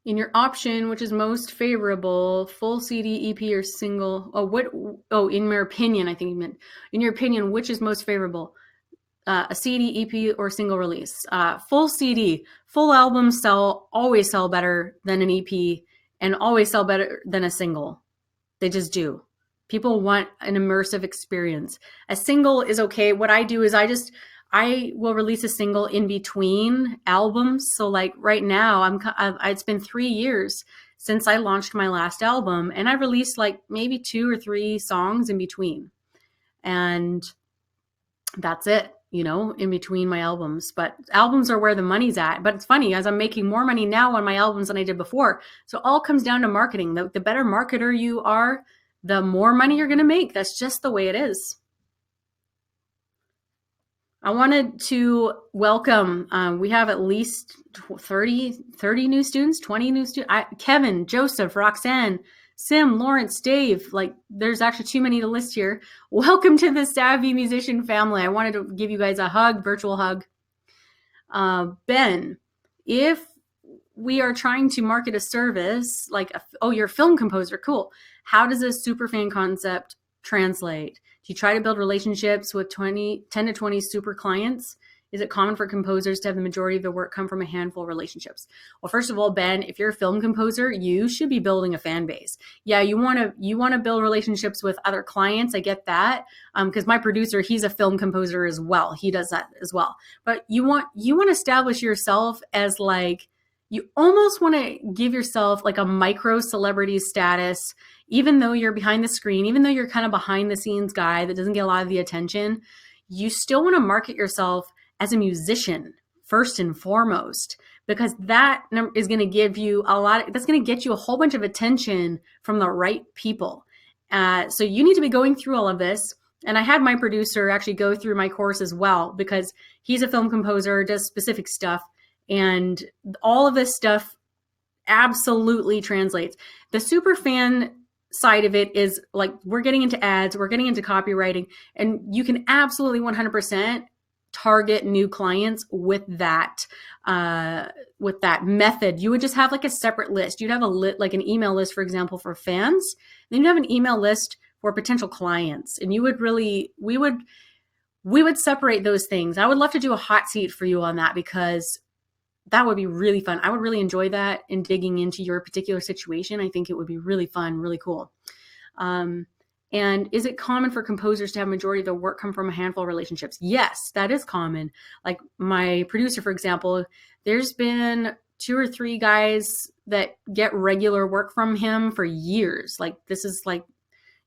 In your option, which is most favorable, full CD, EP, or single? In your opinion, I think you meant, in your opinion, which is most favorable? A CD, EP, or single release? Full CD, full albums always sell better than an EP and always sell better than a single. They just do. People want an immersive experience. A single is okay. What I do is I will release a single in between albums. So like right now, it's been 3 years since I launched my last album, and I released like maybe 2 or 3 songs in between. And that's it, in between my albums. But albums are where the money's at. But it's funny, as I'm making more money now on my albums than I did before. So it all comes down to marketing. The better marketer you are, the more money you're going to make. That's just the way it is. I wanted to welcome, we have at least 30 new students, 20 new students. Kevin, Joseph, Roxanne, Sim, Lawrence, Dave, there's actually too many to list here. Welcome to the Savvy Musician family. I wanted to give you guys a virtual hug. Ben, if we are trying to market a service, you're a film composer, cool. How does a superfan concept translate? Do you try to build relationships with 10 to 20 super clients? Is it common for composers to have the majority of their work come from a handful of relationships? Well, first of all, Ben, if you're a film composer, you should be building a fan base. Yeah, you want to build relationships with other clients. I get that, because my producer, he's a film composer as well. He does that as well. But you want to establish yourself as you almost want to give yourself like a micro celebrity status, even though you're behind the screen, even though you're kind of behind the scenes guy that doesn't get a lot of the attention. You still want to market yourself as a musician first and foremost, because that is going to give you that's going to get you a whole bunch of attention from the right people. So you need to be going through all of this. And I had my producer actually go through my course as well, because he's a film composer, does specific stuff. And all of this stuff absolutely translates. The super fan side of it is we're getting into ads, we're getting into copywriting, and you can absolutely 100% target new clients with that method. You would just have a separate list. You'd have an email list, for example, for fans. Then you'd have an email list for potential clients. And we would separate those things. I would love to do a hot seat for you on that, because that would be really fun. I would really enjoy that in digging into your particular situation. I think it would be really fun, really cool. And is it common for composers to have majority of their work come from a handful of relationships? Yes, that is common. Like my producer, for example, there's been 2 or 3 guys that get regular work from him for years. Like this is like,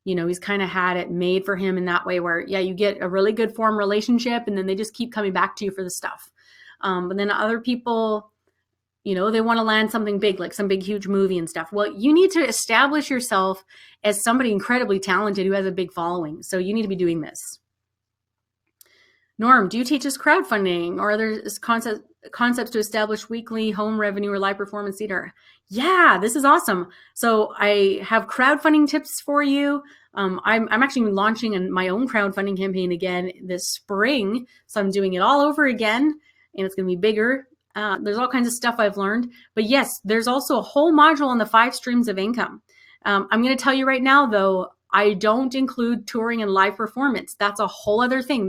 he's kind of had it made for him in that way where, yeah, you get a really good form relationship and then they just keep coming back to you for the stuff. But then other people, they want to land something big, like some big, huge movie and stuff. Well, you need to establish yourself as somebody incredibly talented who has a big following. So you need to be doing this. Norm, do you teach us crowdfunding or other concepts to establish weekly home revenue or live performance theater? Yeah, this is awesome. So I have crowdfunding tips for you. I'm actually launching my own crowdfunding campaign again this spring. So I'm doing it all over again, and it's going to be bigger. There's all kinds of stuff I've learned. But yes, there's also a whole module on the 5 streams of income. I'm going to tell you right now, though, I don't include touring and live performance. That's a whole other thing.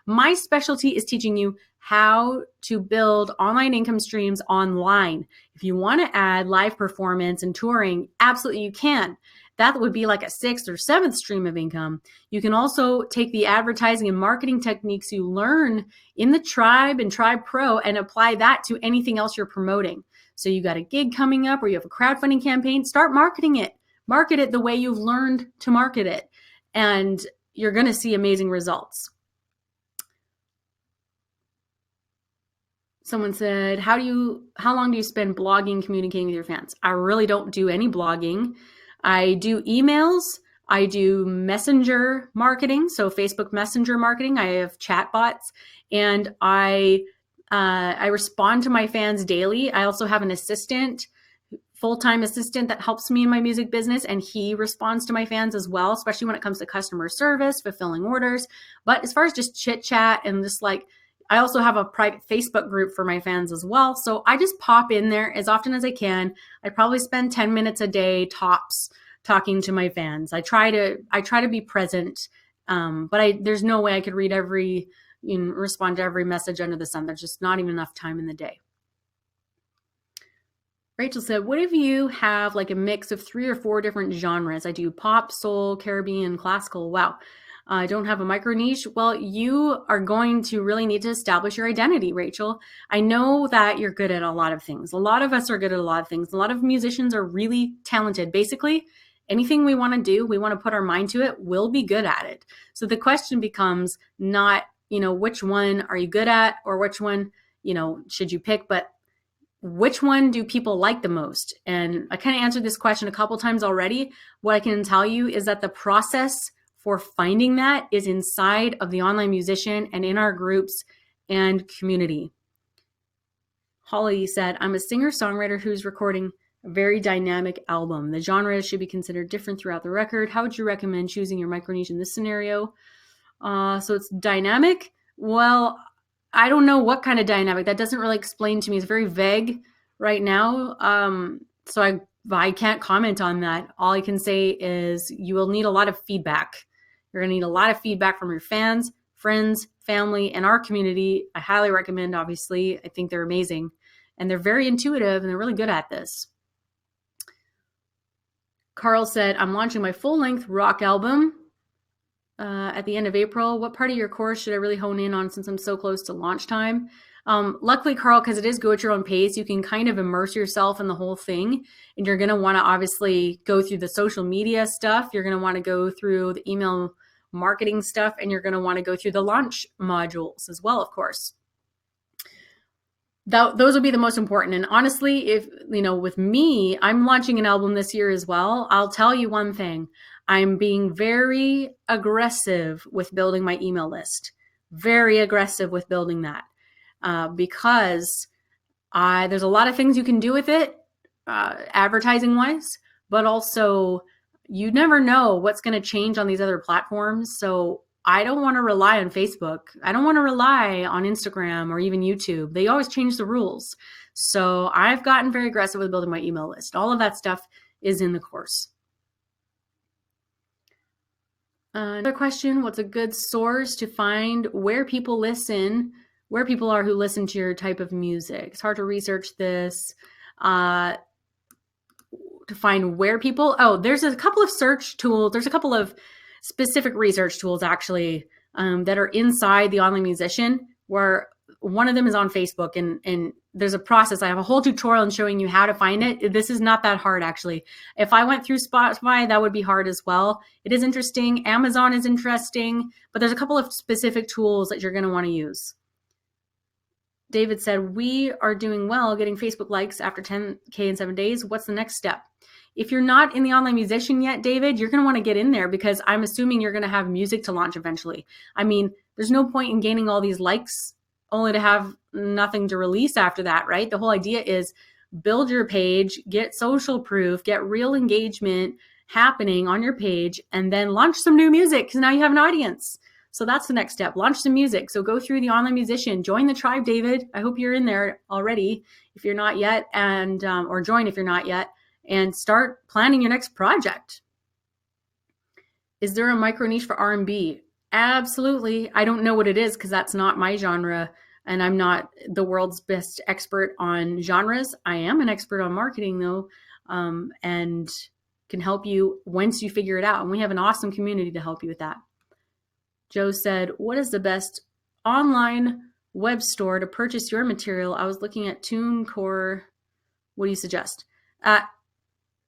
My specialty is teaching you how to build online income streams online. If you want to add live performance and touring, absolutely you can. That would be like a 6th or 7th stream of income. You can also take the advertising and marketing techniques you learn in the Tribe and Tribe Pro and apply that to anything else you're promoting. So you got a gig coming up or you have a crowdfunding campaign, start marketing it. Market it the way you've learned to market it, and you're going to see amazing results. Someone said, how long do you spend blogging, communicating with your fans? I really don't do any blogging. I do emails. I do messenger marketing, so Facebook Messenger marketing. I have chat bots, and I respond to my fans daily. I also have an assistant, full-time assistant that helps me in my music business, and he responds to my fans as well, especially when it comes to customer service, fulfilling orders. But as far as just chit chat and just like, I also have a private Facebook group for my fans as well. So I just pop in there as often as I can. I probably spend 10 minutes a day tops talking to my fans. I try to be present, but there's no way I could read respond to every message under the sun. There's just not even enough time in the day. Rachel said, what if you have like a mix of 3 or 4 different genres? I do pop, soul, Caribbean, classical. Wow. I don't have a micro niche. Well, you are going to really need to establish your identity, Rachel. I know that you're good at a lot of things. A lot of us are good at a lot of things. A lot of musicians are really talented. Basically, anything we want to do, we want to put our mind to it, we'll be good at it. So the question becomes not, which one are you good at or which one, should you pick, but which one do people like the most? And I kind of answered this question a couple times already. What I can tell you is that the process for finding that is inside of the online musician and in our groups and community. Holly said, I'm a singer-songwriter who's recording a very dynamic album. The genre should be considered different throughout the record. How would you recommend choosing your micro niche in this scenario? So it's dynamic. Well, I don't know what kind of dynamic. That doesn't really explain to me. It's very vague right now. So I can't comment on that. All I can say is you will need a lot of feedback. You're going to need a lot of feedback from your fans, friends, family, and our community. I highly recommend, obviously. I think they're amazing. And they're very intuitive, and they're really good at this. Carl said, I'm launching my full-length rock album at the end of April. What part of your course should I really hone in on since I'm so close to launch time? Luckily, Carl, because it is go at your own pace, you can kind of immerse yourself in the whole thing. And you're going to want to obviously go through the social media stuff. You're going to want to go through the email marketing stuff, and you're going to want to go through the launch modules as well, of course. Those will be the most important. And honestly, if, with me, I'm launching an album this year as well. I'll tell you one thing. I'm being very aggressive with building my email list, very aggressive with building that because there's a lot of things you can do with it advertising wise, but also you never know what's going to change on these other platforms. So I don't want to rely on Facebook. I don't want to rely on Instagram or even YouTube. They always change the rules. So I've gotten very aggressive with building my email list. All of that stuff is in the course. Another question, what's a good source to find where people listen, where people are who listen to your type of music? It's hard to research this, to find where people, there's a couple of search tools. There's a couple of specific research tools actually, that are inside the Online Musician, where one of them is on Facebook, and there's a process. I have a whole tutorial on showing you how to find it. This is not that hard, actually. If I went through Spotify, that would be hard as well. It is interesting. Amazon is interesting, but there's a couple of specific tools that you're going to want to use. David said, we are doing well getting Facebook likes after 10K in 7 days. What's the next step? If you're not in the Online Musician yet, David, you're going to want to get in there, because I'm assuming you're going to have music to launch eventually. I mean, there's no point in gaining all these likes only to have nothing to release after that, right? The whole idea is build your page, get social proof, get real engagement happening on your page, and then launch some new music, because now you have an audience. So that's the next step. Launch some music. So go through the Online Musician, join the tribe, David. I hope you're in there already if you're not yet, and or join if you're not yet, and start planning your next project. Is there a micro niche for R&B? Absolutely. I don't know what it is, because that's not my genre, and I'm not the world's best expert on genres. I am an expert on marketing, though, and can help you once you figure it out. And we have an awesome community to help you with that. Joe said, what is the best online web store to purchase your material? I was looking at TuneCore. What do you suggest?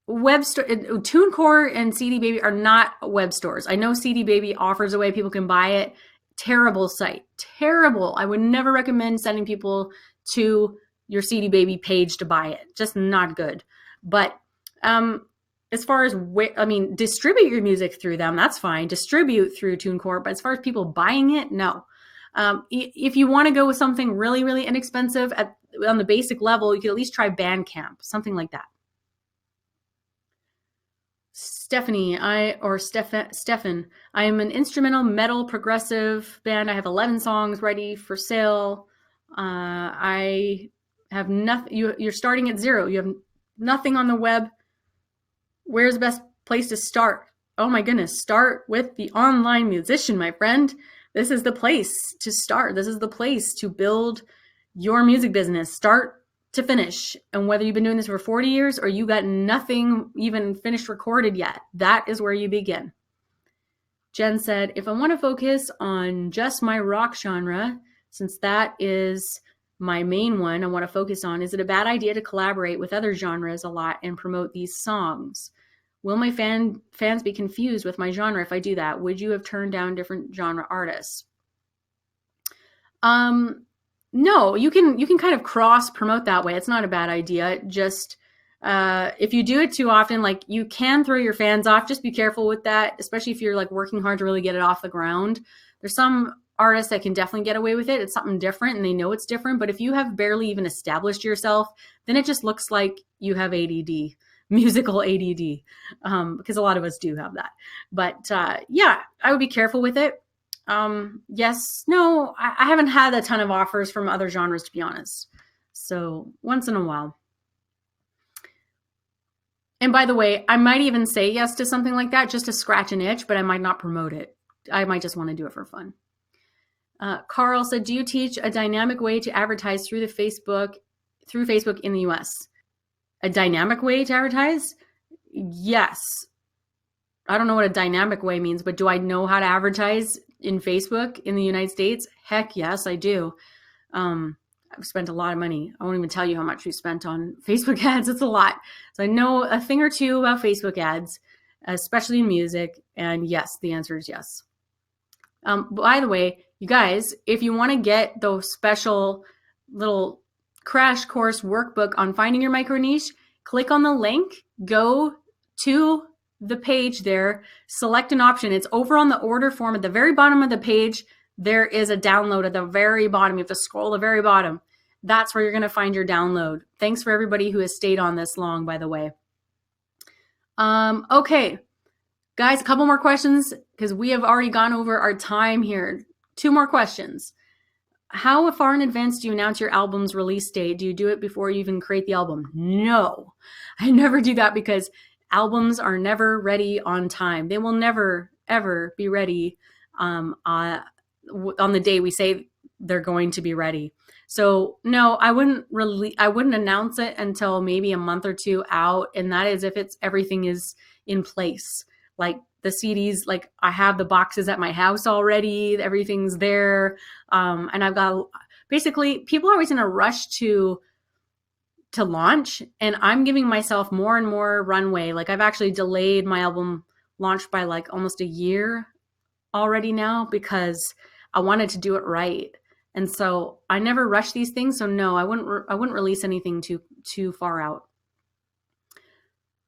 Web store, TuneCore and CD Baby are not web stores. I know CD Baby offers a way people can buy it. Terrible site. Terrible. I would never recommend sending people to your CD Baby page to buy it. Just not good. But as far as, distribute your music through them, that's fine. Distribute through TuneCore. But as far as people buying it, no. If you want to go with something really, really inexpensive on the basic level, you could at least try Bandcamp, something like that. Stefan, I am an instrumental metal progressive band. I have 11 songs ready for sale. I have nothing. You're starting at zero. You have nothing on the web. Where's the best place to start? Oh my goodness. Start with the Online Musician, my friend. This is the place to start. This is the place to build your music business. Start to finish. And whether you've been doing this for 40 years or you got nothing even finished recorded yet, that is where you begin. Jen said, if I want to focus on just my rock genre, since that is my main one I want to focus on, is it a bad idea to collaborate with other genres a lot and promote these songs? Will my fans be confused with my genre if I do that? Would you have turned down different genre artists? No, you can kind of cross promote that way. It's not a bad idea. Just if you do it too often, like, you can throw your fans off. Just be careful with that, especially if you're like working hard to really get it off the ground. There's some artists that can definitely get away with it. It's something different and they know it's different. But if you have barely even established yourself, then it just looks like you have ADD, musical ADD, because a lot of us do have that. But yeah, I would be careful with it. Yes, no, I haven't had a ton of offers from other genres, to be honest. So once in a while. And by the way, I might even say yes to something like that just to scratch an itch, but I might not promote it. I might just want to do it for fun. Carl said, do you teach a dynamic way to advertise through Facebook in the US? A dynamic way to advertise? Yes. I don't know what a dynamic way means, but do I know how to advertise in Facebook in the United States? Heck yes, I do. I've spent a lot of money. I won't even tell you how much we spent on Facebook ads. It's a lot. So I know a thing or two about Facebook ads, especially in music. And yes, the answer is yes. By the way, you guys, if you want to get those special little crash course workbook on finding your micro niche, click on the link, go to the page there, select an option. It's over on the order form at the very bottom of the page. There is a download at the very bottom. You have to scroll to the very bottom. That's where you're going to find your download. Thanks for everybody who has stayed on this long, by the way. Okay, guys, a couple more questions because we have already gone over our time here. 2 more questions. How far in advance do you announce your album's release date? Do you do it before you even create the album? No, I never do that because albums are never ready on time. They will never ever be ready on the day we say they're going to be ready. So no, I wouldn't announce it until maybe a month or two out. And that is if everything is in place. Like the CDs, like I have the boxes at my house already, everything's there. And I've got, basically people are always in a rush to launch, and I'm giving myself more and more runway. Like I've actually delayed my album launch by like almost a year already now because I wanted to do it right. And so I never rush these things. So no, I wouldn't release anything too far out.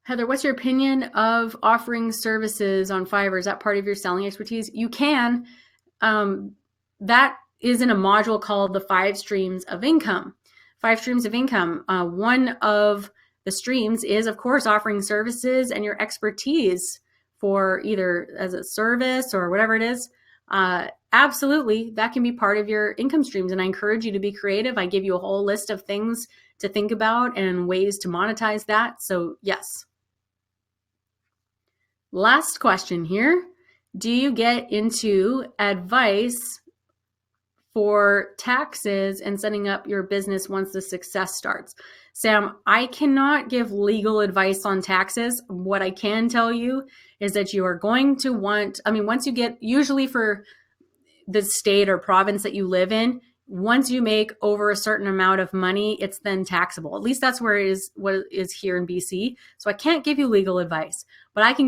Heather, what's your opinion of offering services on Fiverr? Is that part of your selling expertise? You can. That is in a module called the 5 streams of income. 5 streams of income. One of the streams is, of course, offering services and your expertise for either as a service or whatever it is. Absolutely, that can be part of your income streams. And I encourage you to be creative. I give you a whole list of things to think about and ways to monetize that. So yes. Last question here. Do you get into advice for taxes and setting up your business once the success starts? Sam, I cannot give legal advice on taxes. What I can tell you is that you are going to want, once you get, usually for the state or province that you live in, once you make over a certain amount of money, it's then taxable. At least that's what it is here in BC. So I can't give you legal advice, but I can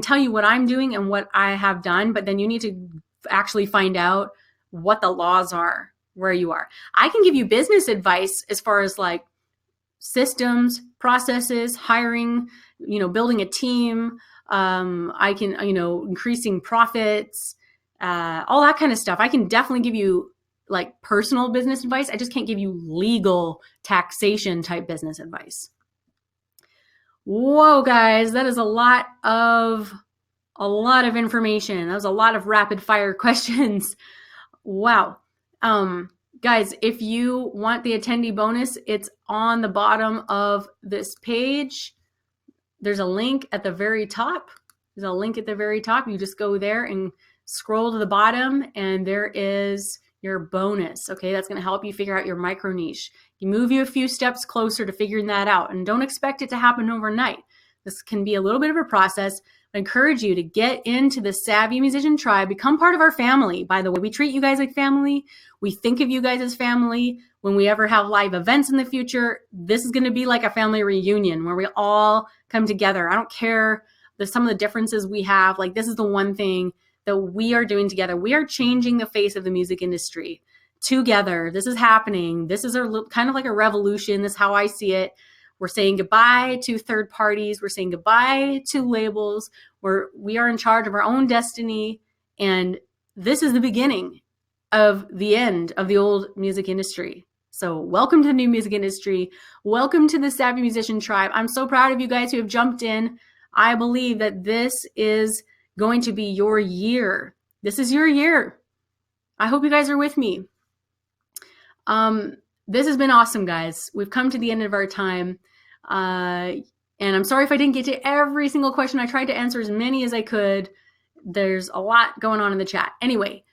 tell you what I'm doing and what I have done, but then you need to actually find out what the laws are where you are. I can give you business advice as far as like systems, processes, hiring, building a team. I can, increasing profits, all that kind of stuff. I can definitely give you like personal business advice. I just can't give you legal taxation type business advice. Whoa, guys, that is a lot of information. That was a lot of rapid fire questions. Wow. Guys, if you want the attendee bonus, it's on the bottom of this page. There's a link at the very top. You just go there and scroll to the bottom, and there is your bonus. Okay, that's going to help you figure out your micro niche. You move you a few steps closer to figuring that out, and don't expect it to happen overnight. This can be a little bit of a process. I encourage you to get into the Savvy Musician Tribe, become part of our family. By the way, we treat you guys like family. We think of you guys as family. When we ever have live events in the future, this is going to be like a family reunion where we all come together. I don't care some of the differences we have. Like, this is the one thing that we are doing together. We are changing the face of the music industry together. This is happening. This is kind of like a revolution. This is how I see it. We're saying goodbye to third parties. We're saying goodbye to labels. We are in charge of our own destiny. And this is the beginning of the end of the old music industry. So welcome to the new music industry. Welcome to the Savvy Musician Tribe. I'm so proud of you guys who have jumped in. I believe that this is going to be your year. This is your year. I hope you guys are with me. This has been awesome, guys. We've come to the end of our time. And I'm sorry if I didn't get to every single question. I tried to answer as many as I could. There's a lot going on in the chat. Anyway,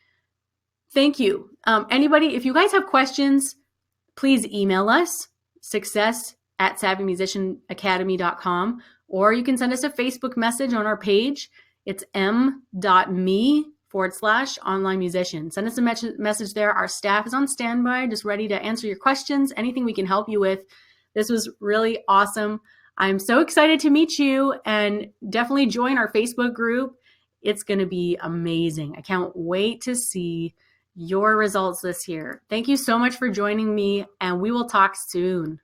thank you. Anybody, if you guys have questions, please email us, success@savvymusicianacademy.com, or you can send us a Facebook message on our page. It's m.me/online musician. Send us a message there. Our staff is on standby, just ready to answer your questions, anything we can help you with. This was really awesome. I'm so excited to meet you, and definitely join our Facebook group. It's going to be amazing. I can't wait to see your results this year. Thank you so much for joining me, and we will talk soon.